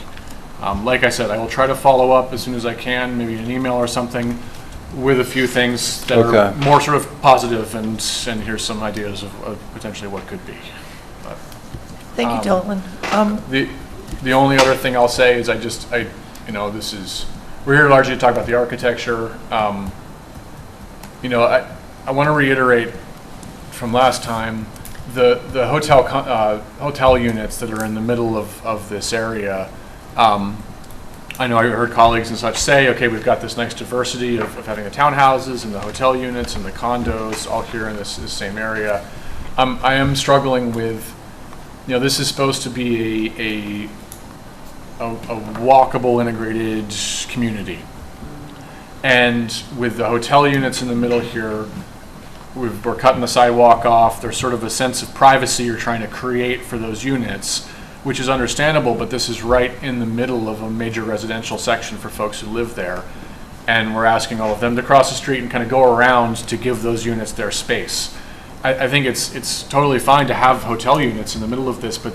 Like I said, I will try to follow up as soon as I can, maybe an email or something, with a few things that are more sort of positive, and here's some ideas of potentially what could be. But, Thank you, Dylan. The only other thing I'll say is we're here largely to talk about the architecture. I want to reiterate from last time, the hotel units that are in the middle of this area. I know I heard colleagues and such say, okay, we've got this nice diversity of having the townhouses and the hotel units and the condos all here in this same area. I am struggling with, this is supposed to be a walkable integrated community. And with the hotel units in the middle here, we're cutting the sidewalk off. There's sort of a sense of privacy you're trying to create for those units, which is understandable, but this is right in the middle of a major residential section for folks who live there. And we're asking all of them to cross the street and kind of go around to give those units their space. I think it's totally fine to have hotel units in the middle of this, but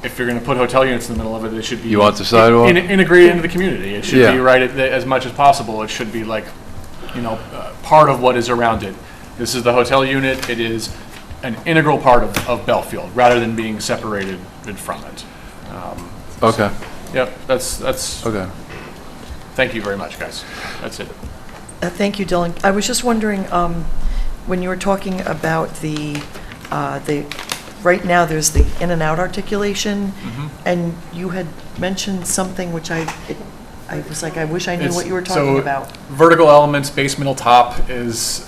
if you're going to put hotel units in the middle of it, it should be You want the sidewalk? Integrated into the community. It should be right as much as possible. It should be like, part of what is around it. This is the hotel unit. It is an integral part of Belfield, rather than being separated from it. Okay. Yep, that's okay. Thank you very much, guys. That's it. Thank you, Dylan. I was just wondering, when you were talking about the right now there's the in and out articulation, and you had mentioned something which I was like, I wish I knew what you were talking about. Vertical elements, base metal top is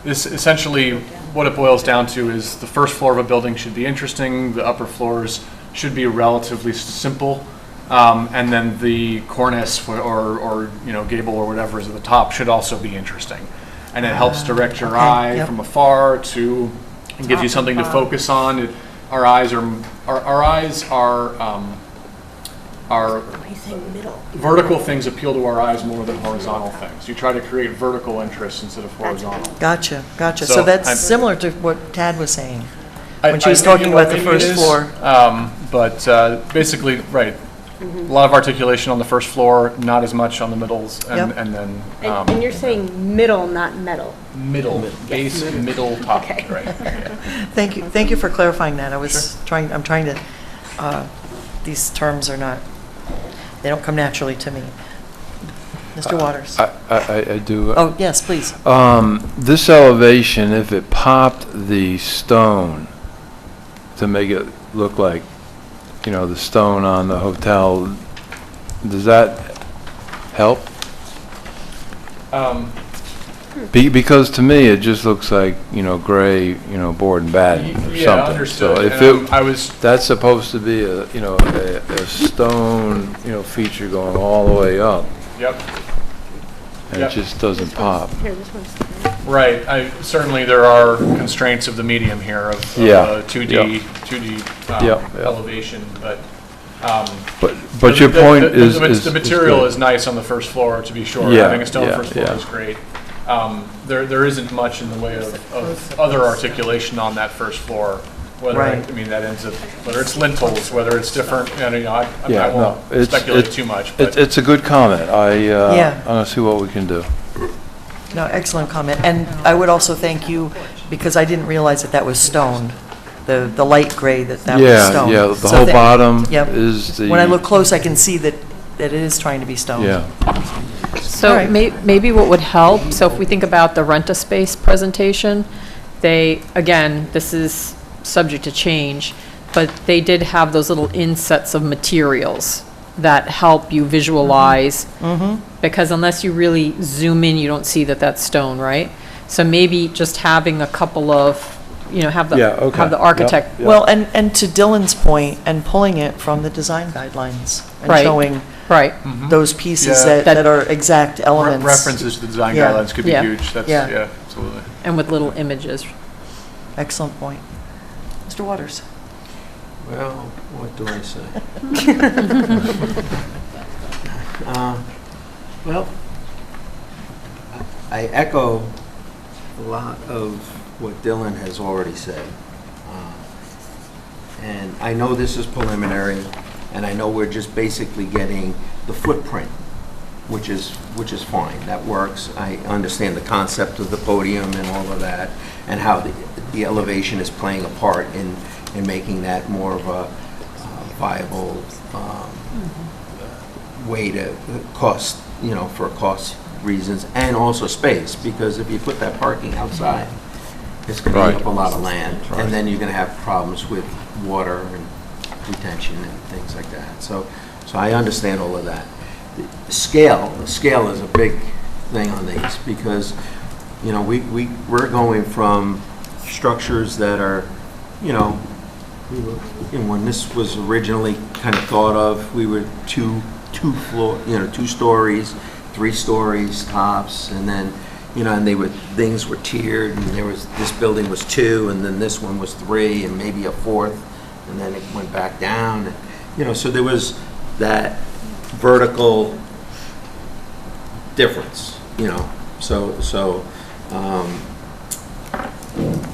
essentially what it boils down to is the first floor of a building should be interesting, the upper floors should be relatively simple, and then the cornice or gable or whatever is at the top should also be interesting. And it helps direct your eye from afar to, and gives you something to focus on. Our eyes are vertical things appeal to our eyes more than horizontal things. You try to create vertical interest instead of horizontal. Gotcha. So that's similar to what Tad was saying when she was I talking think about the maybe first it is, floor. But basically, right, Mhm. A lot of articulation on the first floor, not as much on the middles, and, Yep. and then. And you're saying middle, not metal? Middle, base, middle, top, Okay. right. Thank you for clarifying that. I'm trying to, these terms are not, they don't come naturally to me. Mr. Waters? I do. Oh, yes, please. This elevation, if it popped the stone to make it look like, you know, the stone on the hotel, does that help? Because to me, it just looks like, you know, gray, you know, board and batten or Yeah, something. understood. So if And, it, I was- that's supposed to be a, you know, a stone, you know, feature going all the way up. Yep. And Yep. it just doesn't pop. Here, this one's. Right, certainly there are constraints of the medium here of Yeah, 2D, yeah. 2D Yeah, yeah. elevation, but. But your point is The material good. is nice on the first floor, to be sure. Yeah, Having a stone yeah, first floor yeah. is great. There isn't much in the way of other articulation on that first floor. Whether, Right. I mean, that ends up, whether it's lintels, whether it's different, and, you know, I Yeah, no, won't it's, speculate too much, but. it's a good comment. Yeah. I'm gonna see what we can do. No, excellent comment. And I would also thank you, because I didn't realize that that was stone, the light gray that was Yeah, stone. yeah, the So whole that- bottom yep. is the. When I look close, I can see that it is trying to be stone. Yeah. So All right. maybe what would help, so if we think about the rent-a-space presentation, they, again, this is subject to change, but they did have those little insets of materials that help you visualize. Because unless you really zoom in, you don't see that that's stone, right? So maybe just having a couple of, you know, have Yeah, okay. the architect. Yep. Well, and to Dylan's point, and pulling it from the design guidelines and Right. showing Right. those pieces Yeah. that are exact elements. References to the design Yeah. guidelines could be Yeah. huge, that's, Yeah. yeah, absolutely. And with little images. Excellent point. Mr. Waters? Well, what do I say? Well, I echo a lot of what Dylan has already said. And I know this is preliminary, and I know we're just basically getting the footprint, which is fine, that works. I understand the concept of the podium and all of that, and how the elevation is playing a part in making that more of a viable way to cost, you know, for cost reasons, and also space, because if you put that parking outside, it's going to Right. eat up a lot of land, Right. and then you're going to have problems with water and retention and things like that. So I understand all of that. The scale is a big thing on these, because, you know, we're going from structures that are, you know, when this was originally kind of thought of, we were two stories, 3 stories tops, and then, you know, and things were tiered, and this building was 2, and then this one was 3, and maybe a 4th, and then it went back down, and, you know, so there was that vertical difference, you know, so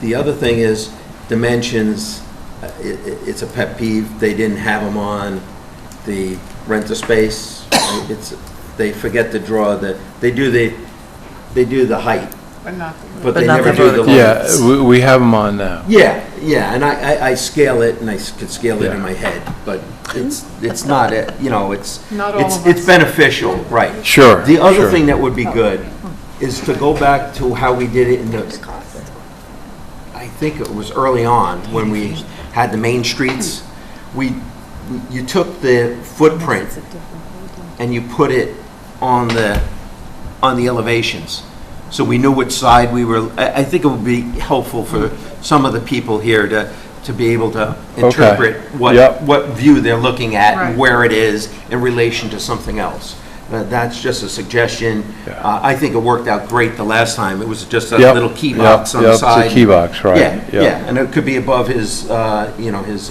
the other thing is dimensions. It's a pet peeve. They didn't have them on the rent-a-space. They forget to draw they do the height, But not but But they not never the do the vertical. lengths. Yeah, we have them on now. Yeah, and I scale it, and I could scale it Yeah. in my head, but it's not, you know, Not all of it's us. beneficial, right. Sure, The other sure. thing that would be good is to go back to how we did it in the, I think it was early on, when we had the main streets. You took the footprint and you put it on the elevations. So we knew which side we were, I think it would be helpful for some of the people here to be able to interpret Yep. what view they're looking at and Right. where it is in relation to something else. That's just a suggestion. I think it worked out great the last time. It was just a Yep. little key box on the Yep, side. it's a key box, right. Yeah, Yep. yeah, and it could be above his, you know, his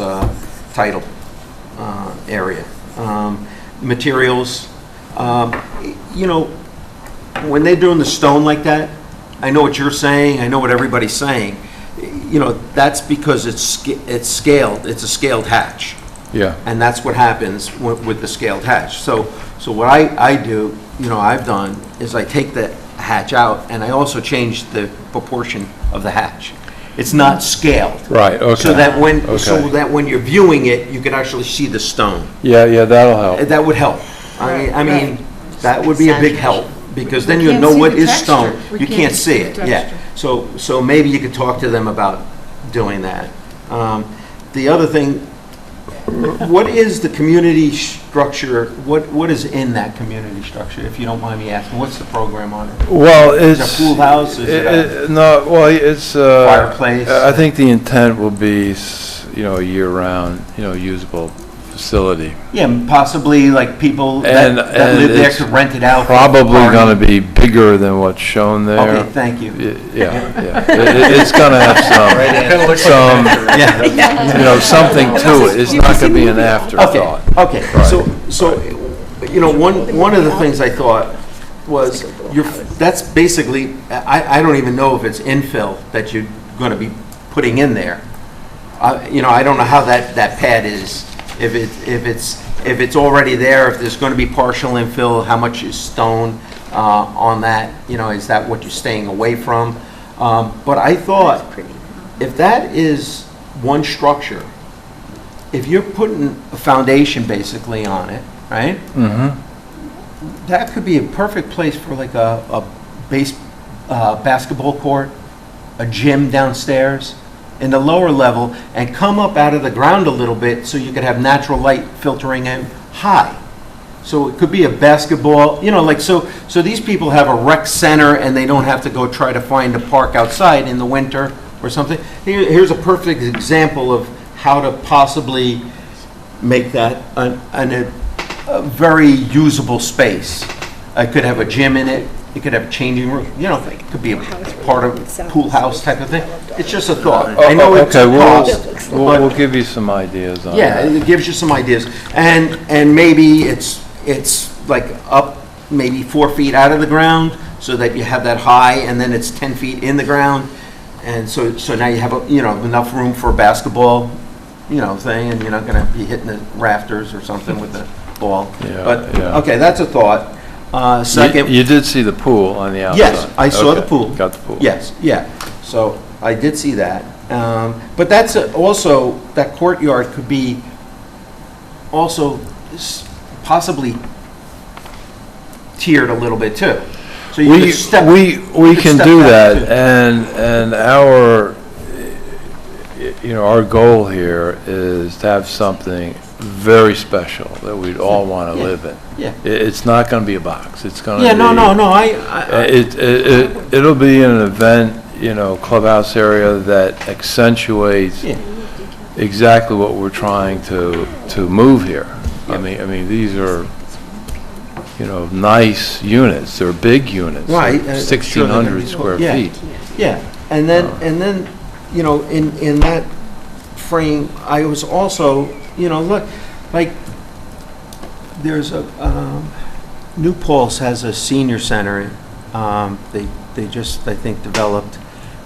title area. Materials, you know, when they're doing the stone like that, I know what you're saying, I know what everybody's saying. You know, that's because it's scaled, it's a scaled hatch. Yeah. And that's what happens with the scaled hatch. So what I do, I've done, is I take the hatch out, and I also change the proportion of the hatch. It's not scaled. Right, okay. So that Okay. when you're viewing it, you can actually see the stone. Yeah, that'll help. That would help. I mean, that would be a big help, because then you can't know see what the is stone. texture. We You can't can't see see the it, yeah. texture. So maybe you could talk to them about doing that. The other thing, what is the community structure, what is in that community structure, if you don't mind me asking? What's the program on it? Well, Is it's... it a pool house? Is it a No, well, it's... fireplace? I think the intent will be, a year-round, usable facility. Yeah, possibly like people And that live there it's could rent it out. for probably party. going to be bigger than what's shown there. Okay, thank you. Yeah. It's going to have something to it. It's not going to be an afterthought. Okay, so, one of the things I thought was, that's basically, I don't even know if it's infill that you're going to be putting in there. I don't know how that pad is, if it's already there, if there's going to be partial infill, how much is stone on that, is that what you're staying away from? But I thought, if that is one structure, if you're putting a foundation basically on it, right? Mm-hmm. That could be a perfect place for like a basketball court, a gym downstairs, in the lower level, and come up out of the ground a little bit so you could have natural light filtering in high. So it could be a basketball, so these people have a rec center and they don't have to go try to find a park outside in the winter or something. Here's a perfect example of how to possibly make that a very usable space. I could have a gym in it. It could have a changing room. It could be a part of a pool house type of thing. It's just a thought. I know it's a cost, we'll give you some ideas on that. yeah, it gives you some ideas. And maybe it's like up maybe 4 feet out of the ground so that you have that high, and then it's 10 feet in the ground. And so now you have, enough room for a basketball, thing, and you're not going to be hitting the rafters or something with the ball. Yeah, But, yeah. okay, that's a thought. Second. You did see the pool on the outside? Yes, I saw the Okay, pool. Got the pool. Yes, yeah. So I did see that. But that's also, that courtyard could be also possibly tiered a little bit too. So you could step. We you could can step do back, that, too. and our goal here is to have something very special that we'd all want to live in. Yeah. It's not going to be a box. It's going to Yeah, be... no, It'll be an event, clubhouse area that accentuates exactly what we're trying to move here. I mean, these are, nice units. They're big units. Right. 1,600 square feet. Yeah, and then, in that frame, I was also, look, like, there's New Paltz has a senior center. They just, I think, developed,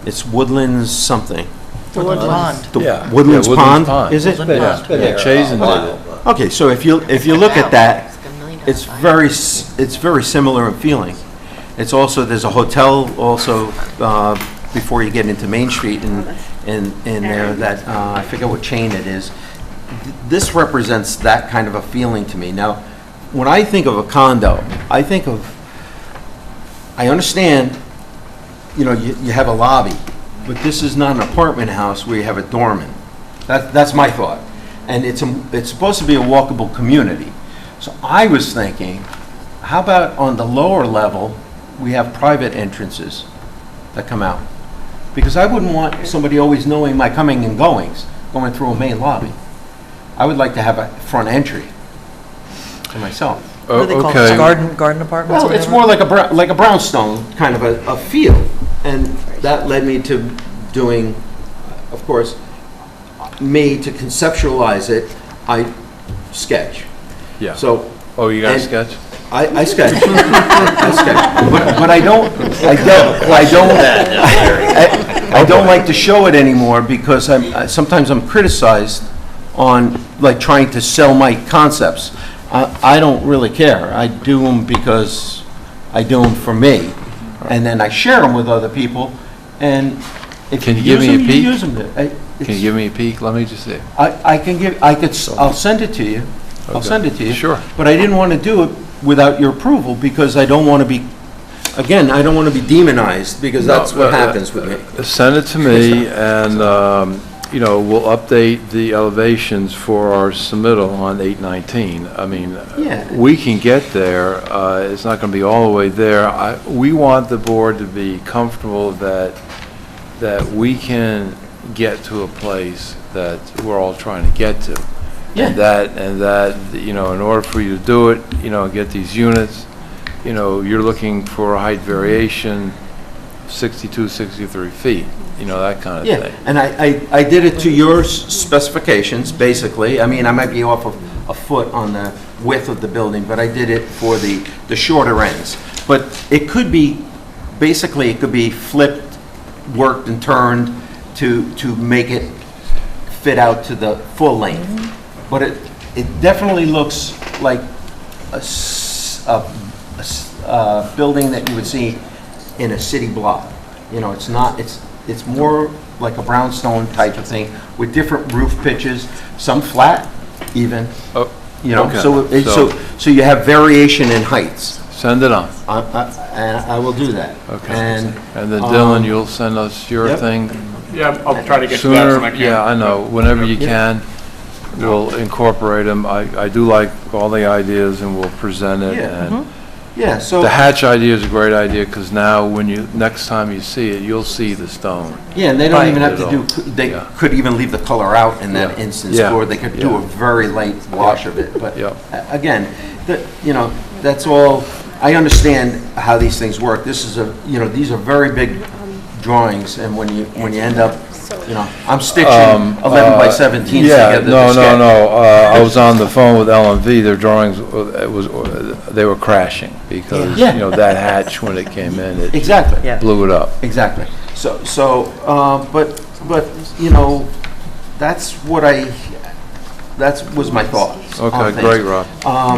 it's Woodlands something. Woodlands Pond. The Woodlands Pond, is it? Yeah, Chazen did it. Okay, so if you look at that, it's very similar in feeling. It's also, there's a hotel also before you get into Main Street in there that, I forget what chain it is. This represents that kind of a feeling to me. Now, when I think of a condo, I understand, you have a lobby, but this is not an apartment house where you have a doorman. That's my thought. And it's supposed to be a walkable community. So I was thinking, how about on the lower level, we have private entrances that come out? Because I wouldn't want somebody always knowing my coming and goings, going through a main lobby. I would like to have a front entry to myself. What do they call this, garden apartments or Well, it's whatever? more like a brownstone kind of a feel. And that led me to doing, of course, to conceptualize it, I sketch. Yeah. So. Oh, you got a and sketch? I sketch. I sketch. But I don't like to show it anymore because sometimes I'm criticized on, like, trying to sell my concepts. I don't really care. I do them because I do them for me. And then I share them with other people, and if Can you you give use me a them, you peek? use them. Can you give me a peek? Let me just see. I'll send it to you. I'll Okay. send it to you. Sure. But I didn't want to do it without your approval, because I don't want to be, again, I don't want to be demonized, because that's what happens with me. Send it to me, and, you know, we'll update the elevations for our submittal on 8/19. I mean, Yeah. we can get there. It's not going to be all the way there. We want the board to be comfortable that we can get to a place that we're all trying to get to. Yeah. And that, you know, in order for you to do it, you know, get these units, you know, you're looking for a height variation, 62, 63 feet, you know, that kind of Yeah, thing. and I did it to your specifications, basically. I mean, I might be off of a foot on the width of the building, but I did it for the shorter ends. But it could be, basically, it could be flipped, worked and turned to make it fit out to the full length. But it definitely looks like a building that you would see in a city block. You know, it's not, it's more like a brownstone type of thing with different roof pitches, some flat even. Oh, You know, okay. so you have variation in heights. Send it on. And I will do that. Okay. And then Dylan, you'll send us your Yep. thing? Yeah, I'll try to get to that Sooner, when I can. yeah, I know, whenever you Yeah. can, we'll incorporate them. I do like all the ideas, and we'll present it. Yeah. And Yeah, so. the hatch idea is a great idea, because now, next time you see it, you'll see the stone. Yeah, and they don't even have to do, It'll- they yeah. could even leave the color out in that Yeah. instance, Yeah. or they could do Yeah. a very light wash of it. But Yep. again, you know, that's all, I understand how these things work. This is these are very big drawings, and when you end up, you know, I'm stitching 11 by 17 Yeah, together. no, to sketch. no. I was on the phone with LMV. Their drawings, they were crashing, because, Yeah. you know, that hatch, when it came in, it Exactly. blew it up. Exactly. But, you know, that was my thoughts on Okay, things. great, Rob.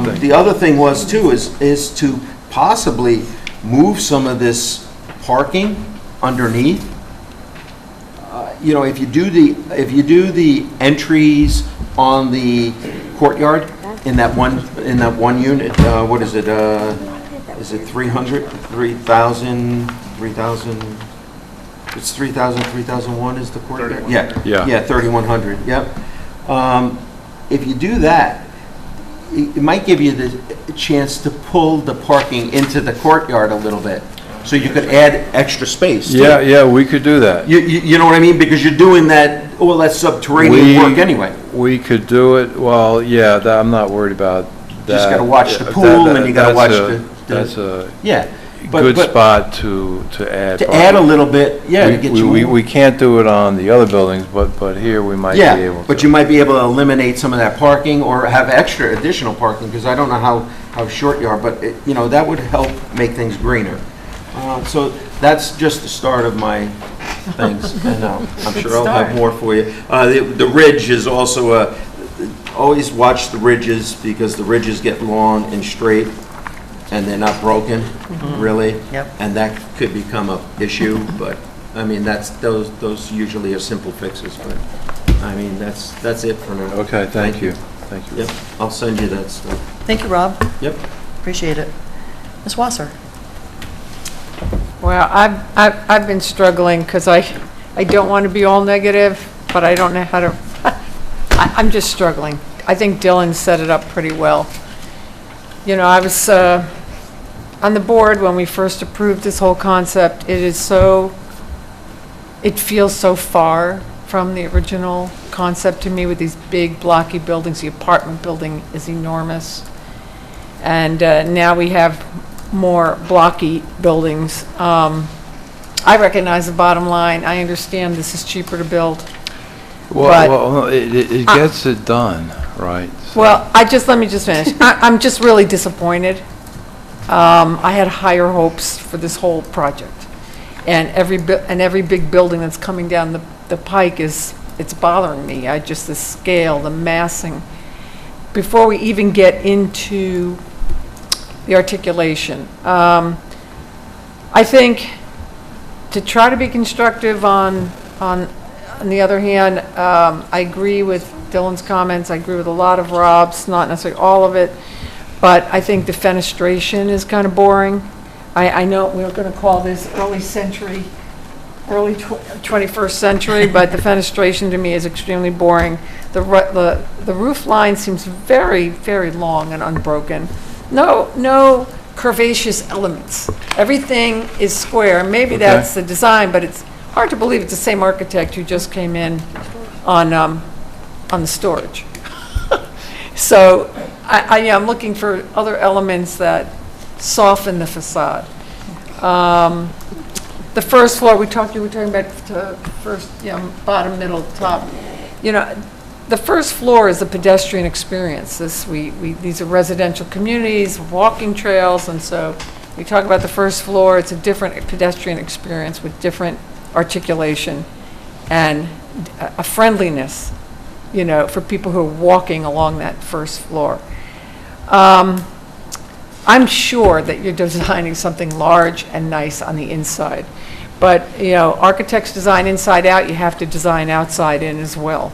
Thank The other thing was too, is to possibly move some of this parking underneath. You know, if you do the entries on the courtyard in that one unit, what is it? Is it 300, 3,000, 3,000? It's 3,000, 3,001 is the courtyard? Yeah. Yeah. 3,100, yep. If you do that, it might give you the chance to pull the parking into the courtyard a little bit, so you could add extra space. too. Yeah, we could do that. You know what I mean? Because you're doing all that subterranean work anyway. We could do it, well, yeah, I'm not worried about that. Just gotta watch the Yeah, pool, and you gotta watch That's a Yeah. good spot to add. To parking. add a little bit, yeah, to get you more. We can't do it on the other buildings, but here we might be Yeah, able to. but you might be able to eliminate some of that parking, or have extra additional parking, because I don't know how short you are, but you know, that would help make things greener. So that's just the start of my things, and I'm sure I'll have more for you. The ridge is also always watch the ridges, because the ridges get long and straight, and they're not broken, really. Yep. And that could become a issue, but, I mean, those usually are simple fixes, but, I mean, that's it for now. Okay, thank you. Thank you. Yep, I'll send you that stuff. Thank you, Rob. Yep. Appreciate it. Ms. Wasser? Well, I've been struggling, because I don't want to be all negative, but I don't know how to, I'm just struggling. I think Dylan set it up pretty well. You know, I was on the board when we first approved this whole concept. It feels so far from the original concept to me, with these big blocky buildings. The apartment building is enormous. And now we have more blocky buildings. I recognize the bottom line. I understand this is cheaper to build. Well, it gets it done, right? So- Well, let me just finish. I'm just really disappointed. I had higher hopes for this whole project. And every big building that's coming down the pike is it's bothering me. The scale, the massing. Before we even get into the articulation, I think to try to be constructive on the other hand, I agree with Dylan's comments. I agree with a lot of Rob's, not necessarily all of it, but I think the fenestration is kind of boring. I know we're going to call this early 21st century, but the fenestration to me is extremely boring. The roof line seems very, very long and unbroken. No curvaceous elements. Everything is square. Maybe that's the design, but it's hard to believe it's the same architect who just came in on the storage. So I'm looking for other elements that soften the facade. The first floor, we were talking about the first, bottom, middle, top. The first floor is a pedestrian experience. These are residential communities, walking trails, and so we talk about the first floor. It's a different pedestrian experience with different articulation and a friendliness, for people who are walking along that first floor. I'm sure that you're designing something large and nice on the inside, but architects design inside out. You have to design outside in as well.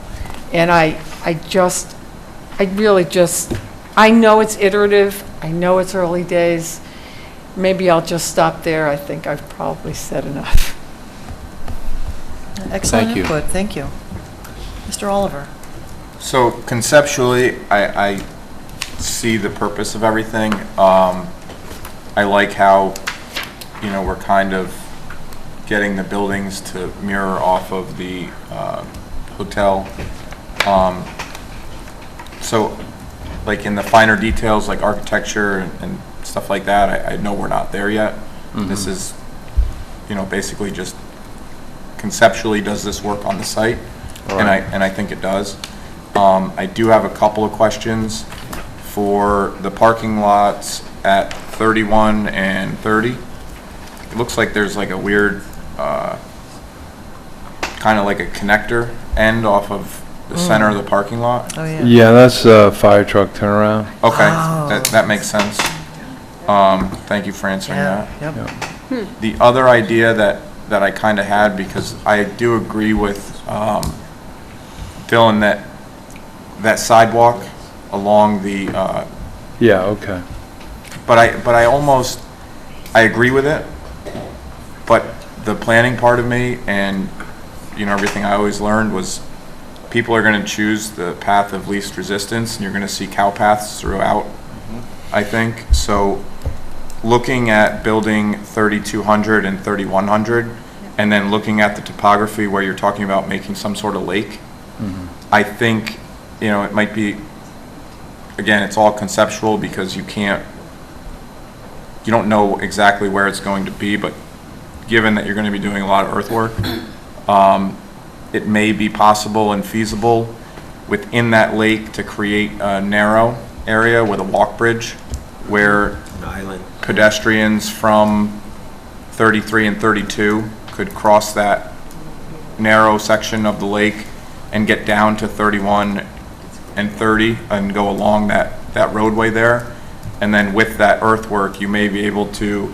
And I know it's iterative. I know it's early days. Maybe I'll just stop there. I think I've probably said enough. Excellent input. Thank you. Mr. Oliver. So conceptually, I see the purpose of everything. I like how, we're kind of getting the buildings to mirror off of the hotel. So like in the finer details, like architecture and stuff like that, I know we're not there yet. Mm-hmm. This is, basically just conceptually, does this work on the site? Right. And I think it does. I do have a couple of questions for the parking lots at 31 and 30. It looks like there's like a weird, kind of like a connector end off of the center of the parking lot. Oh, yeah. Yeah, that's a fire truck turnaround. Okay, that makes sense. Thank you for answering that. Yep. The other idea that I kind of had, because I do agree with Dylan that sidewalk along the Yeah, okay. but I almost agree with it, but the planning part of me and everything I always learned was people are going to choose the path of least resistance, and you're going to see cow paths throughout. I think so. Looking at building 3200 and 3100, and then looking at the topography where you're talking about making some sort of lake, I think it might be, again, it's all conceptual because you don't know exactly where it's going to be, but given that you're going to be doing a lot of earthwork, it may be possible and feasible within that lake to create a narrow area with a walk bridge where pedestrians from 33 and 32 could cross that narrow section of the lake and get down to 31 and 30 and go along that roadway there. And then with that earthwork, you may be able to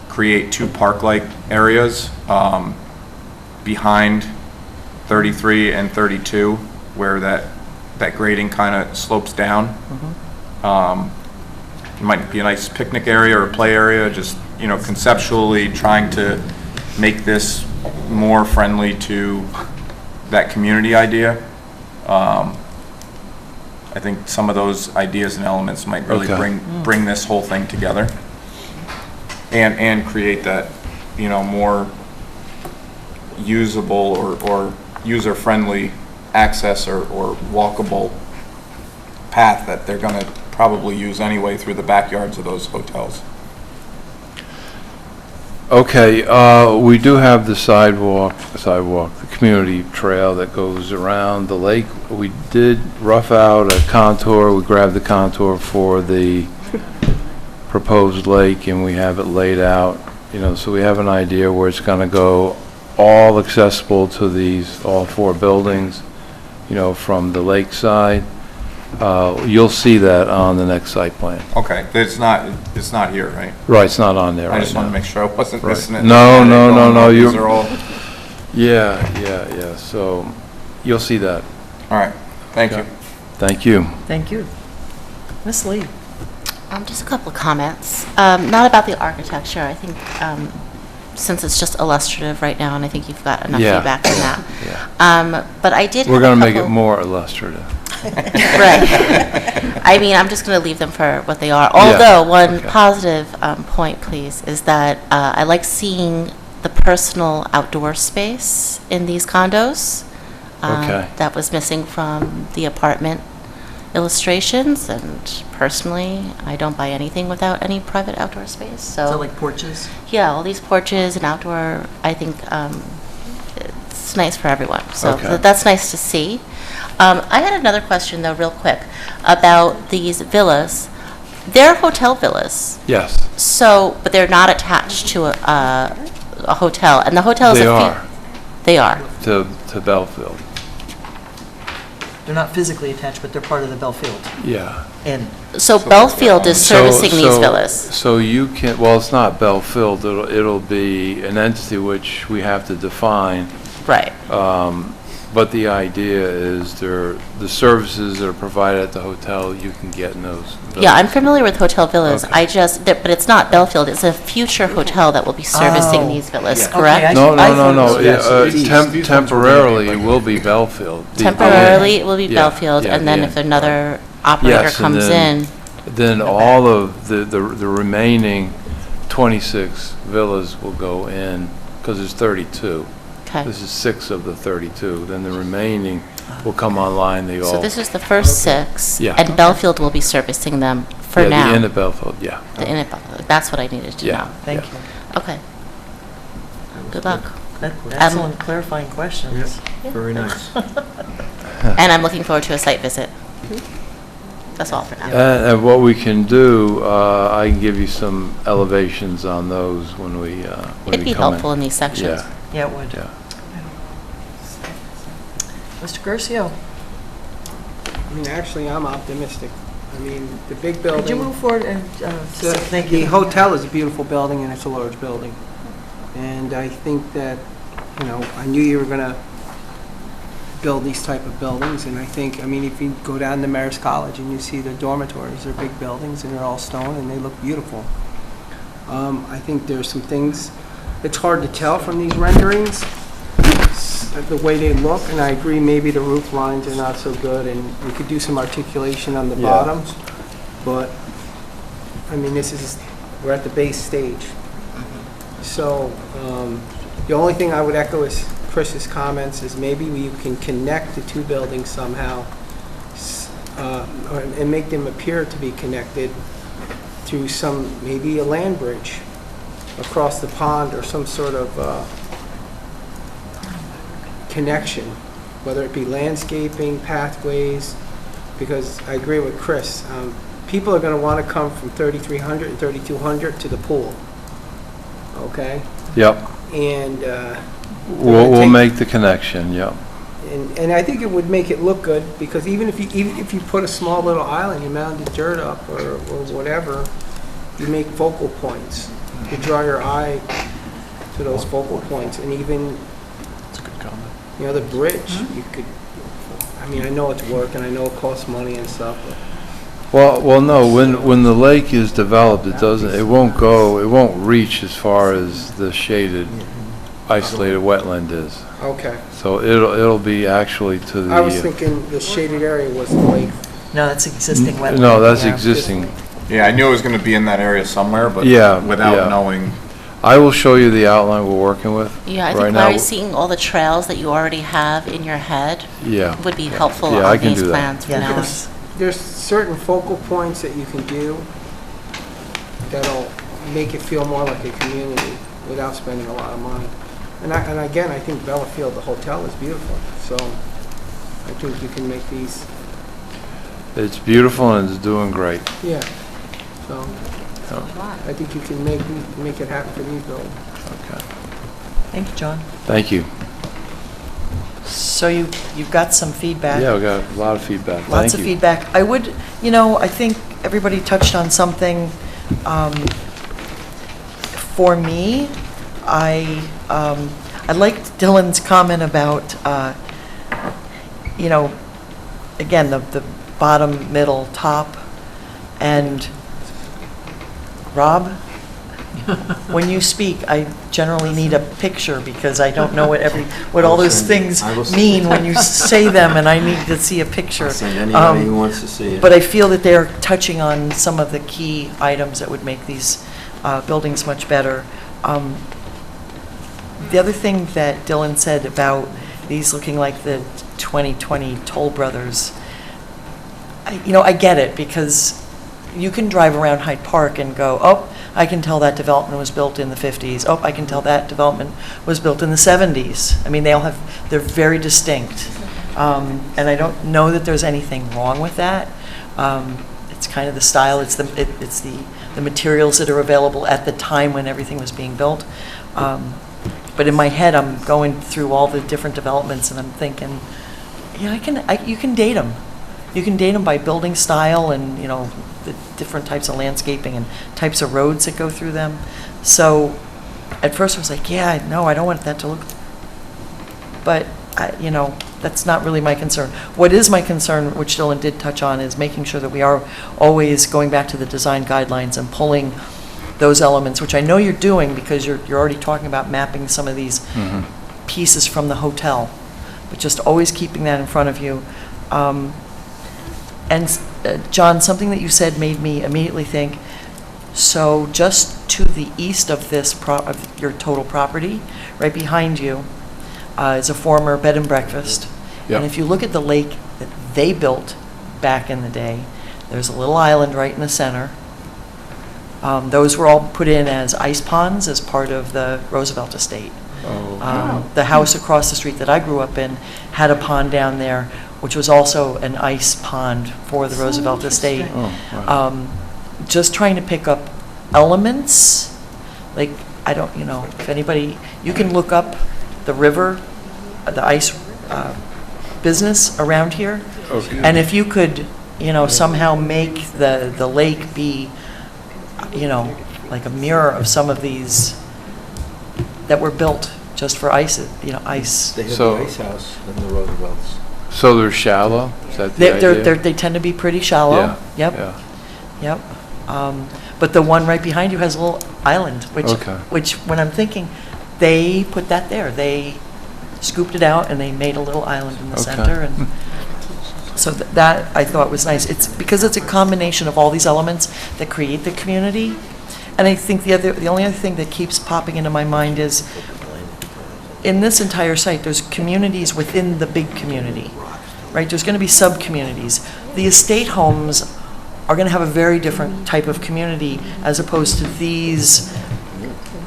create two park-like areas behind 33 and 32 where that grading kind of slopes down. It might be a nice picnic area or play area, just conceptually trying to make this more friendly to that community idea. I think some of those ideas and elements might really bring this whole thing together and create that more usable or user-friendly access or walkable path that they're going to probably use anyway through the backyards of those hotels. Okay, we do have the sidewalk, the community trail that goes around the lake. We did rough out a contour. We grabbed the contour for the proposed lake, and we have it laid out, so we have an idea where it's going to go, all accessible to all four buildings. you know, from the lakeside. You'll see that on the next site plan. Okay, it's not here, right? Right, it's not on there I right just want to now. make sure I wasn't Right. missing it. No, no, no, no, These you. are all, Yeah, so you'll see that. all right, thank you. Thank you. Thank you. Ms. Lee? Just a couple of comments. Not about the architecture. I think since it's just illustrative right now, and I think you've got enough Yeah. feedback on that. Yeah. But I did. We're have a going to make it couple- more illustrative. Right. I mean, I'm just going to leave them for what they are. Yeah, Although, one okay. positive point, please, is that I like seeing the personal outdoor space in these condos. Okay. That was missing from the apartment illustrations, and personally, I don't buy anything without any private outdoor space. So like porches? Yeah, all these porches and outdoor, I think it's nice for everyone. So Okay. that's nice to see. I had another question, though, real quick, about these villas. They're hotel villas. Yes, So, but they're not attached to a hotel, and the hotel is they a are, They are. to Belfield. They're not physically attached, but they're part of the Belfield. Yeah. And So Belfield is servicing these So- villas. So you can, well, it's not Belfield, it'll be an entity which we have to define. Right. But the idea is the services that are provided at the hotel, you can get in those villas. Yeah, I'm familiar with hotel villas. Okay. But it's not Belfield. It's a future hotel that will be servicing Oh. these villas, Yeah. correct? Okay, No, I no, no, thought no. it was- It, temporarily, it will be Belfield. Temporarily, it will be Yeah, Belfield, yeah, and then yeah. if another operator Yes, and comes then- in, Then all of the remaining 26 villas will go in, because there's 32. okay. This is 6 of the 32. Then the remaining will come online, they all. So this is the first 6, Yeah. and Belfield will be servicing them for Yeah, now. the Inn at Belfield, yeah. The Inn at Belfield. That's what I needed to Yeah. know. thank Yeah. you. Okay. Good luck. Excellent clarifying questions. Very nice. And I'm looking forward to a site visit. That's all for now. And what we can do, I can give you some elevations on those when we come in. It'd be helpful in these sections. Yeah, Yeah, it would. yeah. Mr. Curcio? I mean, actually, I'm optimistic. I mean, the big building. Could you move forward and, The thank the you. hotel is a beautiful building, and it's a large building. And I think that, I knew you were going to build these type of buildings, and I think, if you go down to Marist College and you see the dormitories, they're big buildings, and they're all stone, and they look beautiful. I think there's some things, it's hard to tell from these renderings, the way they look, and I agree, maybe the roof lines are not so good, and we could do some articulation on the Yeah. bottoms, but, we're at the base stage. So, the only thing I would echo is Chris's comments, is maybe we can connect the two buildings somehow, and make them appear to be connected through maybe a land bridge across the pond, or some sort of connection, whether it be landscaping, pathways, because I agree with Chris, people are going to want to come from 3300 and 3200 to the pool, okay? Yep, And we'll make the connection, yep. and I think it would make it look good, because even if you put a small little island, you mounded dirt up or whatever, you make focal points. You draw your eye to those focal points, and even the bridge, you could. I know it's work, and I know it costs money and stuff, but Well, no, when the lake is developed, it won't reach as far as the shaded, isolated wetland is. okay. So it'll be actually to the. I was thinking the shaded area was the lake. No, that's existing wetland. No, that's Yeah. existing. Yeah, I knew it was going to be in that area somewhere, but Yeah, without yeah. knowing. I will show you the outline we're working with. Yeah, I right think now. Larry, seeing all the trails that you already have in your head Yeah. would be helpful Yeah, I on can these do that. plans from now on. There's certain focal points that you can do that'll make it feel more like a community without spending a lot of money. And again, I think Bellafield, the hotel, is beautiful, so I think you can make these, It's beautiful and it's doing great. yeah. So Oh, I think you can make it happen for these buildings. okay. Thank you, John. Thank you. So you've got some feedback. Yeah, we got a lot of feedback. Lots Thank of you. feedback. I would, I think everybody touched on something. For me, I liked Dylan's comment about, again, the bottom, middle, top, and Rob, when you speak, I generally need a picture because I don't know what all those things mean when you say them, and I need to see a picture. I'll send anybody who wants to see it. But I feel that they're touching on some of the key items that would make these buildings much better. The other thing that Dylan said about these looking like the 2020 Toll Brothers, I get it, because you can drive around Hyde Park and go, oh, I can tell that development was built in the 50s. Oh, I can tell that development was built in the 70s. I mean, they're very distinct. And I don't know that there's anything wrong with that. It's kind of the style, it's the materials that are available at the time when everything was being built. But in my head, I'm going through all the different developments and I'm thinking, yeah, you can date them. You can date them by building style and, the different types of landscaping and types of roads that go through them. So at first I was like, yeah, no, I don't want that to look, but that's not really my concern. What is my concern, which Dylan did touch on, is making sure that we are always going back to the design guidelines and pulling those elements, which I know you're doing because you're already talking about mapping some of these pieces from the hotel, but just always keeping that in front of you. And John, something that you said made me immediately think, so just to the east of of your total property, right behind you, is a former bed and breakfast. Yep. And if you look at the lake that they built back in the day, there's a little island right in the center. Those were all put in as ice ponds as part of the Roosevelt estate. The house across the street that I grew up in had a pond down there, which was also an ice pond for the Roosevelt estate. Just trying to pick up elements, like, I don't, if anybody, you can look up the river, the ice business around here. Okay. And if you could, somehow make the lake be, like a mirror of some of these that were built just for ice, ice. They have the ice house in the Roosevelts. So they're shallow? Is that the idea? They tend to be pretty shallow. Yeah. Yep. Yeah. Yep. But the one right behind you has a little island, which when I'm thinking, they put that there. They scooped it out and they made a little island in the center. And so that I thought was nice. It's because it's a combination of all these elements that create the community. And I think the only other thing that keeps popping into my mind is, in this entire site, there's communities within the big community, right? There's going to be sub-communities. The estate homes are going to have a very different type of community as opposed to these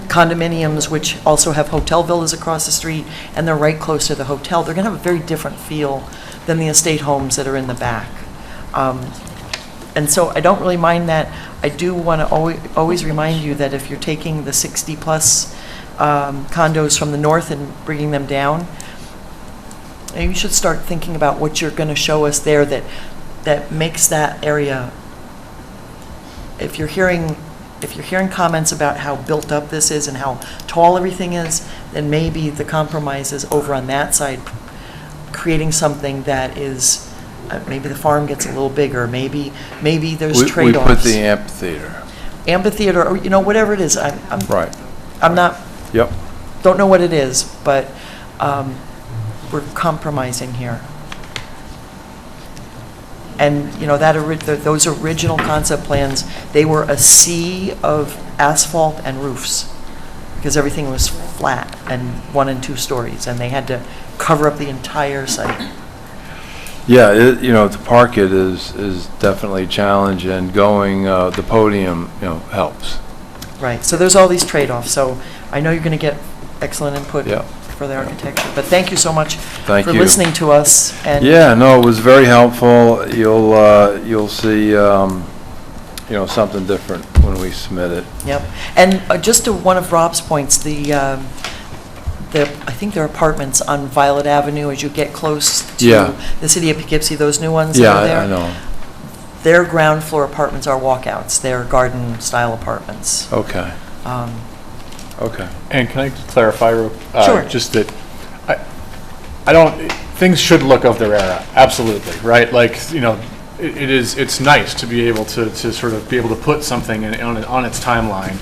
condominiums, which also have hotel villas across the street, and they're right close to the hotel. They're going to have a very different feel than the estate homes that are in the back. And so I don't really mind that. I do want to always remind you that if you're taking the 60-plus condos from the north and bringing them down, you should start thinking about what you're going to show us there that makes that area. If you're hearing comments about how built up this is and how tall everything is, then maybe the compromise is over on that side, creating something that is, maybe the farm gets a little bigger, maybe there's trade-offs. We put the amphitheater. Amphitheater, or whatever it is. Right. I'm not. Yep. Don't know what it is, but we're compromising here. And those original concept plans, they were a sea of asphalt and roofs because everything was flat and 1 and 2 stories, and they had to cover up the entire site. Yeah, to park it is definitely a challenge, and going the podium, helps. Right. So there's all these trade-offs. So I know you're going to get excellent input for the architecture. But thank you so much for listening to us. And yeah, no, it was very helpful. You'll see, something different when we submit it. Yep. And just to one of Rob's points, the I think there are apartments on Violet Avenue as you get close Yeah. to the city of Poughkeepsie, those new ones that Yeah, are there. I know. Their ground floor apartments are walkouts. They're garden-style apartments. Okay. Okay. And can I just clarify, Sure. just that, I don't, things should look of their era, absolutely, right? Like, you know, it's nice to be able to sort of be able to put something on its timeline.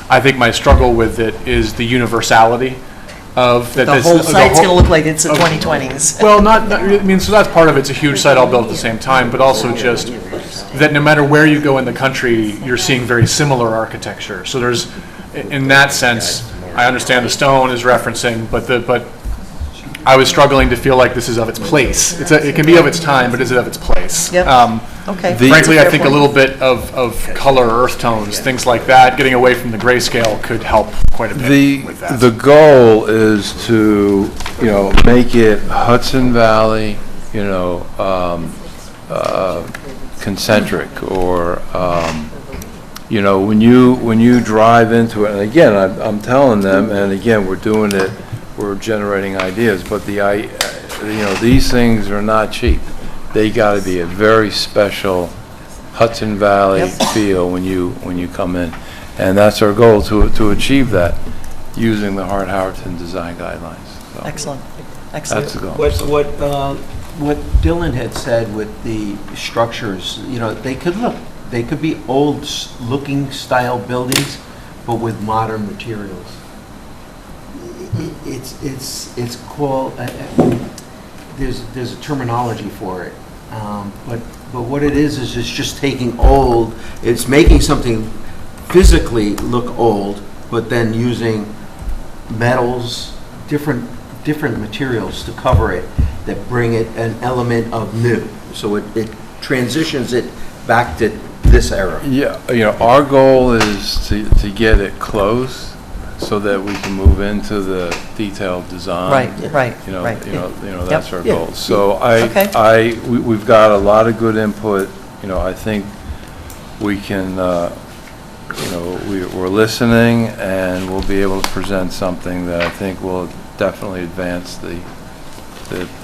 I think my struggle with it is the universality of that. The whole site's going to look like it's the 2020s. Well, I mean, so that's part of it. It's a huge site all built at the same time, but also just that no matter where you go in the country, you're seeing very similar architecture. So there's, in that sense, I understand the stone is referencing, but I was struggling to feel like this is of its place. It can be of its time, but is it of its place? Yep. Okay. Frankly, I think a little bit of color, earth tones, things like that, getting away from the grayscale could help quite a bit with that. The goal is to, you know, make it Hudson Valley, you know, concentric, or, you know, when you drive into it, and again, I'm telling them, and again, we're doing it, we're generating ideas, but you know, these things are not cheap. They got to be a very special Hudson Valley feel when you come in, and that's our goal, to achieve that using the Hart-Howerton design guidelines. So Excellent. Excellent. that's the goal. What Dylan had said with the structures, you know, they could be old-looking style buildings, but with modern materials. It's called, there's a terminology for it, but what it is it's just taking old, it's making something physically look old, but then using metals, different materials to cover it that bring it an element of new. So it transitions it back to this era. Yeah, you know, our goal is to get it close so that we can move into the detailed design. Right. You know, right. you know, that's our Yeah. goal. So Okay. we've got a lot of good input. You know, I think we can, you know, we're listening, and we'll be able to present something that I think will definitely advance the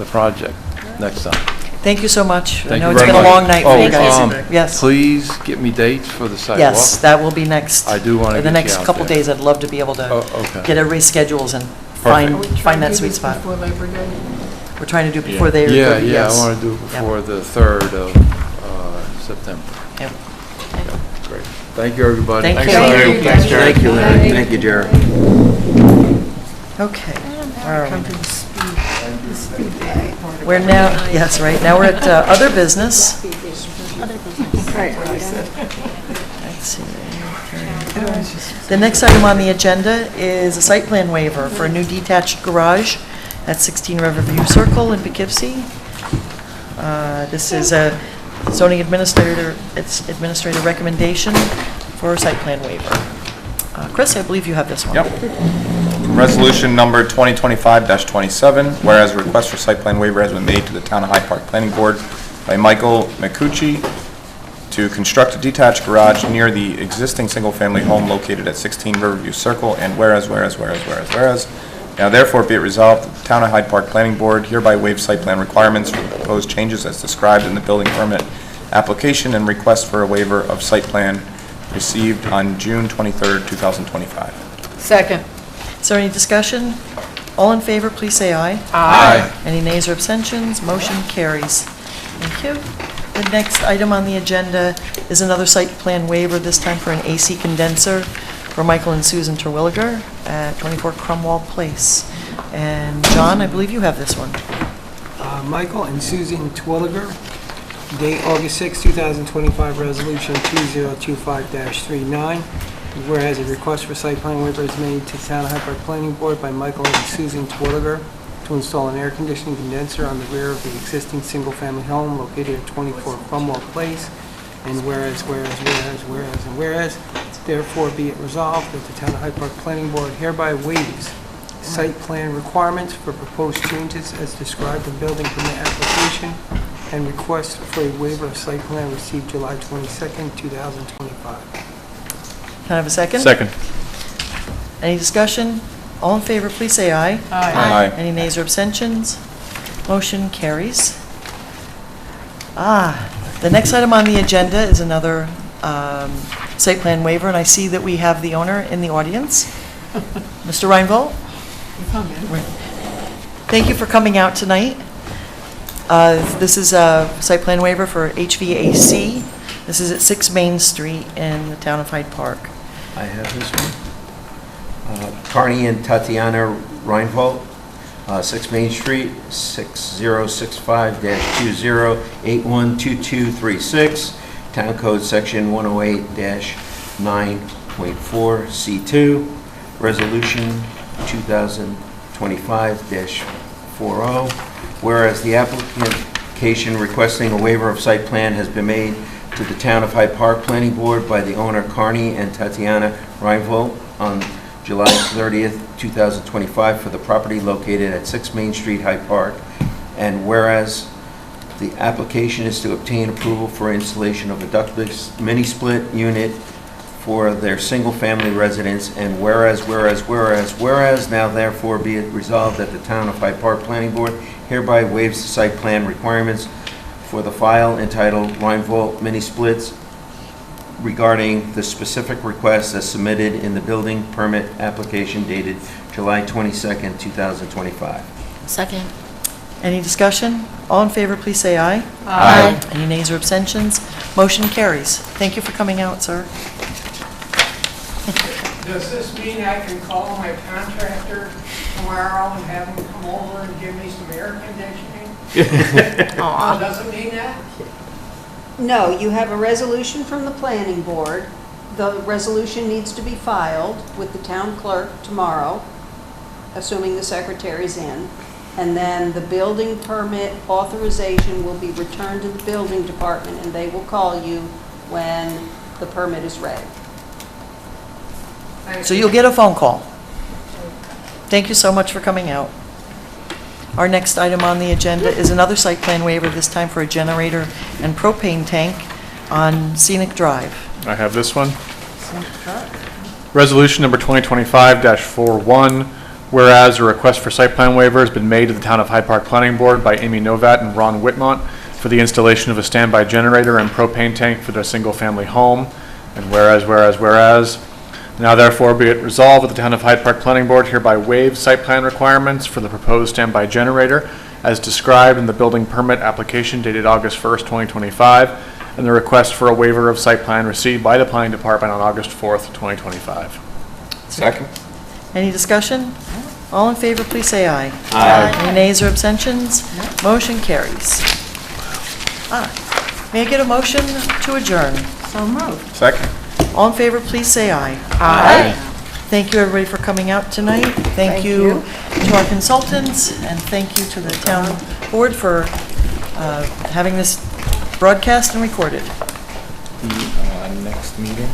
project next time. Thank you so much. I Thank know you it's very been a much. long night for you guys. Yes. Please get me dates for the sidewalk. Yes, that will be next. I do want to In get the you next out couple there. days, I'd love to be able to okay. get everybody's schedules and find that sweet spot. Before Labor Day? We're trying to do it before they. Yeah, yes. I want to do it before the 3rd of September. Yep. Great. Thank you, everybody. Thank Thanks, you. Larry. Thanks, Jerry. Thank you, Larry. Thank you, Jerry. Okay. Where are we? We're now, yes, right, now we're at other business. Let's see. The next item on the agenda is a site plan waiver for a new detached garage at 16 Riverview Circle in Poughkeepsie. This is a zoning administrator recommendation for a site plan waiver. Chris, I believe you have this one. Yep. Resolution number 2025-27, whereas a request for site plan waiver has been made to the Town of Hyde Park Planning Board by Michael McCucci to construct a detached garage near the existing single-family home located at 16 Riverview Circle, and whereas, now therefore be it resolved that the Town of Hyde Park Planning Board hereby waives site plan requirements for the proposed changes as described in the building permit application and request for a waiver of site plan received on June 23rd, 2025. Second. Is there any discussion? All in favor, please say aye. Aye. Any nays or abstentions? Motion carries. Thank you. The next item on the agenda is another site plan waiver, this time for an AC condenser for Michael and Susan Terwilliger at 24 Cromwell Place. And John, I believe you have this one. Michael and Susan Twilliger, date August 6, 2025, resolution 2025-39. Whereas a request for site plan waiver is made to the Town of Hyde Park Planning Board by Michael and Susan Twilliger to install an air conditioning condenser on the rear of the existing single-family home located at 24 Cromwell Place. And whereas, therefore be it resolved that the Town of Hyde Park Planning Board hereby waives site plan requirements for proposed changes as described in building permit application and request for a waiver of site plan received July 22nd, 2025. Can I have a second? Second. Any discussion? All in favor, please say aye. Aye. Any nays or abstentions? Motion carries. The next item on the agenda is another site plan waiver, and I see that we have the owner in the audience. Mr. Reinvolt? Thank you for coming out tonight. This is a site plan waiver for HVAC. This is at 6 Main Street in the town of Hyde Park. I have this one. Carney and Tatiana Reinvolt, 6 Main Street, 6065-20812236, Town Code Section 108-9.4 C2, Resolution 2025-40. Whereas the application requesting a waiver of site plan has been made to the Town of Hyde Park Planning Board by the owner Carney and Tatiana Reinvolt on July 30th, 2025 for the property located at 6 Main Street, Hyde Park. And whereas the application is to obtain approval for installation of a ductless mini-split unit for their single-family residence, and whereas now therefore be it resolved that the Town of Hyde Park Planning Board hereby waives the site plan requirements for the file entitled Reinvolt Mini Splits regarding the specific request as submitted in the building permit application dated July 22nd, 2025. Second. Any discussion? All in favor, please say aye. Aye. Any nays or abstentions? Motion carries. Thank you for coming out, sir. Does this mean I can call my contractor tomorrow and have him come over and give me some air conditioning? Does it mean that? No, you have a resolution from the planning board. The resolution needs to be filed with the town clerk tomorrow, assuming the secretary's in. And then the building permit authorization will be returned to the building department, and they will call you when the permit is ready. So you'll get a phone call. Thank you so much for coming out. Our next item on the agenda is another site plan waiver, this time for a generator and propane tank on Scenic Drive. I have this one. Resolution number 2025-41, whereas a request for site plan waiver has been made to the Town of Hyde Park Planning Board by Amy Novat and Ron Whitmont for the installation of a standby generator and propane tank for their single-family home. And whereas, now therefore be it resolved that the Town of Hyde Park Planning Board hereby waives site plan requirements for the proposed standby generator as described in the building permit application dated August 1st, 2025, and the request for a waiver of site plan received by the Planning Department on August 4th, 2025. Second. Any discussion? All in favor, please say aye. Aye. Any nays or abstentions? Motion carries. May I get a motion to adjourn? So moved. Second. All in favor, please say aye. Aye. Thank you, everybody, for coming out tonight. Thank you to our consultants, and thank you to the town board for having this broadcast and recorded. The next meeting